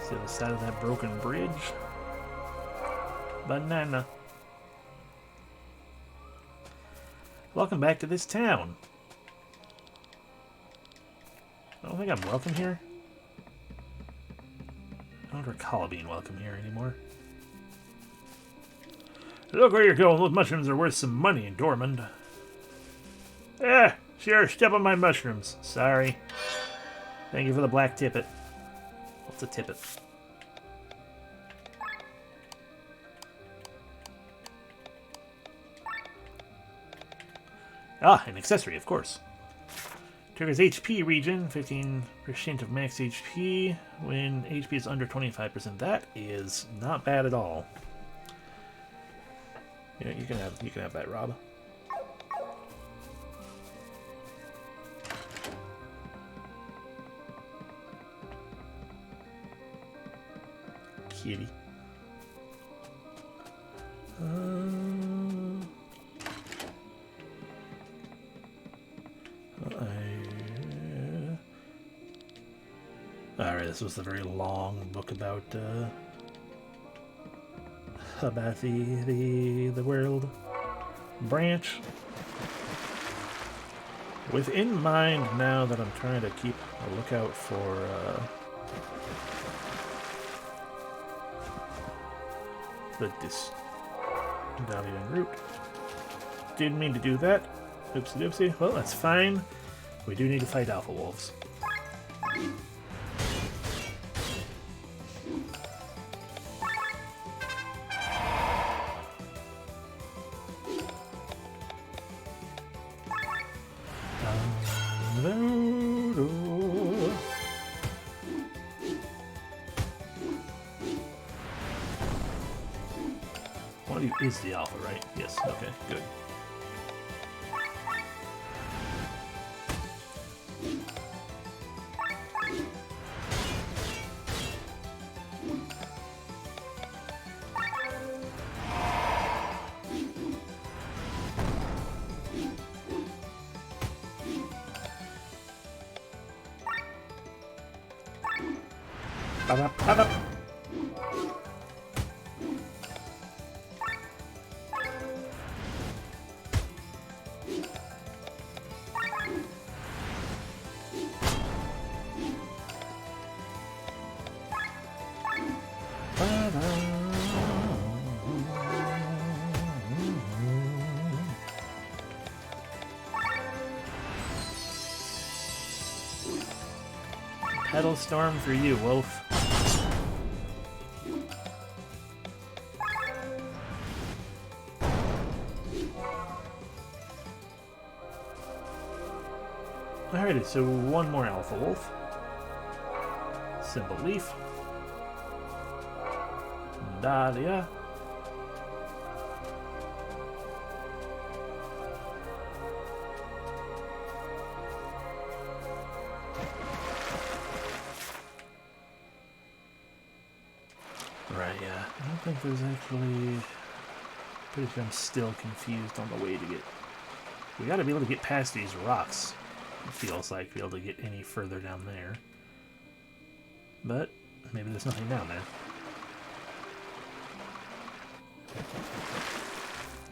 See the side of that broken bridge. Banana. Welcome back to this town. I don't think I'm welcome here. I don't recall being welcome here anymore. Look where you're going. Those mushrooms are worth some money in Dormond. Eh, sure, step on my mushrooms. Sorry. Thank you for the black tippet. What's a tippet? Ah, an accessory, of course. Triggers HP regen, 15% of max HP when HP is under 25%. That is not bad at all. Yeah, you can have that, Rob. Kitty. Alright, this was the very long book about the world branch. Within mind now that I'm trying to keep a lookout for the valuing route. Didn't mean to do that. Oopsie doopsie. Well, that's fine. We do need to fight alpha wolves. One of you is the alpha, right? Yes, okay, good. Ba-ba-ba-ba. Petal storm for you, Wolf. Alrighty, so one more Alpha Wolf. Simple Leaf. Dahlia. Right, yeah. I don't think there's actually... Pretty sure I'm still confused on the way to get... We gotta be able to get past these rocks. It feels like to be able to get any further down there. But maybe there's nothing down there.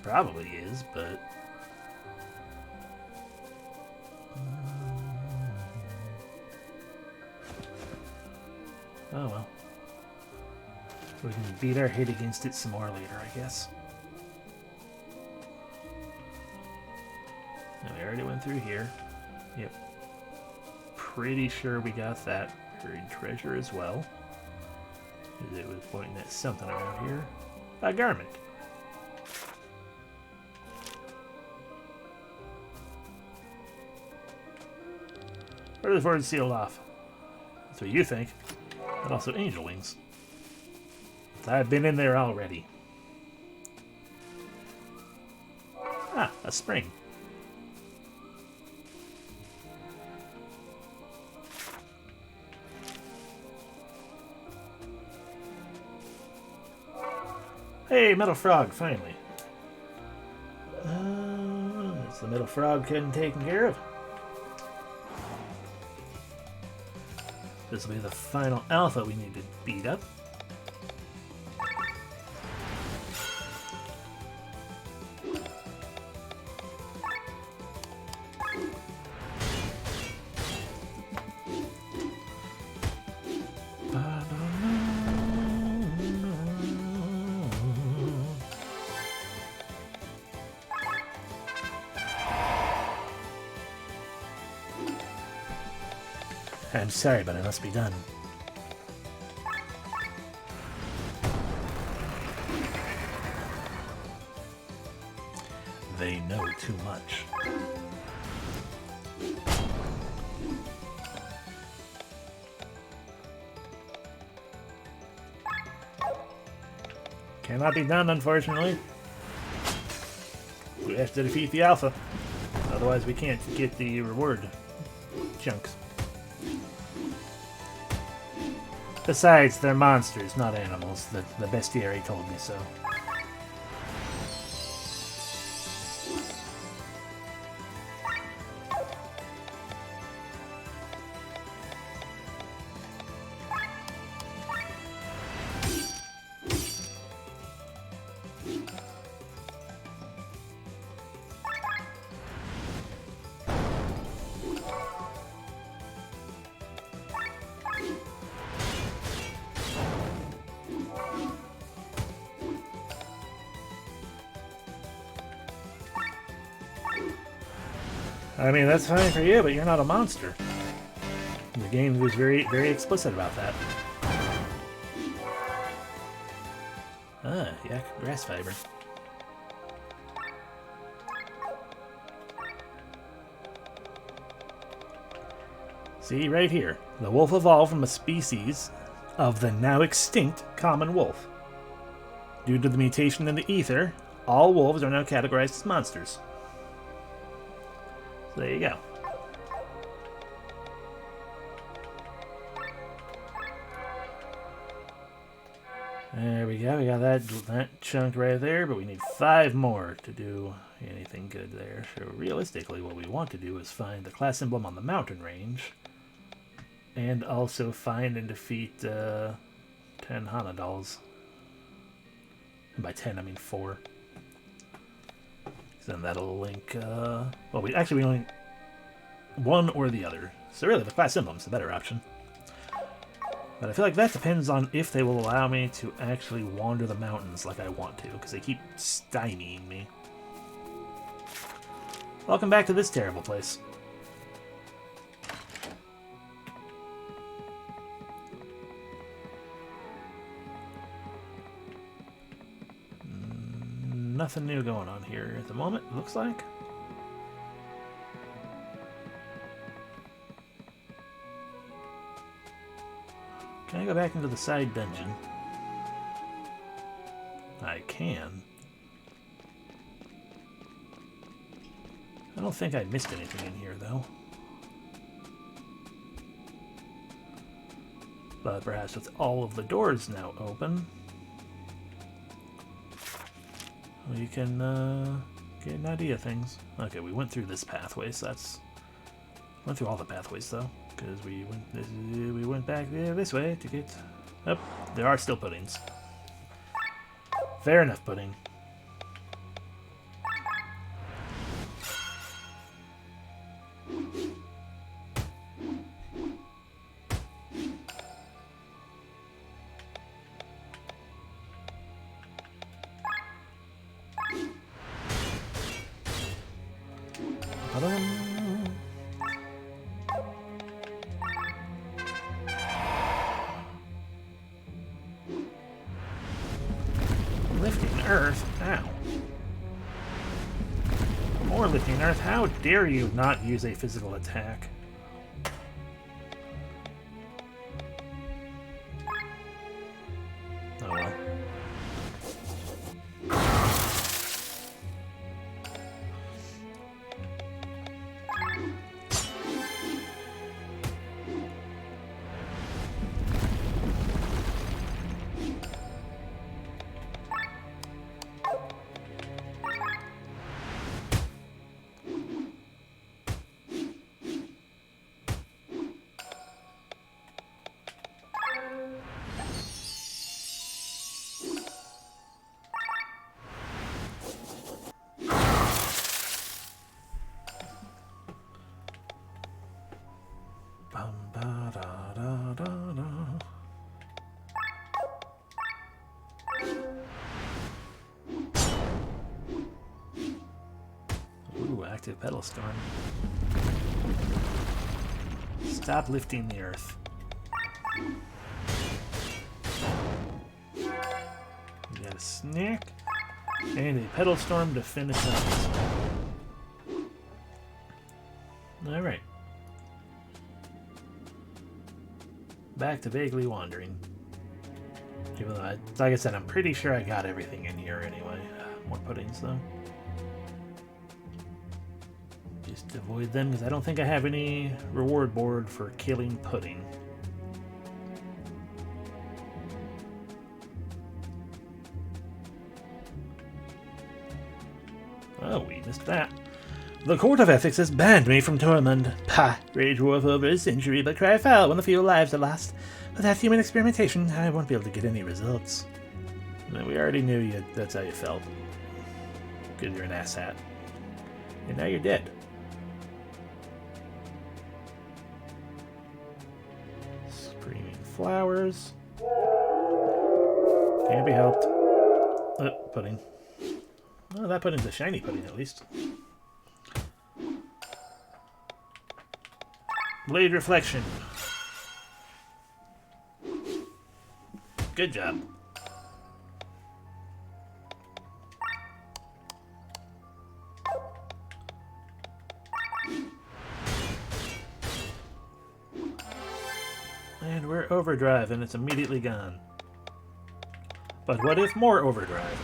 Probably is, but... Oh well. We can beat our head against it some more later, I guess. went through here. Yep. Pretty sure we got that buried treasure as well. It was pointing at something around here. A garment. Further forward sealed off. That's what you think. But also angel wings. I've been in there already. Ah, a spring. Hey, metal frog, finally. Is the metal frog getting taken care of? This will be the final alpha we need to beat up. I'm sorry, but I must be done. They know too much. Cannot be done, unfortunately. We have to defeat the Alpha. Otherwise, we can't get the reward chunks. Besides, they're monsters, not animals. The bestiary told me so. I mean, that's fine for you, but you're not a monster. The game was very, very explicit about that. Ah, yeah, grass fiber. See, right here. The wolf evolved from a species of the now extinct common wolf. Due to the mutation in the ether, all wolves are now categorized as monsters. So there you go. There we go. We got that chunk right there, but we need 5 more to do anything good there. So realistically, what we want to do is find the class emblem on the mountain range, and also find and defeat 10 Hana dolls. And by 10, I mean 4. Then that'll link, well, we only one or the other. So really, the class emblem's the better option. But I feel like that depends on if they will allow me to actually wander the mountains like I want to, because they keep stymieing me. Welcome back to this terrible place. Nothing new going on here at the moment, it looks like. Can I go back into the side dungeon? I can. I don't think I missed anything in here, though. But perhaps with all of the doors now open, you can get an idea of things. Okay, we went through this pathway, so that's... Went through all the pathways, though, because we went back this way to get... Oh, there are still puddings. Fair enough, pudding. earth. Ow. More lifting earth. How dare you not use a physical attack? Oh well. Ooh, active pedal storm. Stop lifting the earth. You got a snack and a pedal storm to finish up. Alright. Back to vaguely wandering. Even though, like I said, I'm pretty sure I got everything in here anyway. More puddings, though. Just avoid them, because I don't think I have any reward board for killing pudding. Oh, we missed that. The Court of Ethics has banned me from Tormund. Pah! Rage war for over a century, but cry foul when the few lives are lost. Without human experimentation, I won't be able to get any results. We already knew you. That's how you felt. Because you're an asshat. And now you're dead. Screaming flowers. Can't be helped. Pudding. Oh, that pudding's a shiny pudding, at least. Blade reflection. Good job. And we're overdrive, and it's immediately gone. But what if more overdrive?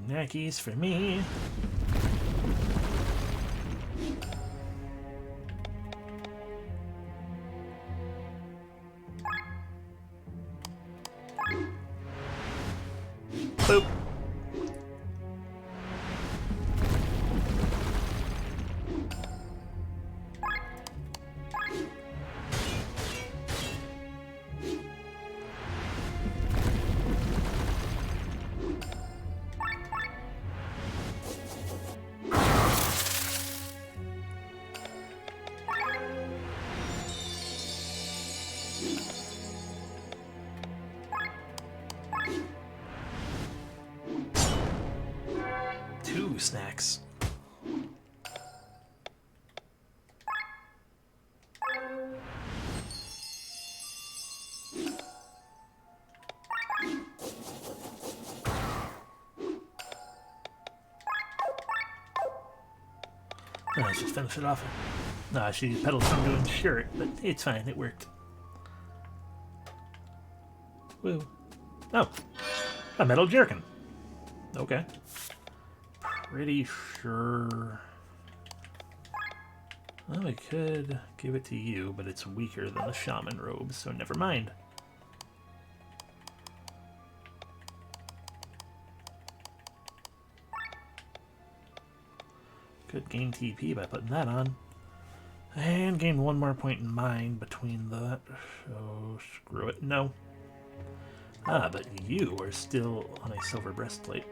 Snackies for me. Boop. Snacks. Let's just finish it off. Nah, she pedaled some to ensure it, but it's fine, it worked. Woo. Oh, a metal jerkin. Okay. Pretty sure. Well, we could give it to you, but it's weaker than the shaman robe, so never mind. Could gain TP by putting that on. And gain one more point in mind between that. So screw it. No. Ah, but you are still on a silver breastplate.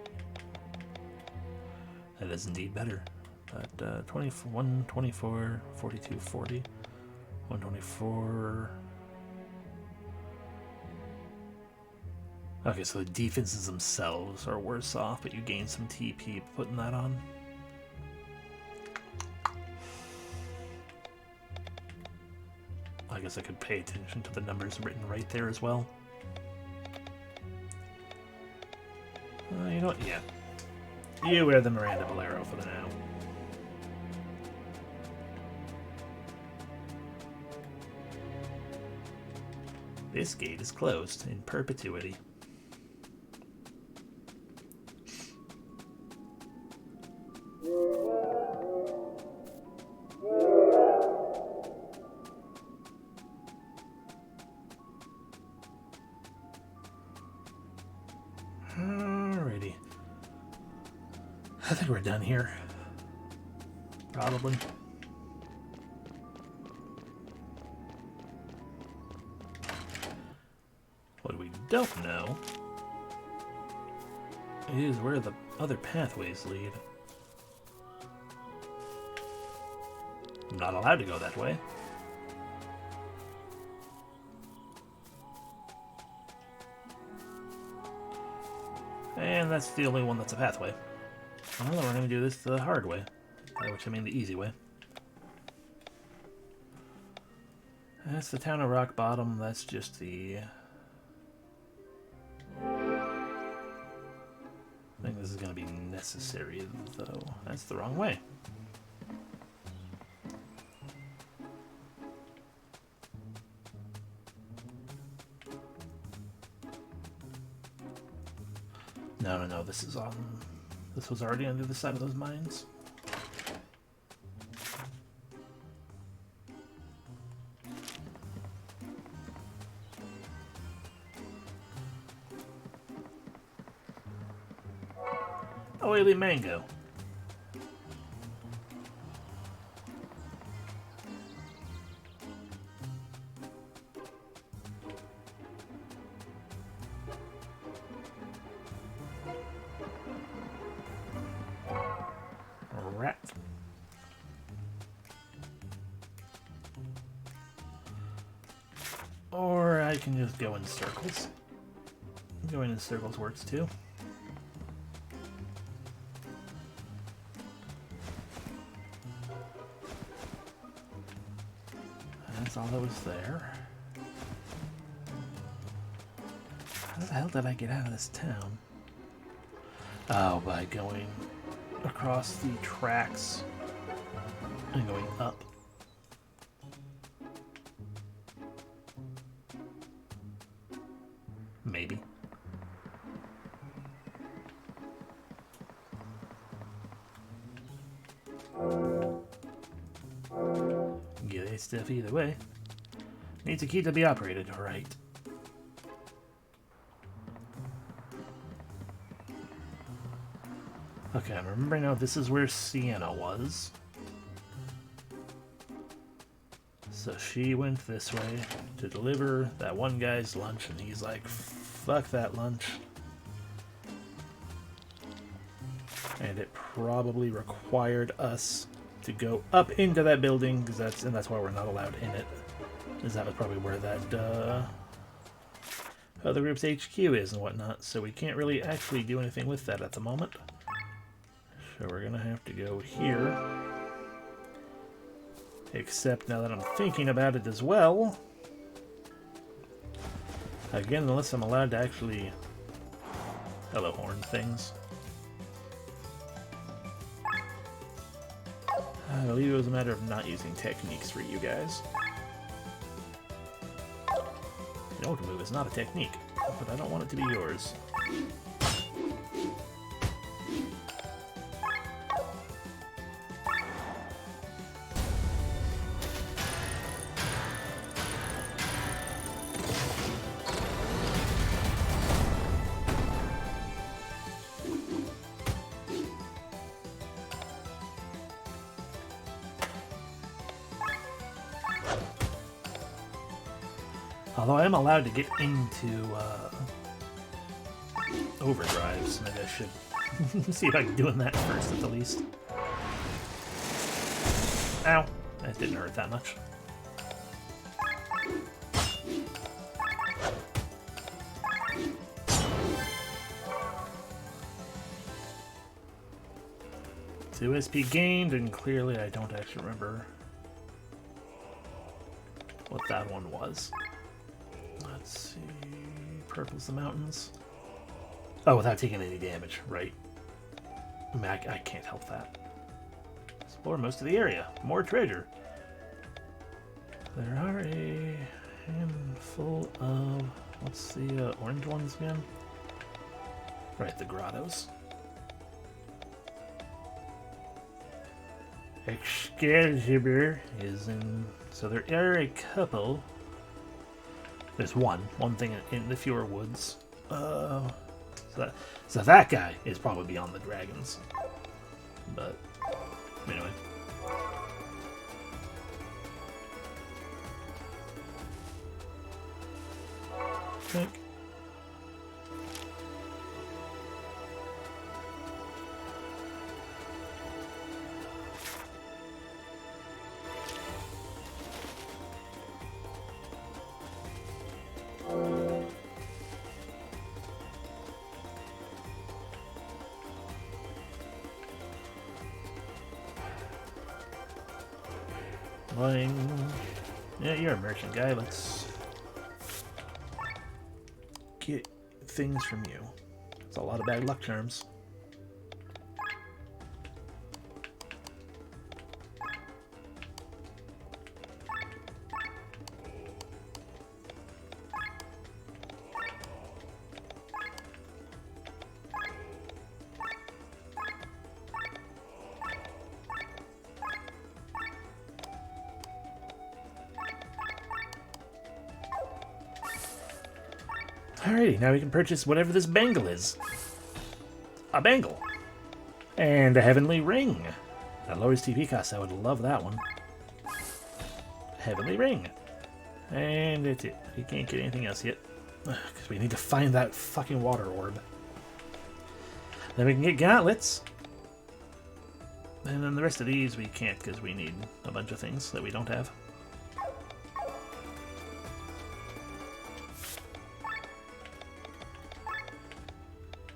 That is indeed better. But 21, 24, 42, 40, 124. Okay, so the defenses themselves are worse off, but you gain some TP putting that on. I guess I could pay attention to the numbers written right there as well. You know what? Yeah. You wear the Miranda Bolero for the now. This gate is closed in perpetuity. Alrighty. I think we're done here. Probably. What we don't know is where the other pathways lead. I'm not allowed to go that way. And that's the only one that's a pathway. Well, we're going to do this the hard way. By which I mean the easy way. That's the town of Rock Bottom. That's just the... I think this is going to be necessary, though. That's the wrong way. No, this is on... This was already on the other side of those mines. Oily mango. Rat. Or I can just go in circles. Going in circles works too. That's all that was there. How the hell did I get out of this town? Oh, by going across the tracks and going up. Maybe. Good stuff either way. Needs a key to be operated, alright. Okay, I remember now this is where Sienna was. So she went this way to deliver that one guy's lunch, and he's like, fuck that lunch. And it probably required us to go up into that building, because that's why we're not allowed in it. Because that was probably where that other group's HQ is and whatnot, so we can't really actually do anything with that at the moment. So we're gonna have to go here. Except now that I'm thinking about it as well, again, unless I'm allowed to actually hello horn things. I believe it was a matter of not using techniques for you guys. An old move is not a technique, but I don't want it to be yours. Although I am allowed to get into overdrives, maybe I should see if I can do that first at the least. Ow! That didn't hurt that much. 2 SP gained, and clearly I don't actually remember what that one was. Let's see. Purple's the mountains. Oh, without taking any damage, right. I mean, I can't help that. Explore most of the area. More treasure. There are a handful of... What's the orange ones again? Right, the grottos. Excalibur is in... So there are a couple. There's one thing in the Fewer Woods. So that guy is probably beyond the dragons. But, anyway. Okay. Yeah, you're a merchant guy. Let's get things from you. It's a lot of bad luck charms. Alrighty, now we can purchase whatever this bangle is. A bangle. And a heavenly ring. That lowers TP cost. I would love that one. Heavenly ring. And that's it. We can't get anything else yet. Because we need to find that fucking water orb. Then we can get gauntlets. And then the rest of these we can't because we need a bunch of things that we don't have.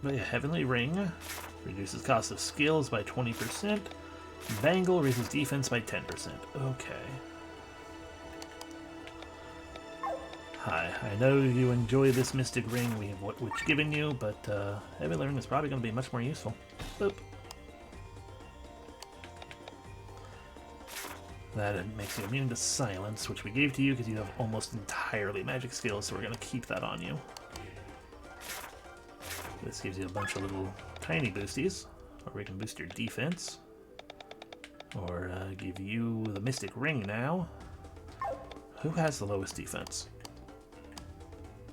But yeah, Heavenly Ring reduces cost of skills by 20%. Bangle raises defense by 10%. Okay. Hi, I know you enjoy this Mystic Ring we have which given you, but Heavenly Ring is probably going to be much more useful. Boop. That makes you immune to silence, which we gave to you because you have almost entirely magic skills, so we're going to keep that on you. This gives you a bunch of little tiny boosties, or we can boost your defense, or give you the Mystic Ring now. Who has the lowest defense?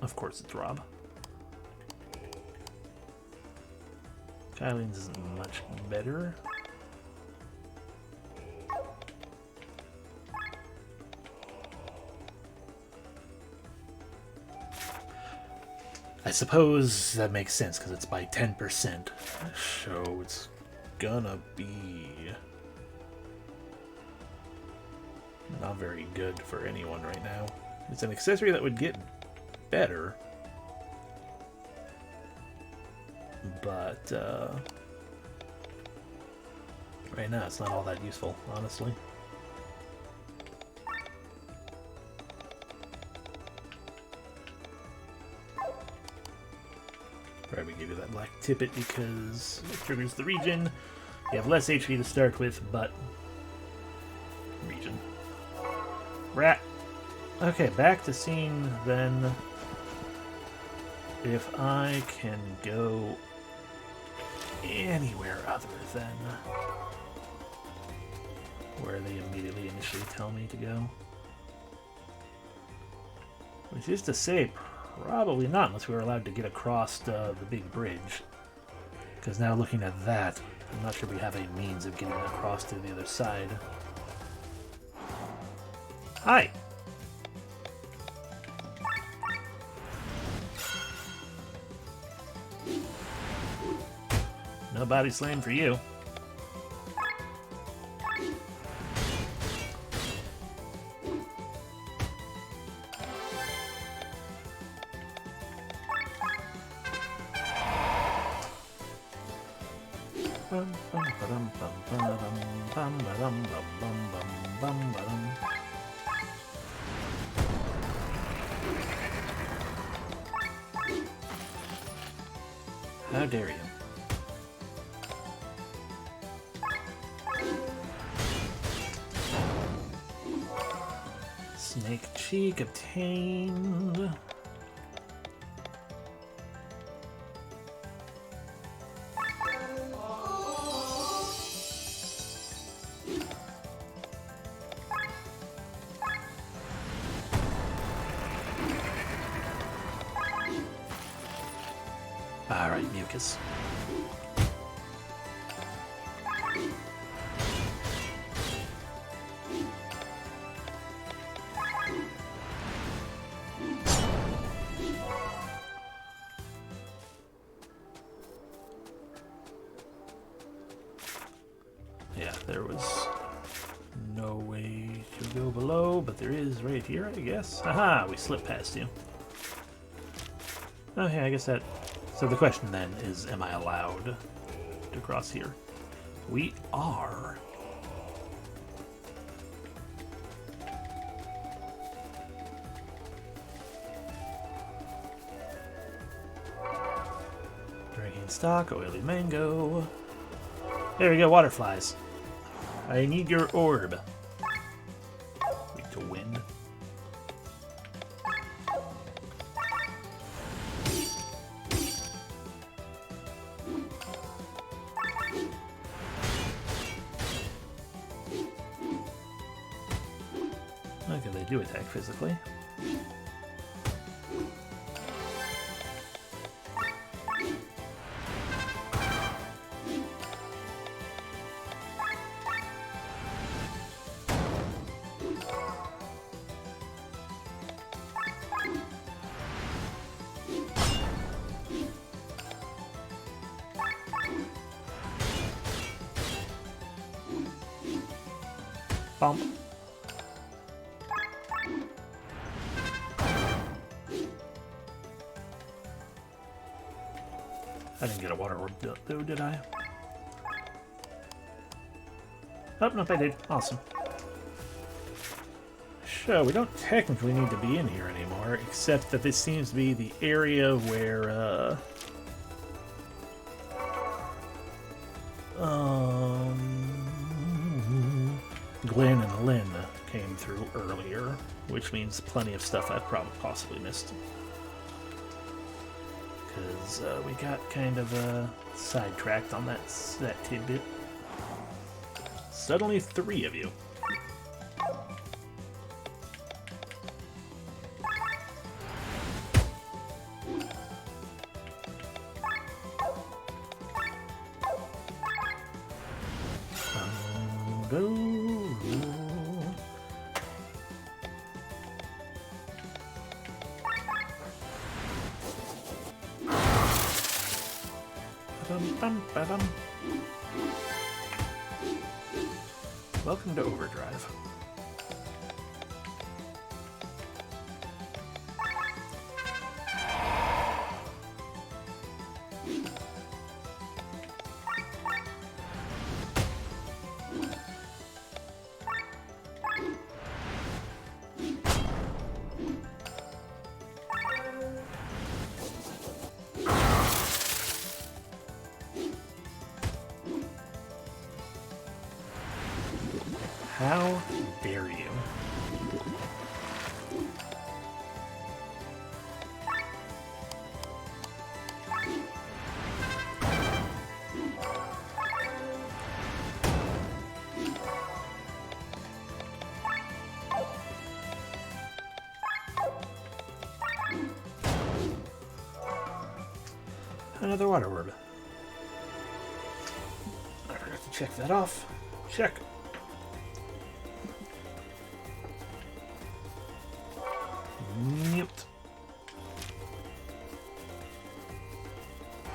Of course it's Rob. Kylene's isn't much better. I suppose that makes sense because it's by 10%. So it's gonna be not very good for anyone right now. It's an accessory that would get better, but right now it's not all that useful, honestly. Probably give you that black tippet because it triggers the region. You have less HP to start with, but region. Rat. Okay, back to seeing then if I can go anywhere other than where they immediately initially tell me to go. Which is to say, probably not, unless we were allowed to get across the big bridge. Because now looking at that, I'm not sure we have any means of getting across to the other side. Hi! No body slam for you. Bum, bum, ba-dum, bum, ba-dum, bum, ba-dum, bum, bum, bum, bum, ba-dum. How dare you? Snake cheek obtained. Alright, mucus. Yeah, there was no way to go below, but there is right here, I guess. Aha, we slipped past you. Okay, I guess that... So the question then is, am I allowed to cross here? We are. Drinking stock, oily mango. There we go, water flies. I need your orb. Weak to wind. Okay, they do attack physically. Bump. I didn't get a water orb though, did I? Oh, nope, I did. Awesome. So, we don't technically need to be in here anymore, except that this seems to be the area where, Glenn and Lynn came through earlier, which means plenty of stuff I've probably possibly missed. Because we got kind of sidetracked on that tidbit. Suddenly 3 of you. Go. Ba-dum. Welcome to Overdrive. How dare you? Another water orb. I forgot to check that off. Check. Mute.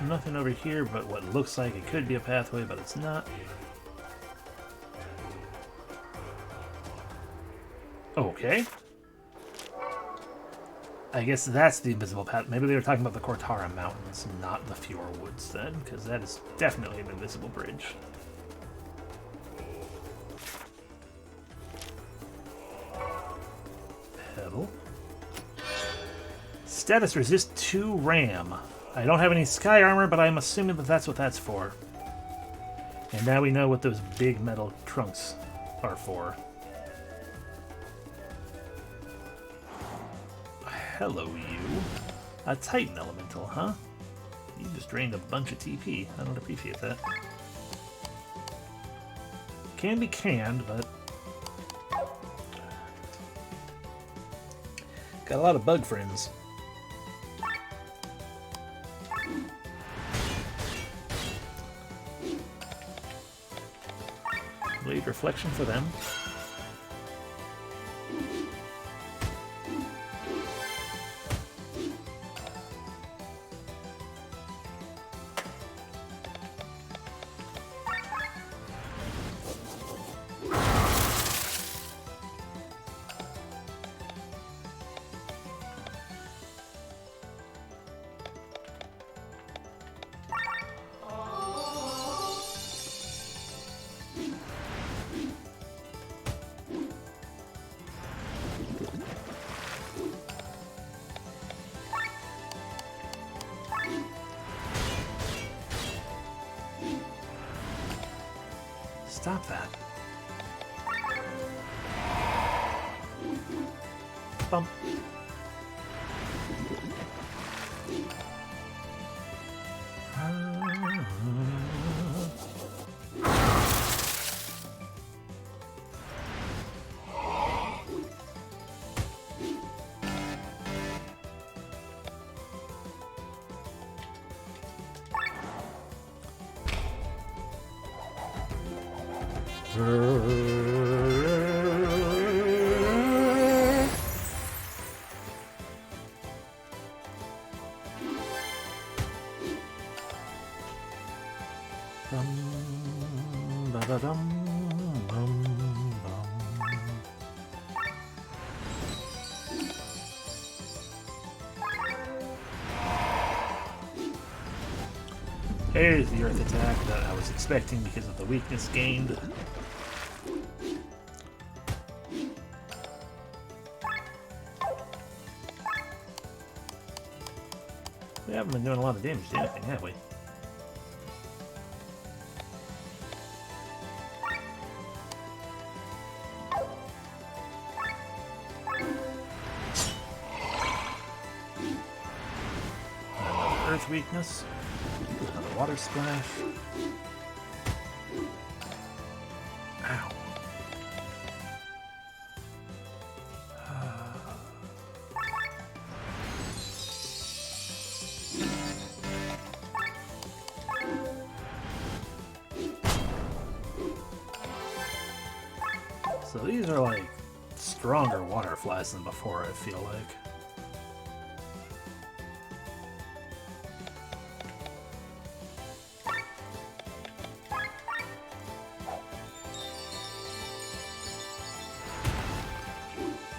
Nothing over here but what looks like it could be a pathway, but it's not. Okay. I guess that's the invisible path. Maybe they were talking about the Cortara Mountains, not the Fjord Woods then, because that is definitely an invisible bridge. Pebble. Status resist 2 ram. I don't have any sky armor, but I'm assuming that that's what that's for. And now we know what those big metal trunks are for. Hello, you. A Titan Elemental, huh? You just drained a bunch of TP. I don't appreciate that. Can be canned, but... got a lot of bug friends. Blade Reflection for them. Stop that. Bump. There's the earth attack that I was expecting because of the weakness gained. We haven't been doing a lot of damage to anything, have we? Another earth weakness. Another water splash. Ow. So these are like stronger water flies than before, I feel like.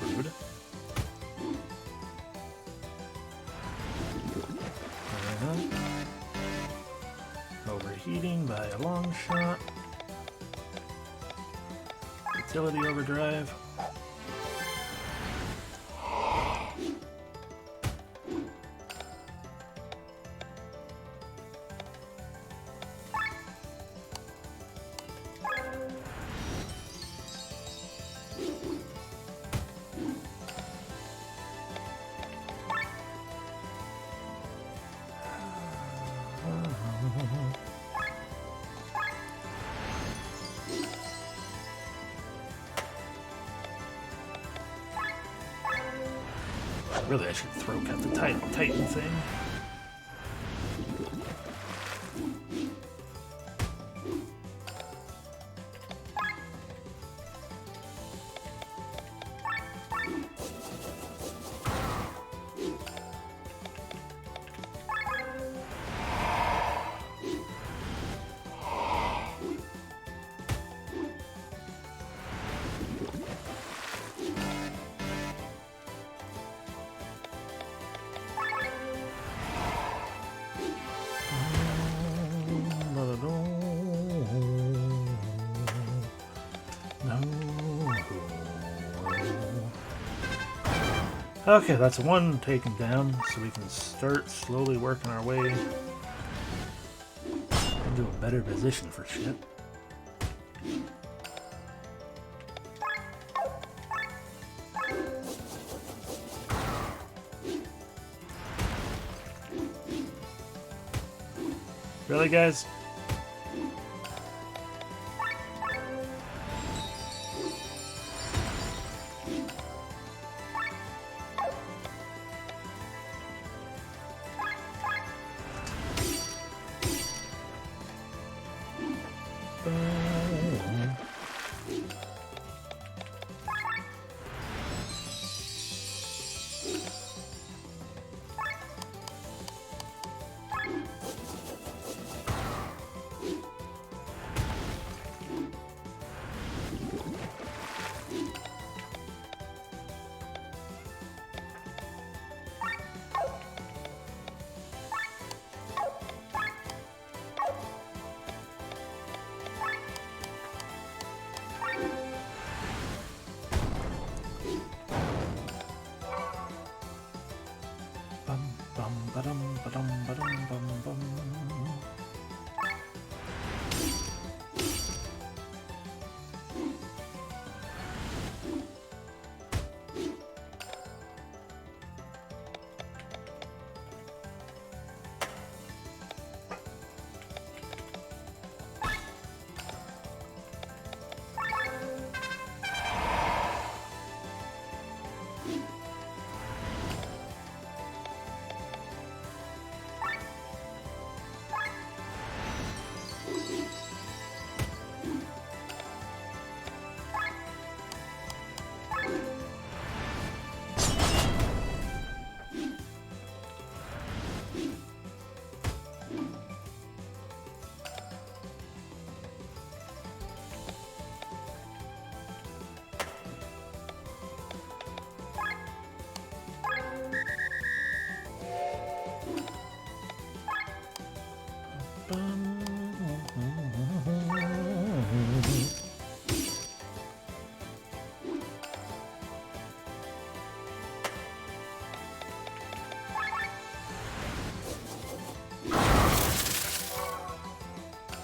Rude. Overheating by a long shot. Utility overdrive. Really, I should throw cut the Titan thing. Okay, that's one taken down, so we can start slowly working our way into a better position for shit. Really, guys?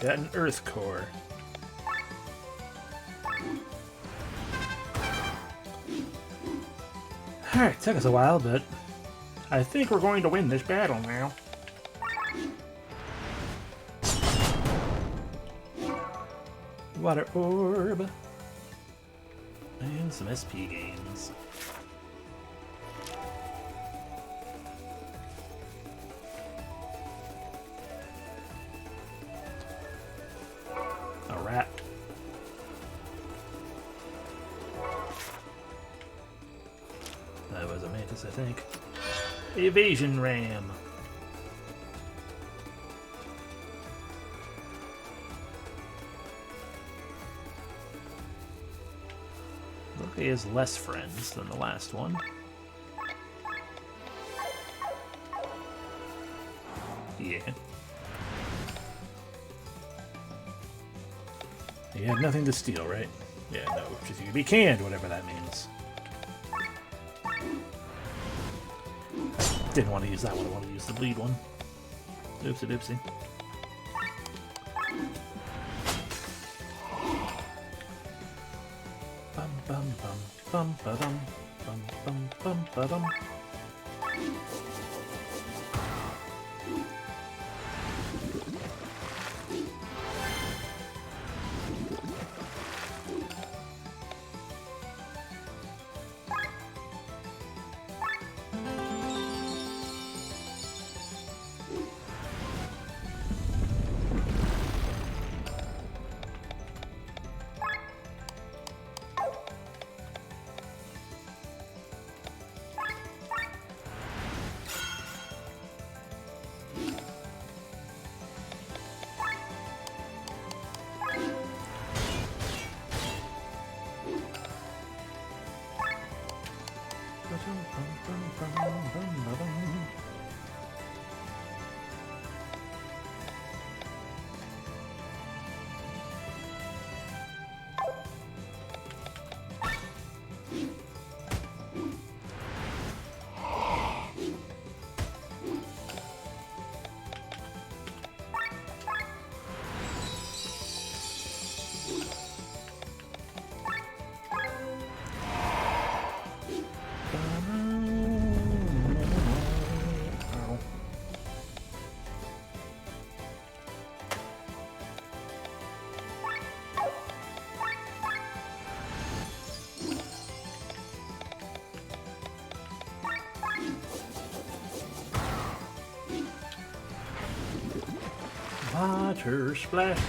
Got an earth core. Alright, took us a while, but I think we're going to win this battle now. Water orb. And some SP gains. A rat. That was a mantis, I think. Evasion ram. He has less friends than the last one. Yeah. You have nothing to steal, right? Yeah, no. Just you can be canned, whatever that means. I didn't want to use that one. I wanted to use the bleed one. Oopsie doopsie. Bum bum bum bum ba-dum bum bum bum ba-dum. Water splash.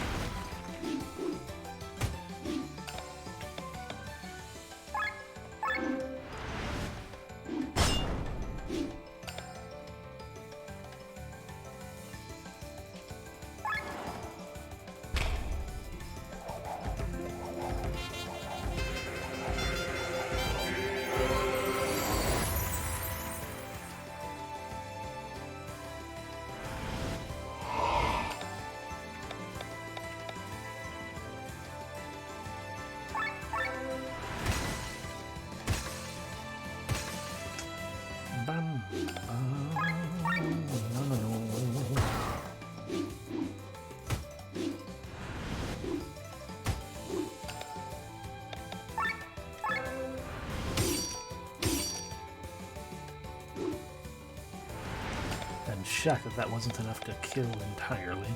Bam, bam, no, no, no. I'm shocked that wasn't enough to kill entirely.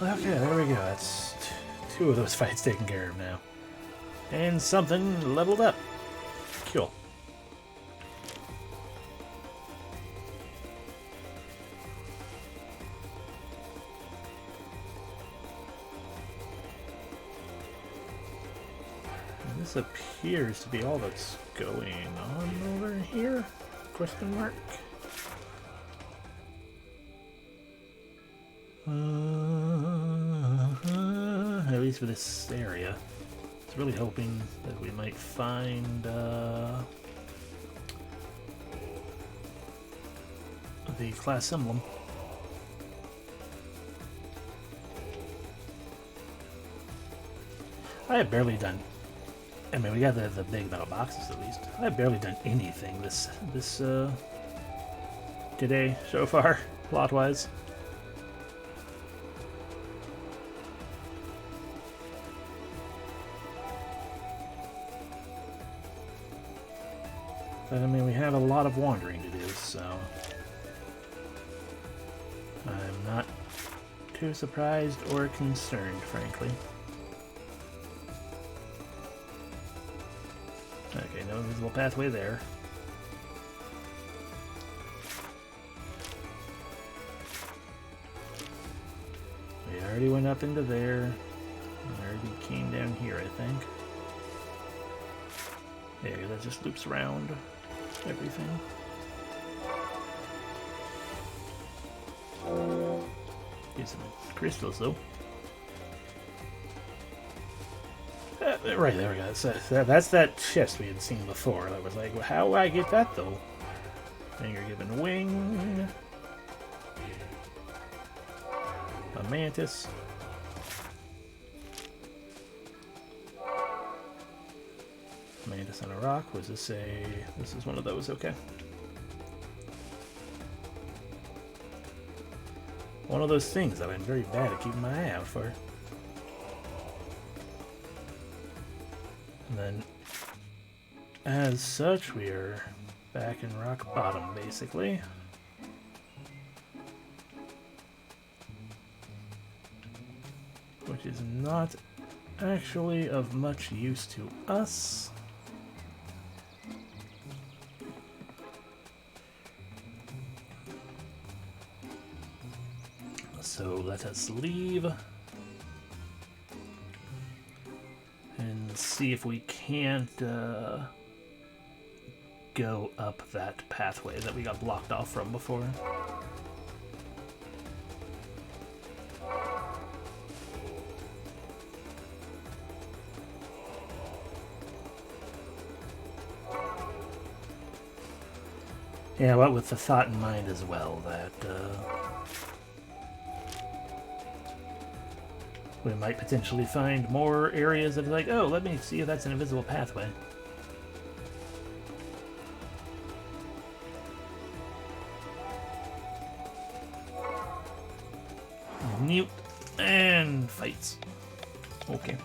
Okay, there we go. That's two of those fights taken care of now. And something leveled up. Cool. And this appears to be all that's going on over here? Question mark? At least for this area. I was really hoping that we might find the class emblem. I have barely done. I mean, we got the big metal boxes at least. I have barely done anything this today so far, plot-wise. But I mean, we have a lot of wandering to do, so I'm not too surprised or concerned, frankly. Okay, no visible pathway there. We already went up into there. We already came down here, I think. There, that just loops around everything. Get some crystals, though. Right, there we go. That's that chest we had seen before. I was like, well, how do I get that, though? And you're given a wing. A mantis. Mantis on a rock. Was this a... This is one of those, okay. One of those things that I'm very bad at keeping my eye out for. And then, as such, we are back in rock bottom, basically. Which is not actually of much use to us. So let us leave and see if we can't go up that pathway that we got blocked off from before. Yeah, but with the thought in mind as well that We might potentially find more areas that are like, oh, let me see if that's an invisible pathway. Mute and fights. Okay.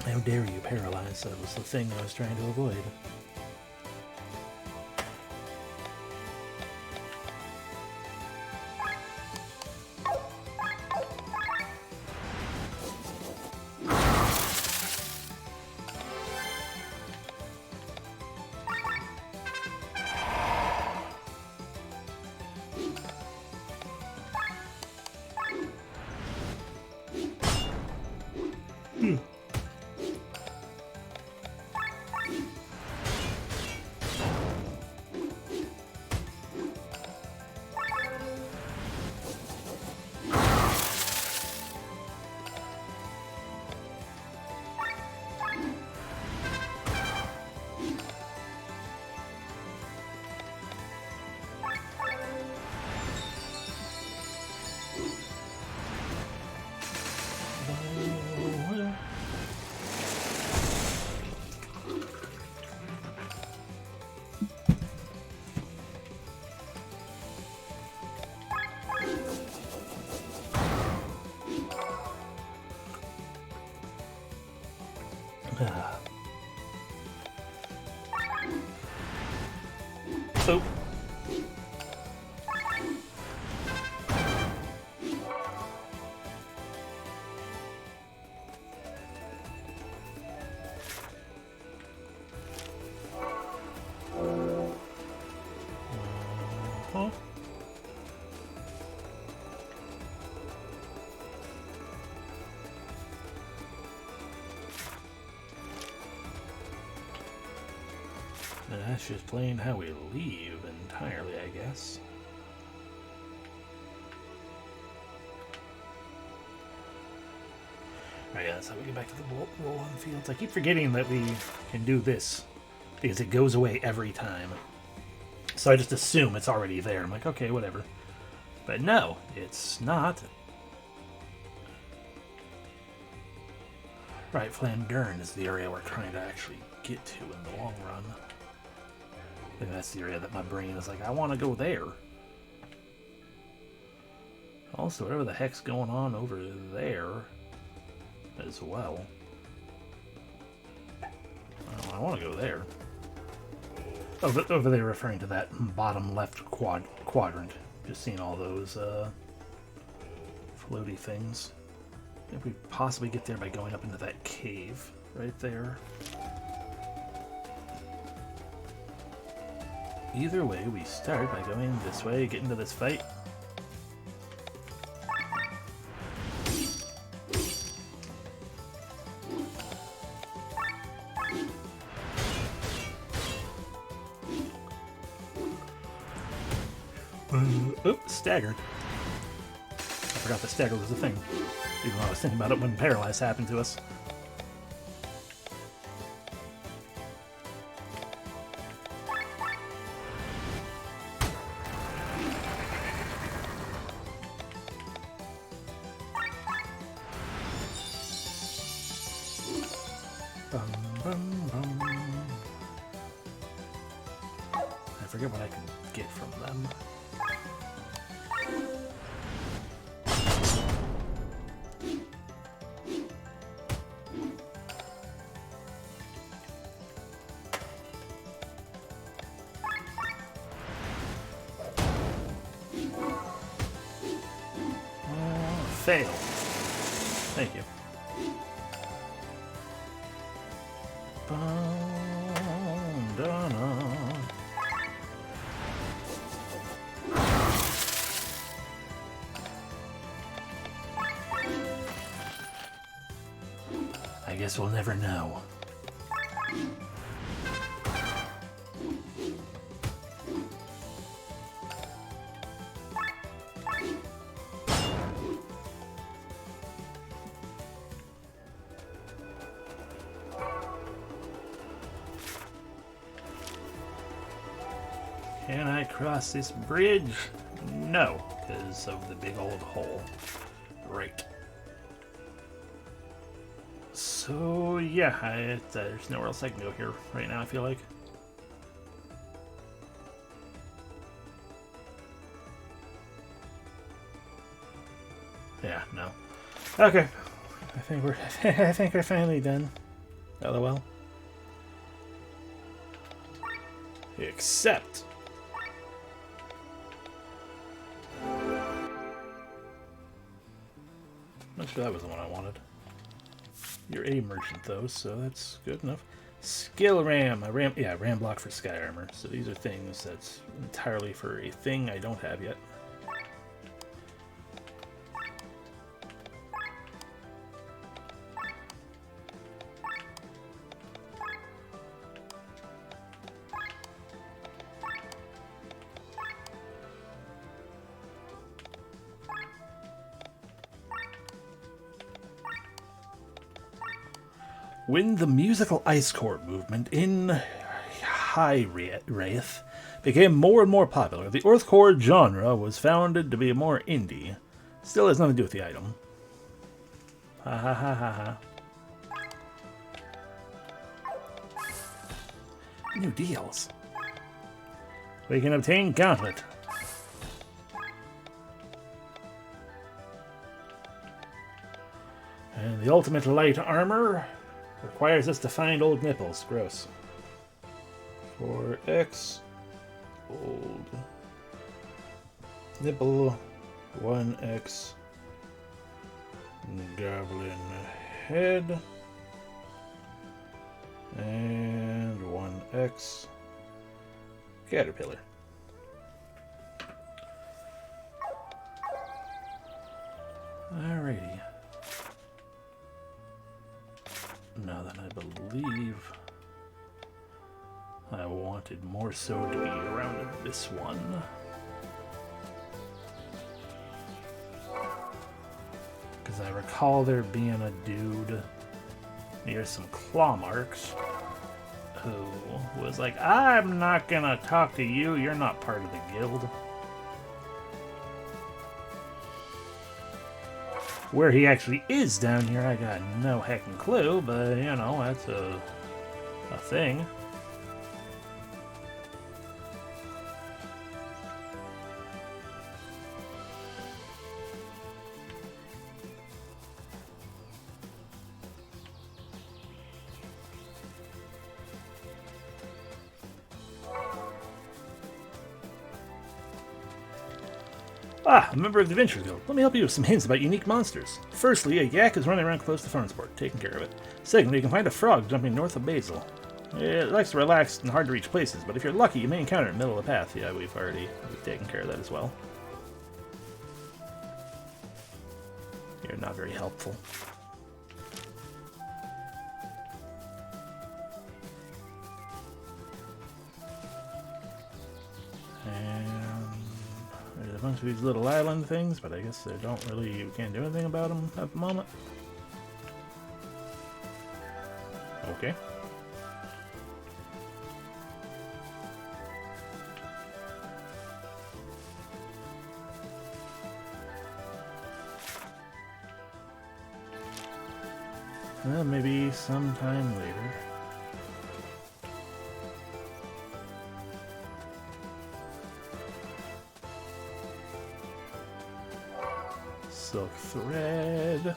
How dare you paralyze? That was the thing I was trying to avoid. Oh. Uh-huh. That's just plain how we leave entirely, I guess. Right, yeah, that's how we get back to the roll-on fields. I keep forgetting that we can do this because it goes away every time. So I just assume it's already there. I'm like, okay, whatever. But no, it's not. Right, Flandern is the area we're trying to actually get to in the long run. I think that's the area that my brain is like, I want to go there. Also, whatever the heck's going on over there as well. I want to go there. Over there, referring to that bottom left quadrant. Just seeing all those floaty things. If we possibly get there by going up into that cave right there. Either way, we start by going this way, get into this fight. Oops, staggered. I forgot that stagger was a thing. Even though I was thinking about it when paralyzed happened to us. Bum, bum, bum. I forget what I can get from them. Fail. Thank you. I guess we'll never know. Can I cross this bridge? No, because of the big old hole. Right. So, yeah, there's nowhere else I can go here right now, I feel like. Yeah, no. Okay. I think we're finally done. LOL. Except... Not sure that was the one I wanted. You're a merchant, though, so that's good enough. Skill ram. Ram block for sky armor. So these are things that's entirely for a thing I don't have yet. When the musical ice court movement in High Wraith became more and more popular, the Earthcore genre was founded to be more indie. Still has nothing to do with the item. Ha ha ha ha ha. New deals. We can obtain Gauntlet. And the ultimate light armor requires us to find old nipples. Gross. 4x. Old. Nipple. 1x. Goblin head. And 1x. Caterpillar. Alrighty. Now that I believe I wanted more so to be around this one. Because I recall there being a dude near some claw marks who was like, I'm not gonna talk to you, you're not part of the guild. Where he actually is down here, I got no heckin' clue, but, you know, that's a thing. Ah, a member of the Adventure Guild. Let me help you with some hints about unique monsters. Firstly, a yak is running around close to Farmsport, taking care of it. Secondly, you can find a frog jumping north of Basil. It likes to relax in hard-to-reach places, but if you're lucky, you may encounter it in the middle of the path. Yeah, we've taken care of that as well. You're not very helpful. There's a bunch of these little island things, but I guess they don't really, you can't do anything about them at the moment. Okay. Well, maybe sometime later. Silk thread.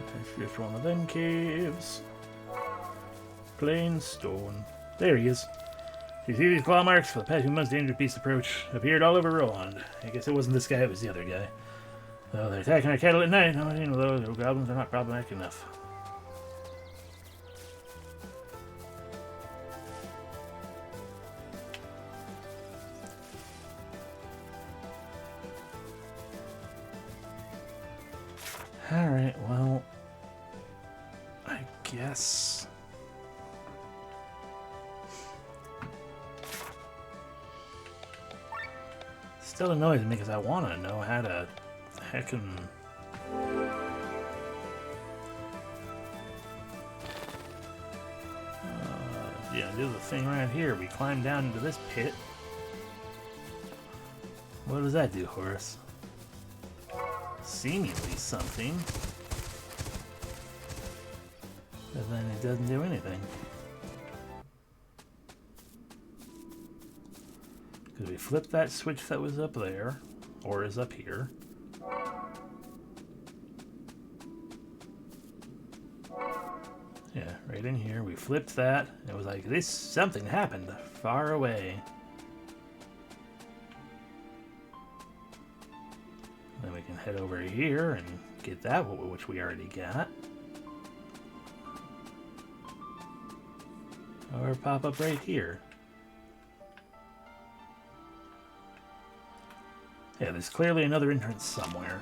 That's just one of them caves. Plain stone. There he is. You see these claw marks? For the past few months, dangerous beast approach appeared all over Roland. I guess it wasn't this guy, it was the other guy. So they're attacking our cattle at night. No, you know, those goblins are not problematic enough. Alright, well, I guess... Still annoys me because I want to know how to heckin'... Yeah, do the thing right here. We climb down into this pit. What does that do, Horace? Seemingly something. But then it doesn't do anything. Because we flipped that switch that was up there, or is up here. Yeah, right in here. We flipped that. It was like, this, something happened far away. Then we can head over here and get that, which we already got. Or pop up right here. Yeah, there's clearly another entrance somewhere.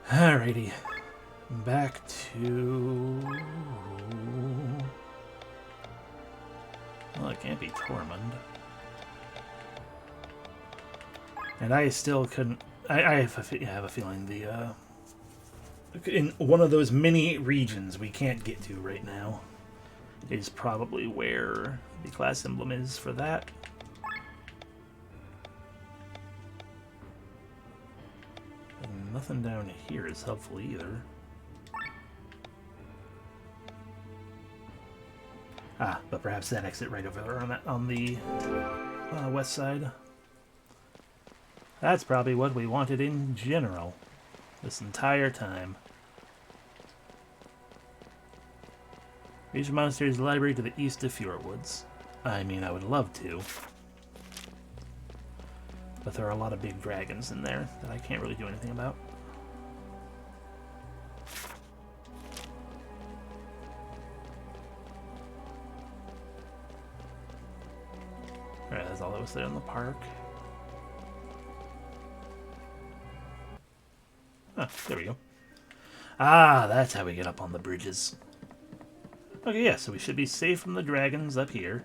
Alrighty. Back to... Well, it can't be Tormund. And I still couldn't... I have a feeling the... in one of those mini regions we can't get to right now is probably where the class emblem is for that. And nothing down here is helpful either. Ah, but perhaps that exit right over there on the west side. That's probably what we wanted in general this entire time. Reach the monastery's library to the east of Fjordwoods. I mean, I would love to. But there are a lot of big dragons in there that I can't really do anything about. Alright, that's all that was there in the park. Ah, there we go. Ah, that's how we get up on the bridges. Okay, yeah, so we should be safe from the dragons up here.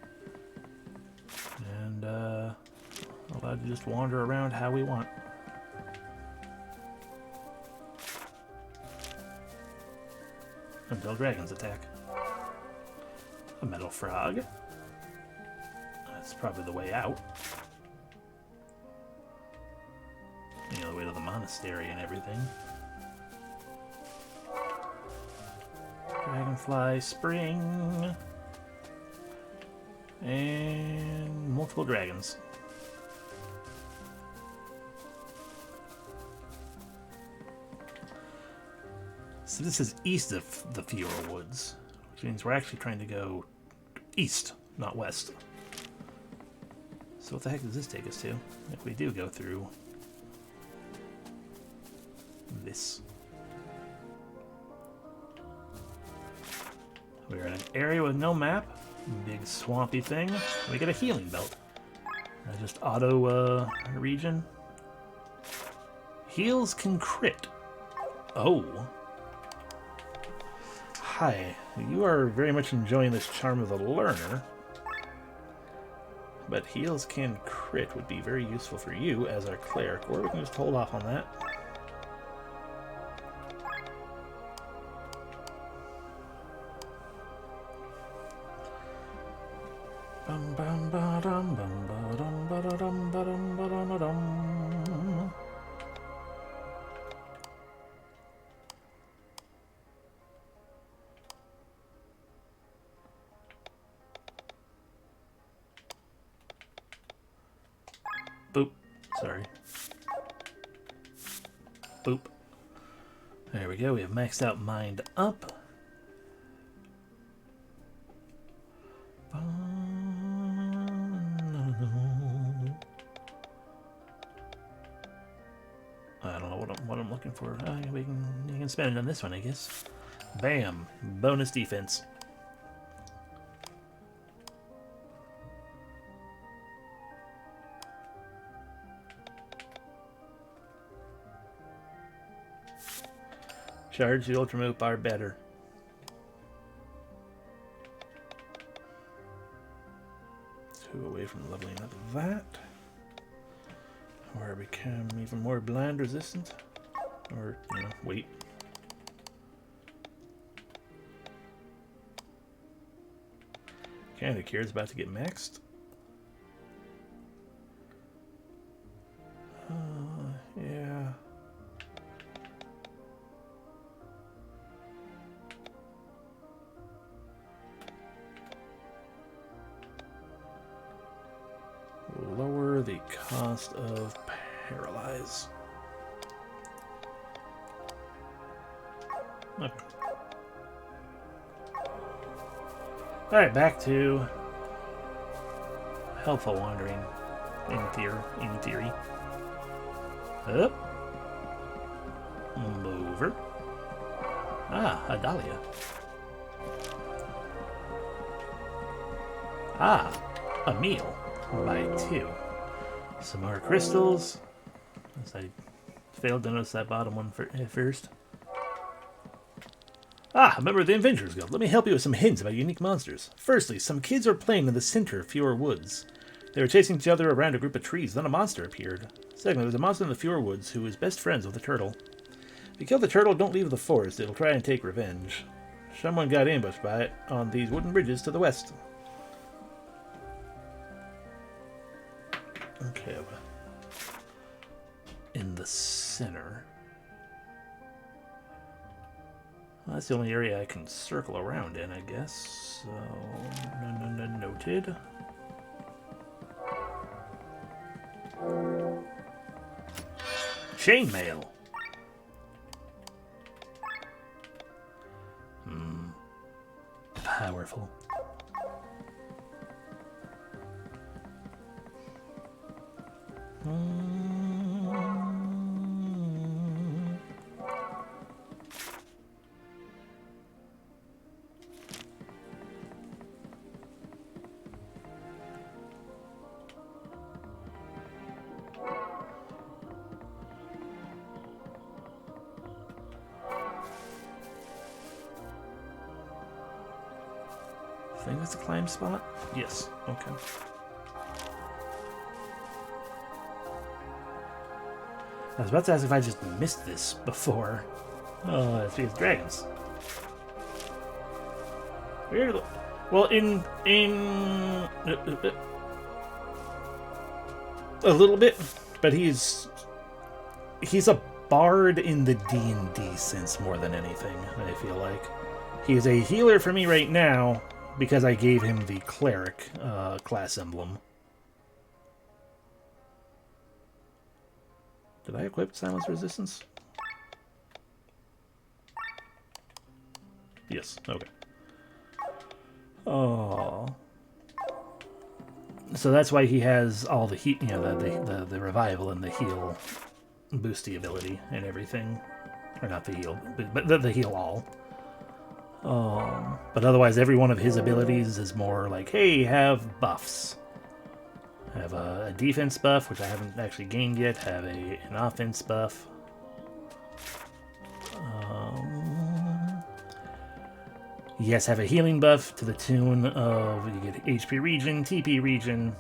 And, allowed to just wander around how we want. Until dragons attack. A metal frog. That's probably the way out. You know, the way to the monastery and everything. Dragonfly spring. And multiple dragons. So this is east of the Fjordwoods, which means we're actually trying to go east, not west. So what the heck does this take us to if we do go through this? We're in an area with no map, big swampy thing. We get a healing belt. Just auto region. Heals can crit. Oh. Hi, you are very much enjoying this charm of the learner, but heals can crit would be very useful for you as our cleric, or we can just hold off on that. Boop. Sorry. Boop. There we go. We have maxed out Mind Up. I don't know what I'm looking for. You can spend it on this one, I guess. Bam! Bonus defense. Charge the Ultramote are better. Two away from leveling up that. Or become even more blind resistant. Or, you know, wait. Jerkier is about to get maxed. Yeah. Lower the cost of paralyze. Okay. Alright, back to helpful wandering in theory. Up. Over. Ah, a dahlia. Ah, a meal. By 2. Some more crystals. I failed to notice that bottom one at first. Ah, a member of the Adventurers Guild. Let me help you with some hints about unique monsters. Firstly, some kids were playing in the center of Fjord Woods. They were chasing each other around a group of trees, then a monster appeared. Secondly, there's a monster in the Fjord Woods who is best friends with a turtle. If you kill the turtle, don't leave the forest. It'll try and take revenge. Someone got ambushed by it on these wooden bridges to the west. Okay, in the center. Well, that's the only area I can circle around in, I guess. So, noted. Chainmail. Powerful. I think that's a climb spot? Yes. Okay. I was about to ask if I just missed this before. Oh, that's because dragons. Weird. Well, in a little bit, but he's a bard in the D&D sense more than anything. I feel like he's a healer for me right now because I gave him the cleric class emblem. Did I equip silence resistance? Yes. Okay. Oh. So that's why he has all the heat, you know, the revival and the heal boosty ability and everything, or not the heal, but the heal all. But otherwise, every one of his abilities is more like, hey, have buffs. Have a defense buff, which I haven't actually gained yet. Have an offense buff. Yes, have a healing buff to the tune of you get HP regen, TP regen,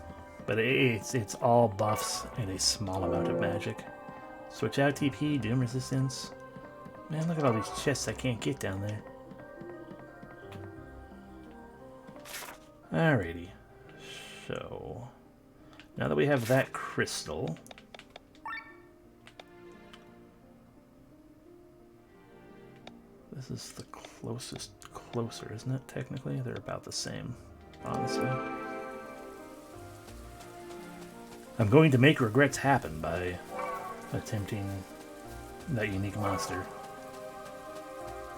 but it's all buffs and a small amount of magic. Switch out TP, doom resistance. Man, look at all these chests I can't get down there. Alrighty. So, now that we have that crystal, this is the closer, isn't it? Technically, they're about the same, honestly. I'm going to make regrets happen by attempting that unique monster,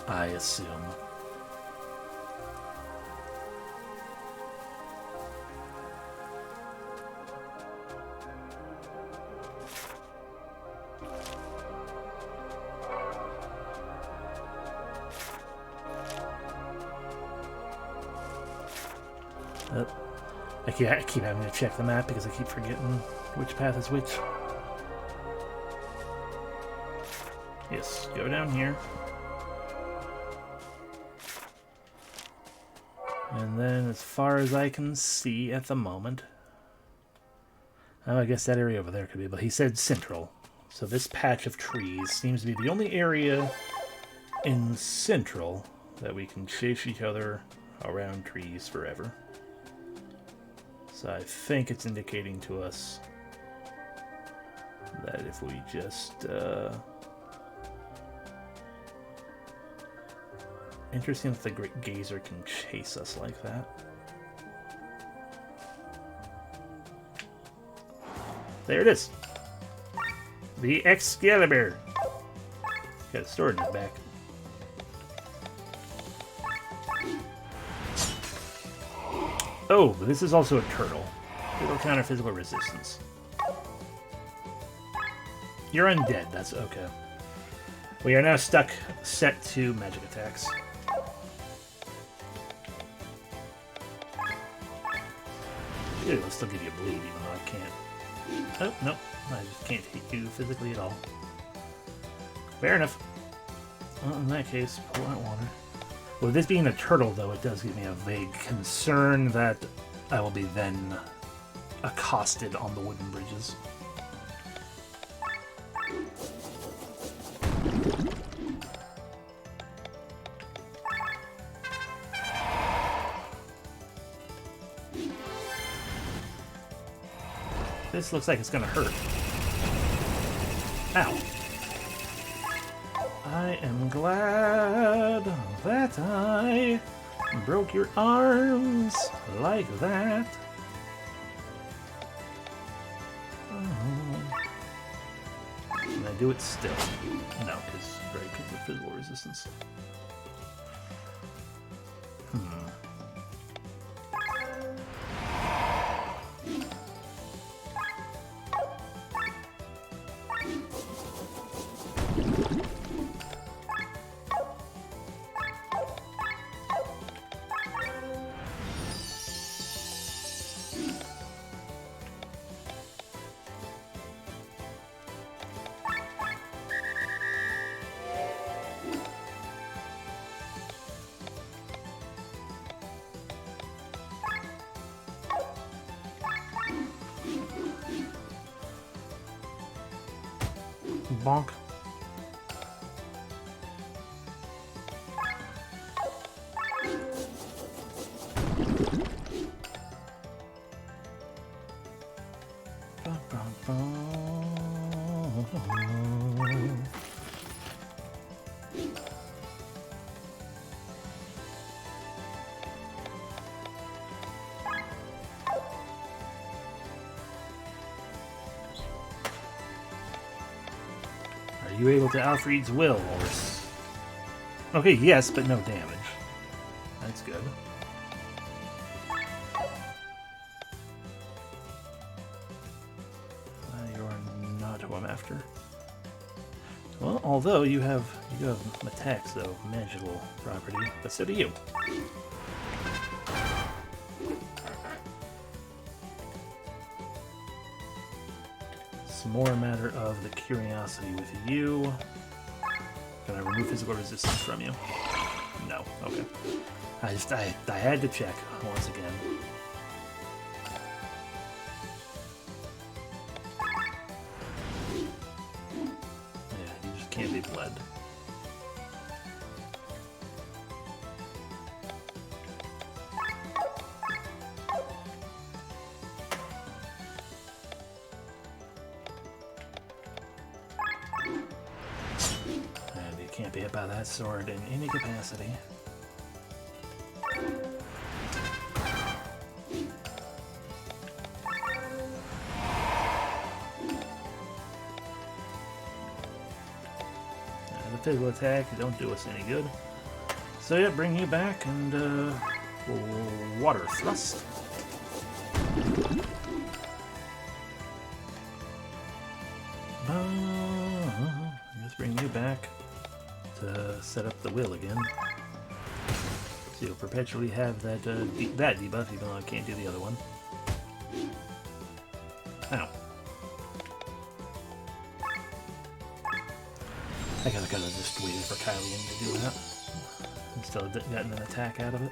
I assume. I keep having to check the map because I keep forgetting which path is which. Yes, go down here. And then as far as I can see at the moment... Oh, I guess that area over there could be, but he said central. So this patch of trees seems to be the only area in central that we can chase each other around trees forever. So I think it's indicating to us that if we just... Interesting that the Great Gazer can chase us like that. There it is. The Excalibur. Got it stored in the back. Oh, but this is also a turtle. It'll counter physical resistance. You're undead, that's okay. We are now set to magic attacks. Ew, it'll still give you a bleed, even though I can't. Oh, no. I just can't hit you physically at all. Fair enough. Well, in that case, pull out water. With this being a turtle, though, it does give me a vague concern that I will be then accosted on the wooden bridges. This looks like it's gonna hurt. Ow. I am glad that I broke your arms like that. Oh. Can I do it still? No, because very good with physical resistance. Bonk. Are you able to Alfred's will, or... Okay, yes, but no damage. That's good. You're not who I'm after. Well, although you have attacks, though, magical property, but so do you. More a matter of the curiosity with you. Can I remove physical resistance from you? No. Okay. I had to check once again. Yeah, you just can't be bled. Can't be hit by that sword in any capacity. The physical attack don't do us any good. So yeah, bring you back and water thrust. Just bring you back to set up the will again. So you'll perpetually have that that debuff, even though I can't do the other one. Ow. I could have just waited for Kylie to do that. Instead of getting an attack out of it.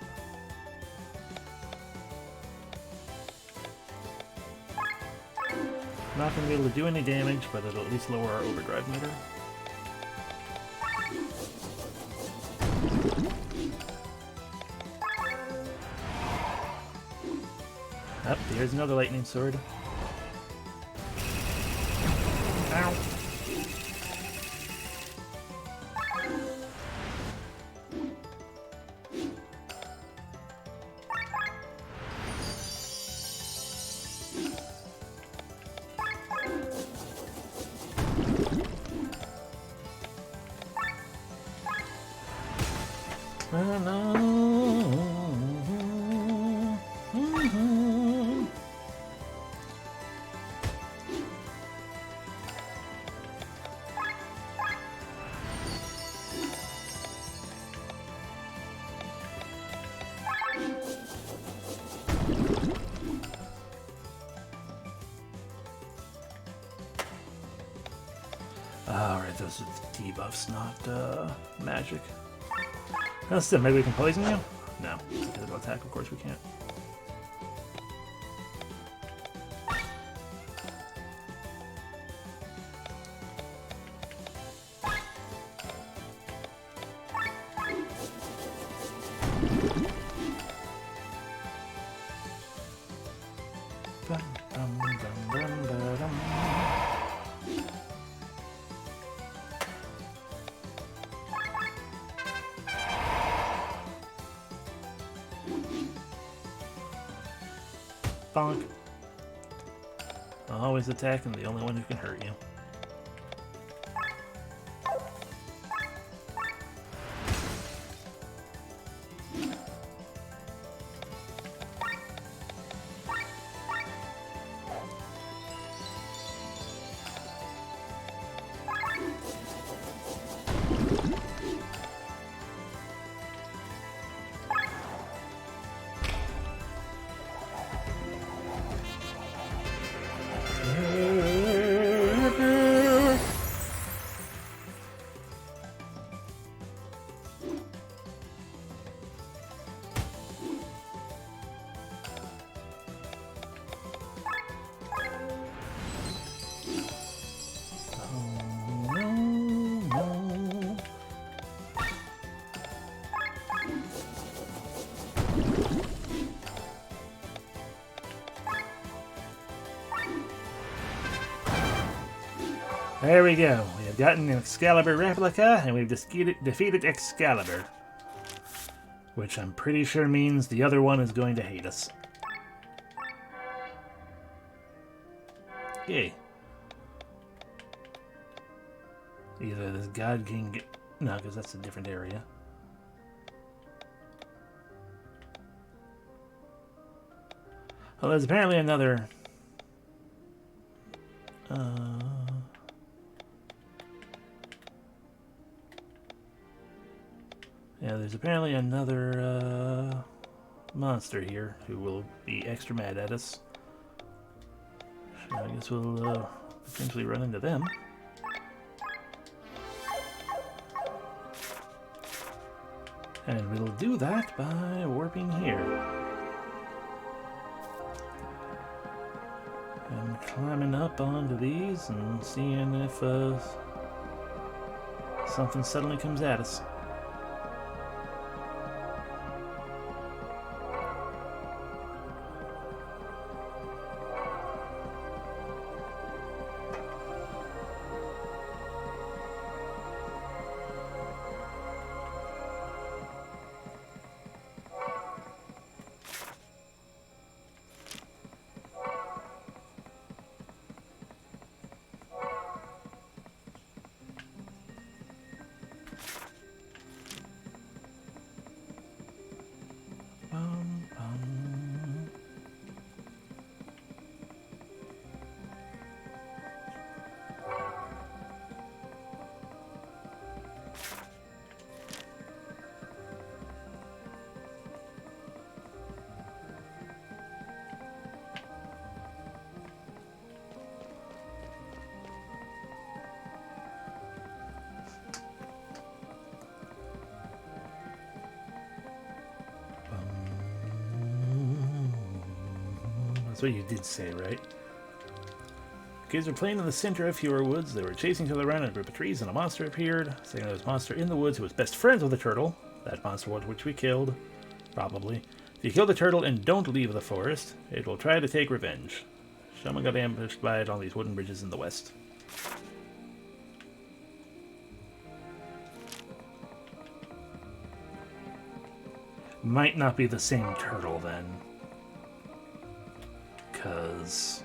Not going to be able to do any damage, but it'll at least lower our overdrive meter. Up, there's another lightning sword. Ow. Alright, those are the debuffs, not magic. Still, maybe we can poison you? No, because of attack, of course we can't. Bonk. Always attacking the only one who can hurt you. There we go. We have gotten an Excalibur replica, and we've defeated Excalibur. Which I'm pretty sure means the other one is going to hate us. Yay. Either this God can get... No, because that's a different area. Well, there's apparently another... Yeah, there's apparently another monster here who will be extra mad at us. So I guess we'll potentially run into them. And we'll do that by warping here. And climbing up onto these and seeing if something suddenly comes at us. That's what you did say, right? Kids were playing in the center of fewer woods. They were chasing each other around in a group of trees, and a monster appeared. Saying there was a monster in the woods who was best friends with the turtle. That monster was which we killed, probably. If you kill the turtle and don't leave the forest, it will try to take revenge. Someone got ambushed by it on these wooden bridges in the west. Might not be the same turtle then. Because,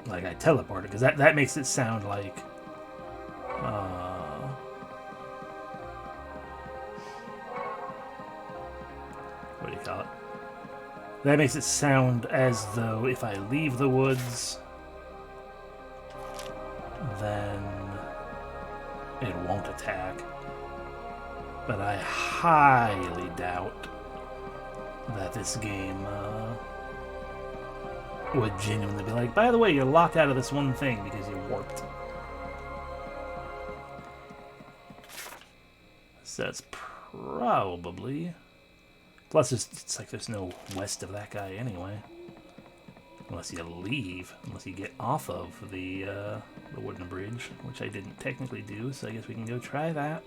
like, I teleported. Because that makes it sound like... what do you call it? That makes it sound as though if I leave the woods, then it won't attack. But I highly doubt that this game would genuinely be like, by the way, you're locked out of this one thing because you warped. So that's probably... Plus, it's like there's no west of that guy anyway. Unless you leave. Unless you get off of the wooden bridge, which I didn't technically do, so I guess we can go try that.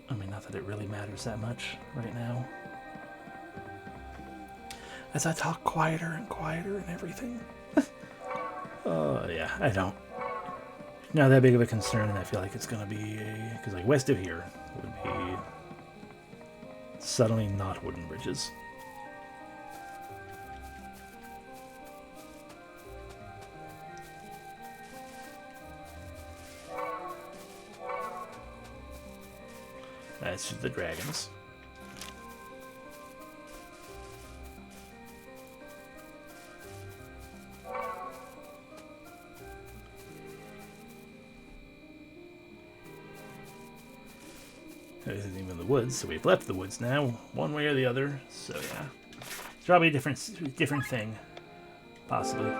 I mean, not that it really matters that much right now. As I talk quieter and quieter and everything. Yeah, I don't. Not that big of a concern, and I feel like it's going to be a... Because, like, west of here would be suddenly not wooden bridges. That's just the dragons. This isn't even the woods, so we've left the woods now, one way or the other. So yeah, it's probably a different thing, possibly.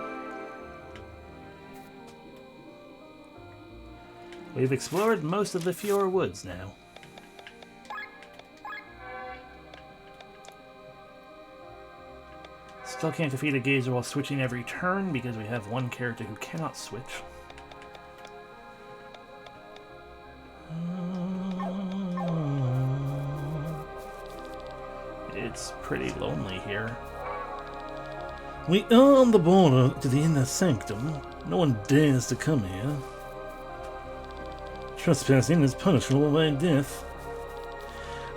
We've explored most of the Fjord Woods now. Still can't defeat a gazer while switching every turn because we have one character who cannot switch. It's pretty lonely here. We are on the border to the inner sanctum. No one dares to come here. Trespassing is punishable by death.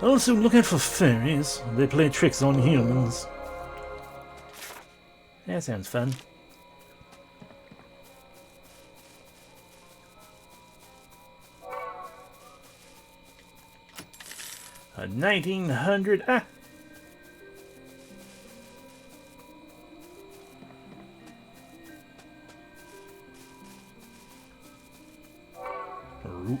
Also looking for fairies. They play tricks on humans. That sounds fun. A 1900... Ah! Root.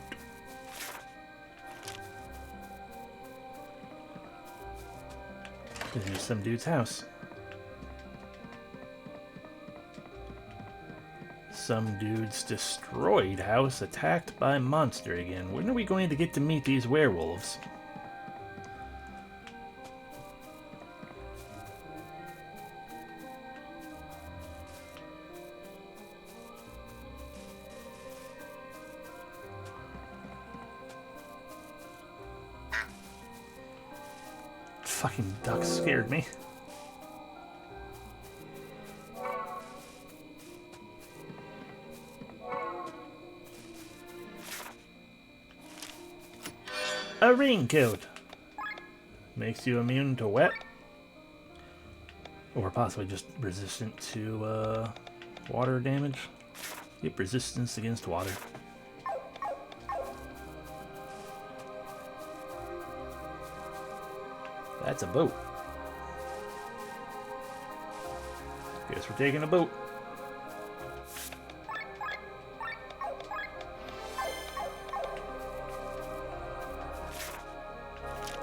Here's some dude's house. Some dude's destroyed house attacked by a monster again. When are we going to get to meet these werewolves? Fucking duck scared me. A raincoat. Makes you immune to wet. Or possibly just resistant to water damage. Yep, resistance against water. That's a boat. Guess we're taking a boat.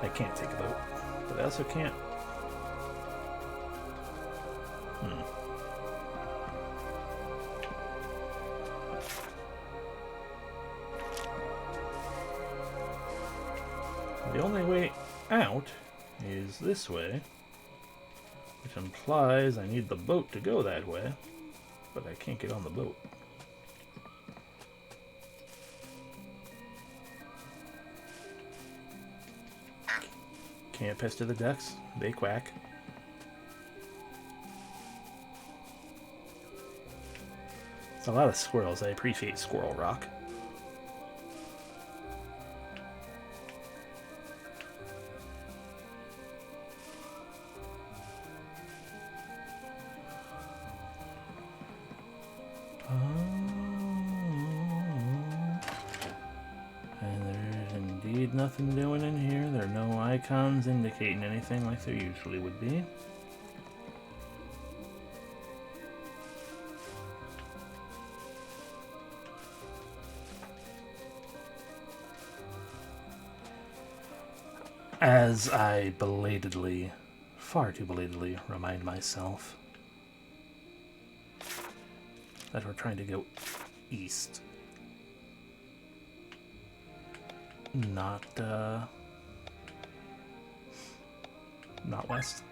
I can't take a boat, but I also can't. The only way out is this way, which implies I need the boat to go that way, but I can't get on the boat. Can't pester the ducks. They quack. It's a lot of squirrels. I appreciate Squirrel Rock. And there's indeed nothing doing in here. There are no icons indicating anything like there usually would be. As I belatedly, far too belatedly, remind myself that we're trying to go east. Not west.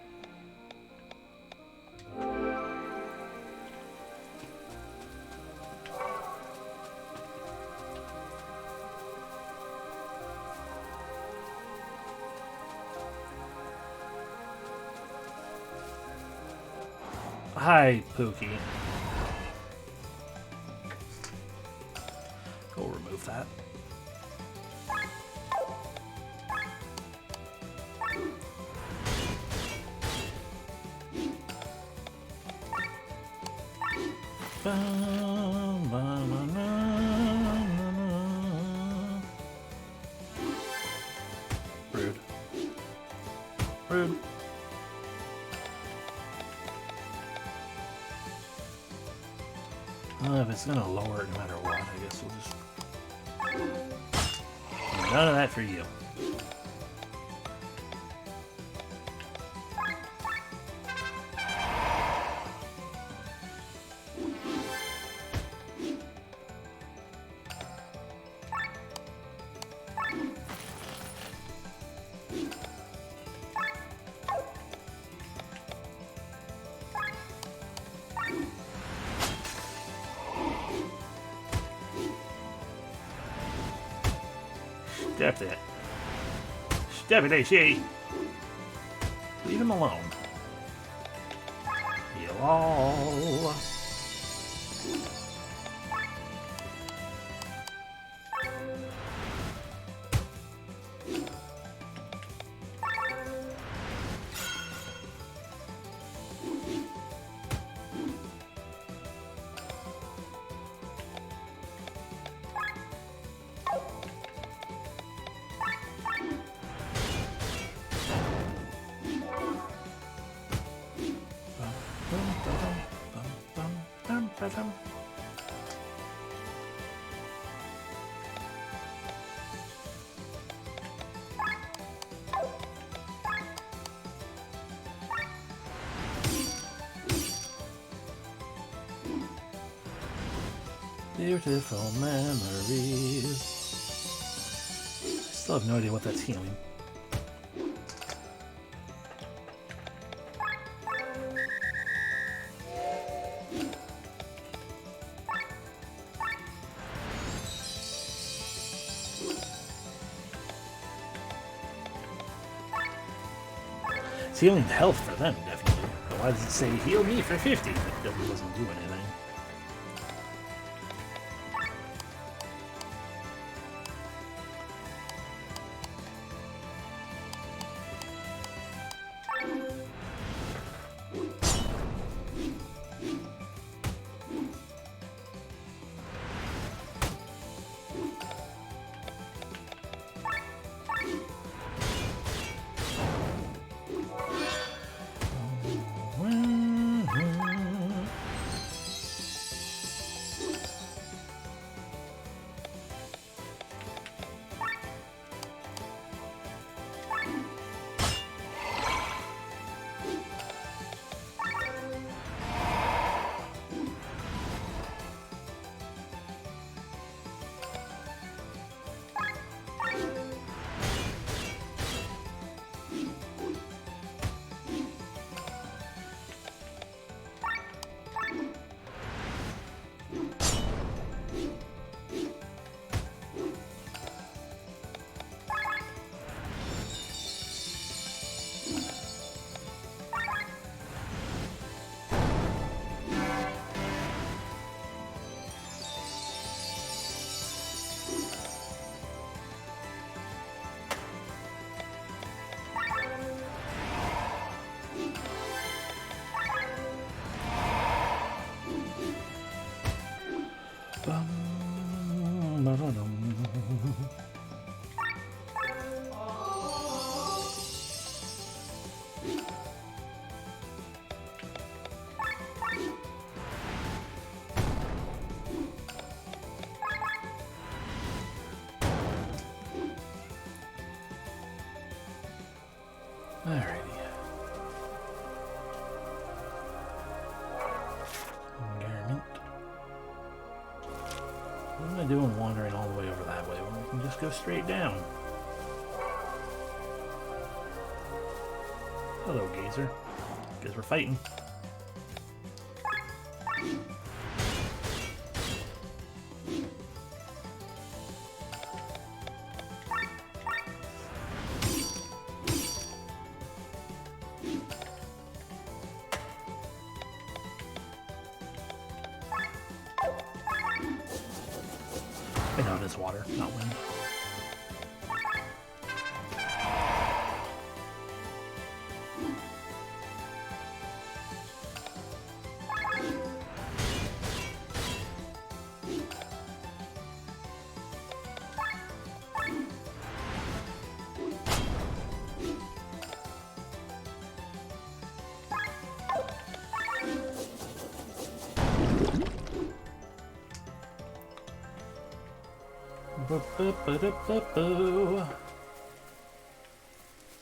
Hi, Pookie. We'll remove that. Rude. Rude. If it's gonna lower it no matter what, I guess we'll just... None of that for you. Step it. Step it, AC. Leave him alone. Hello. Beautiful memories. I still have no idea what that's healing. It's healing health for them, definitely. But why does it say heal me for 50? That doesn't do anything. Alrighty. Garment. What am I doing wandering all the way over that way when we can just go straight down? Hello, Gazer. Guess we're fighting. I know it is water, not wind.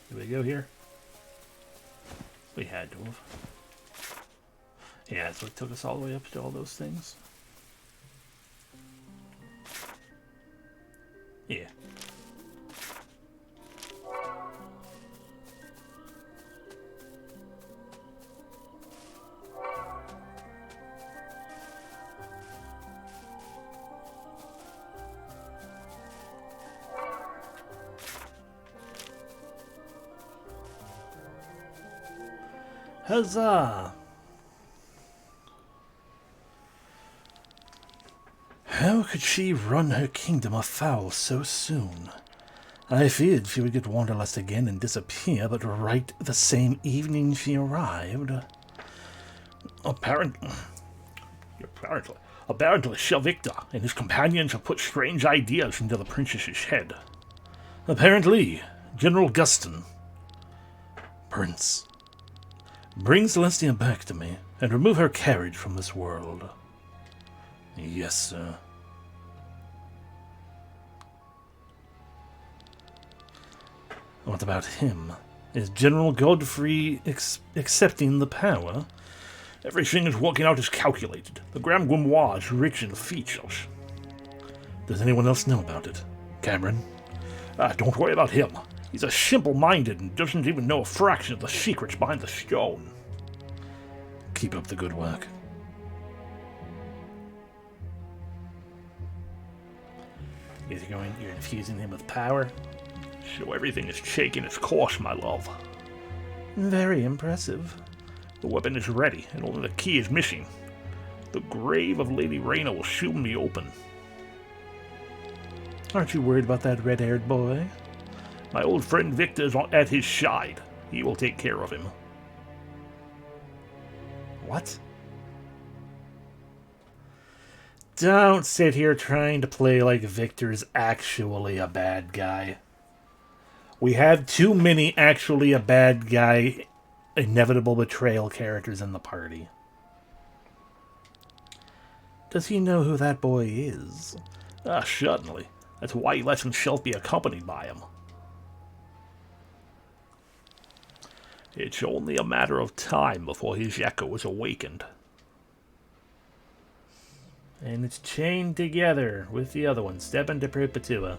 Did we go here? We had to have. Yeah, so it took us all the way up to all those things. Yeah. Huzzah! How could she run her kingdom afoul so soon? I feared she would get wanderlust again and disappear, but right the same evening she arrived. Apparently, Sir Victor and his companions have put strange ideas into the princess's head. Apparently, General Guston, Prince, bring Celestia back to me, and remove her carriage from this world. Yes, sir. What about him? Is General Godfrey accepting the power? Everything is working out as calculated. The Grand Grimoire is rich in features. Does anyone else know about it? Cameron? Don't worry about him. He's a simple-minded and doesn't even know a fraction of the secrets behind the stone. Keep up the good work. You're infusing him with power? So everything is taking its course, my love. Very impressive. The weapon is ready, and only the key is missing. The grave of Lady Reyna will soon be open. Aren't you worried about that red-haired boy? My old friend Victor is at his side. He will take care of him. What? Don't sit here trying to play like Victor's actually a bad guy. We have too many actually a bad guy, inevitable betrayal characters in the party. Does he know who that boy is? Certainly. That's why he lets himself be accompanied by him. It's only a matter of time before his echo is awakened. And it's chained together with the other one. Step into Perpetua.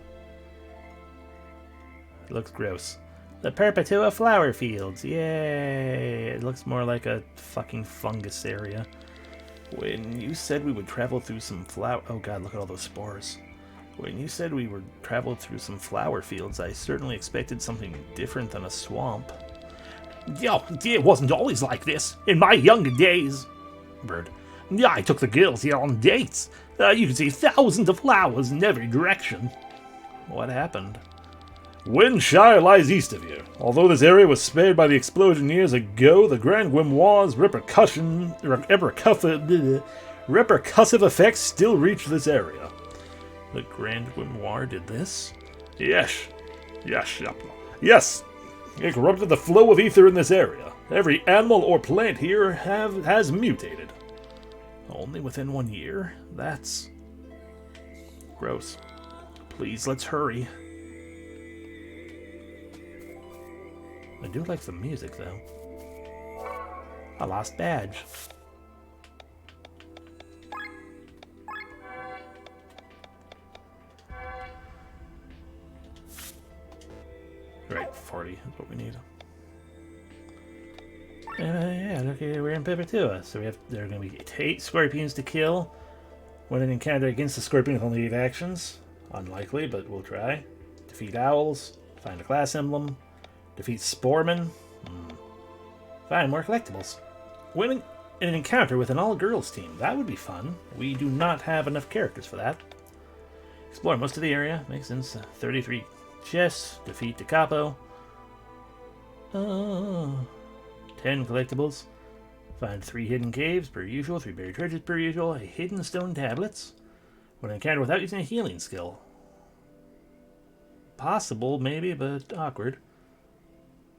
It looks gross. The Perpetua flower fields. Yay! It looks more like a fucking fungus area. When you said we would travel through some flower... Oh god, look at all those spores. When you said we would travel through some flower fields, I certainly expected something different than a swamp. Yeah, it wasn't always like this. In my younger days... Bird. Yeah, I took the girls here on dates. You could see thousands of flowers in every direction. What happened? Windshire lies east of here. Although this area was spared by the explosion years ago, the Grand Grimoire's repercussive effects still reach this area. The Grand Grimoire did this? Yes. It corrupted the flow of ether in this area. Every animal or plant here has mutated. Only within 1 year? That's... gross. Please, let's hurry. I do like the music, though. A lost badge. Right, 40 is what we need. Yeah, okay, we're in Perpetua. So there are going to be 8 scorpions to kill. When an encounter against the scorpion with only 8 actions. Unlikely, but we'll try. Defeat owls. Find a class emblem. Defeat sporemen. Find more collectibles. Winning an encounter with an all-girls team. That would be fun. We do not have enough characters for that. Explore most of the area. Makes sense. 33 chests. Defeat the capo. 10 collectibles. Find 3 hidden caves per usual. 3 buried treasures per usual. Hidden stone tablets. When encounter without using a healing skill. Possible, maybe, but awkward.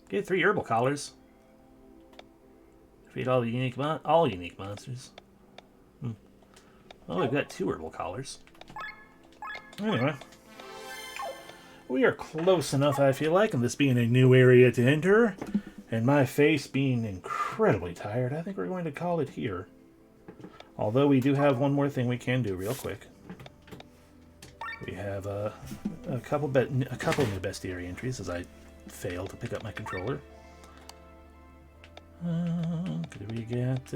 Get 3 herbal collars. Defeat all unique monsters. Well, we've got 2 herbal collars. Anyway. We are close enough, I feel like, and this being a new area to enter, and my face being incredibly tired, I think we're going to call it here. Although we do have one more thing we can do real quick. We have a couple new bestiary entries as I failed to pick up my controller. Could we get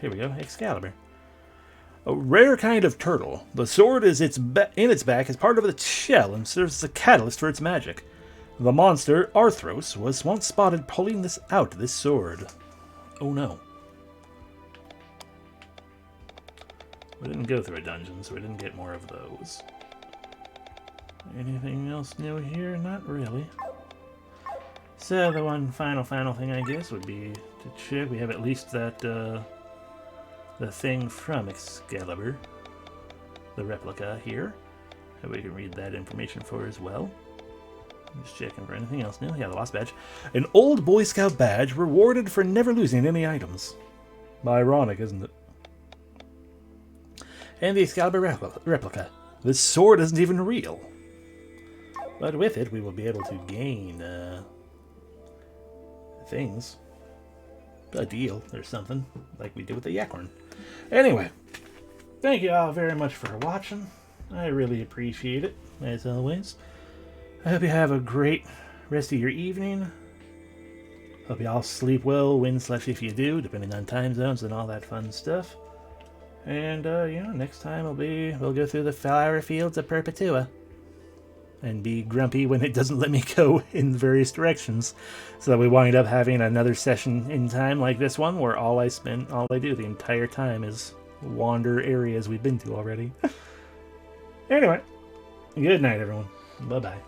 here we go, Excalibur. A rare kind of turtle. The sword is in its back as part of its shell and serves as a catalyst for its magic. The monster, Arthros, was once spotted pulling this sword. Oh no. We didn't go through a dungeon, so we didn't get more of those. Anything else new here? Not really. So the one final thing, I guess, would be to check. We have at least that, the thing from Excalibur. The replica here. And we can read that information for as well. Just checking for anything else new. Yeah, the lost badge. An old Boy Scout badge rewarded for never losing any items. Ironic, isn't it? And the Excalibur replica. This sword isn't even real. But with it, we will be able to gain things. A deal or something, like we did with the Yakorn. Anyway, thank you all very much for watching. I really appreciate it, as always. I hope you have a great rest of your evening. Hope you all sleep well, when/if you do, depending on time zones and all that fun stuff. And, next time we'll go through the flower fields of Perpetua. And be grumpy when it doesn't let me go in various directions. So that we wind up having another session in time like this one, where all I do the entire time is wander areas we've been to already. Anyway, good night, everyone. Bye-bye.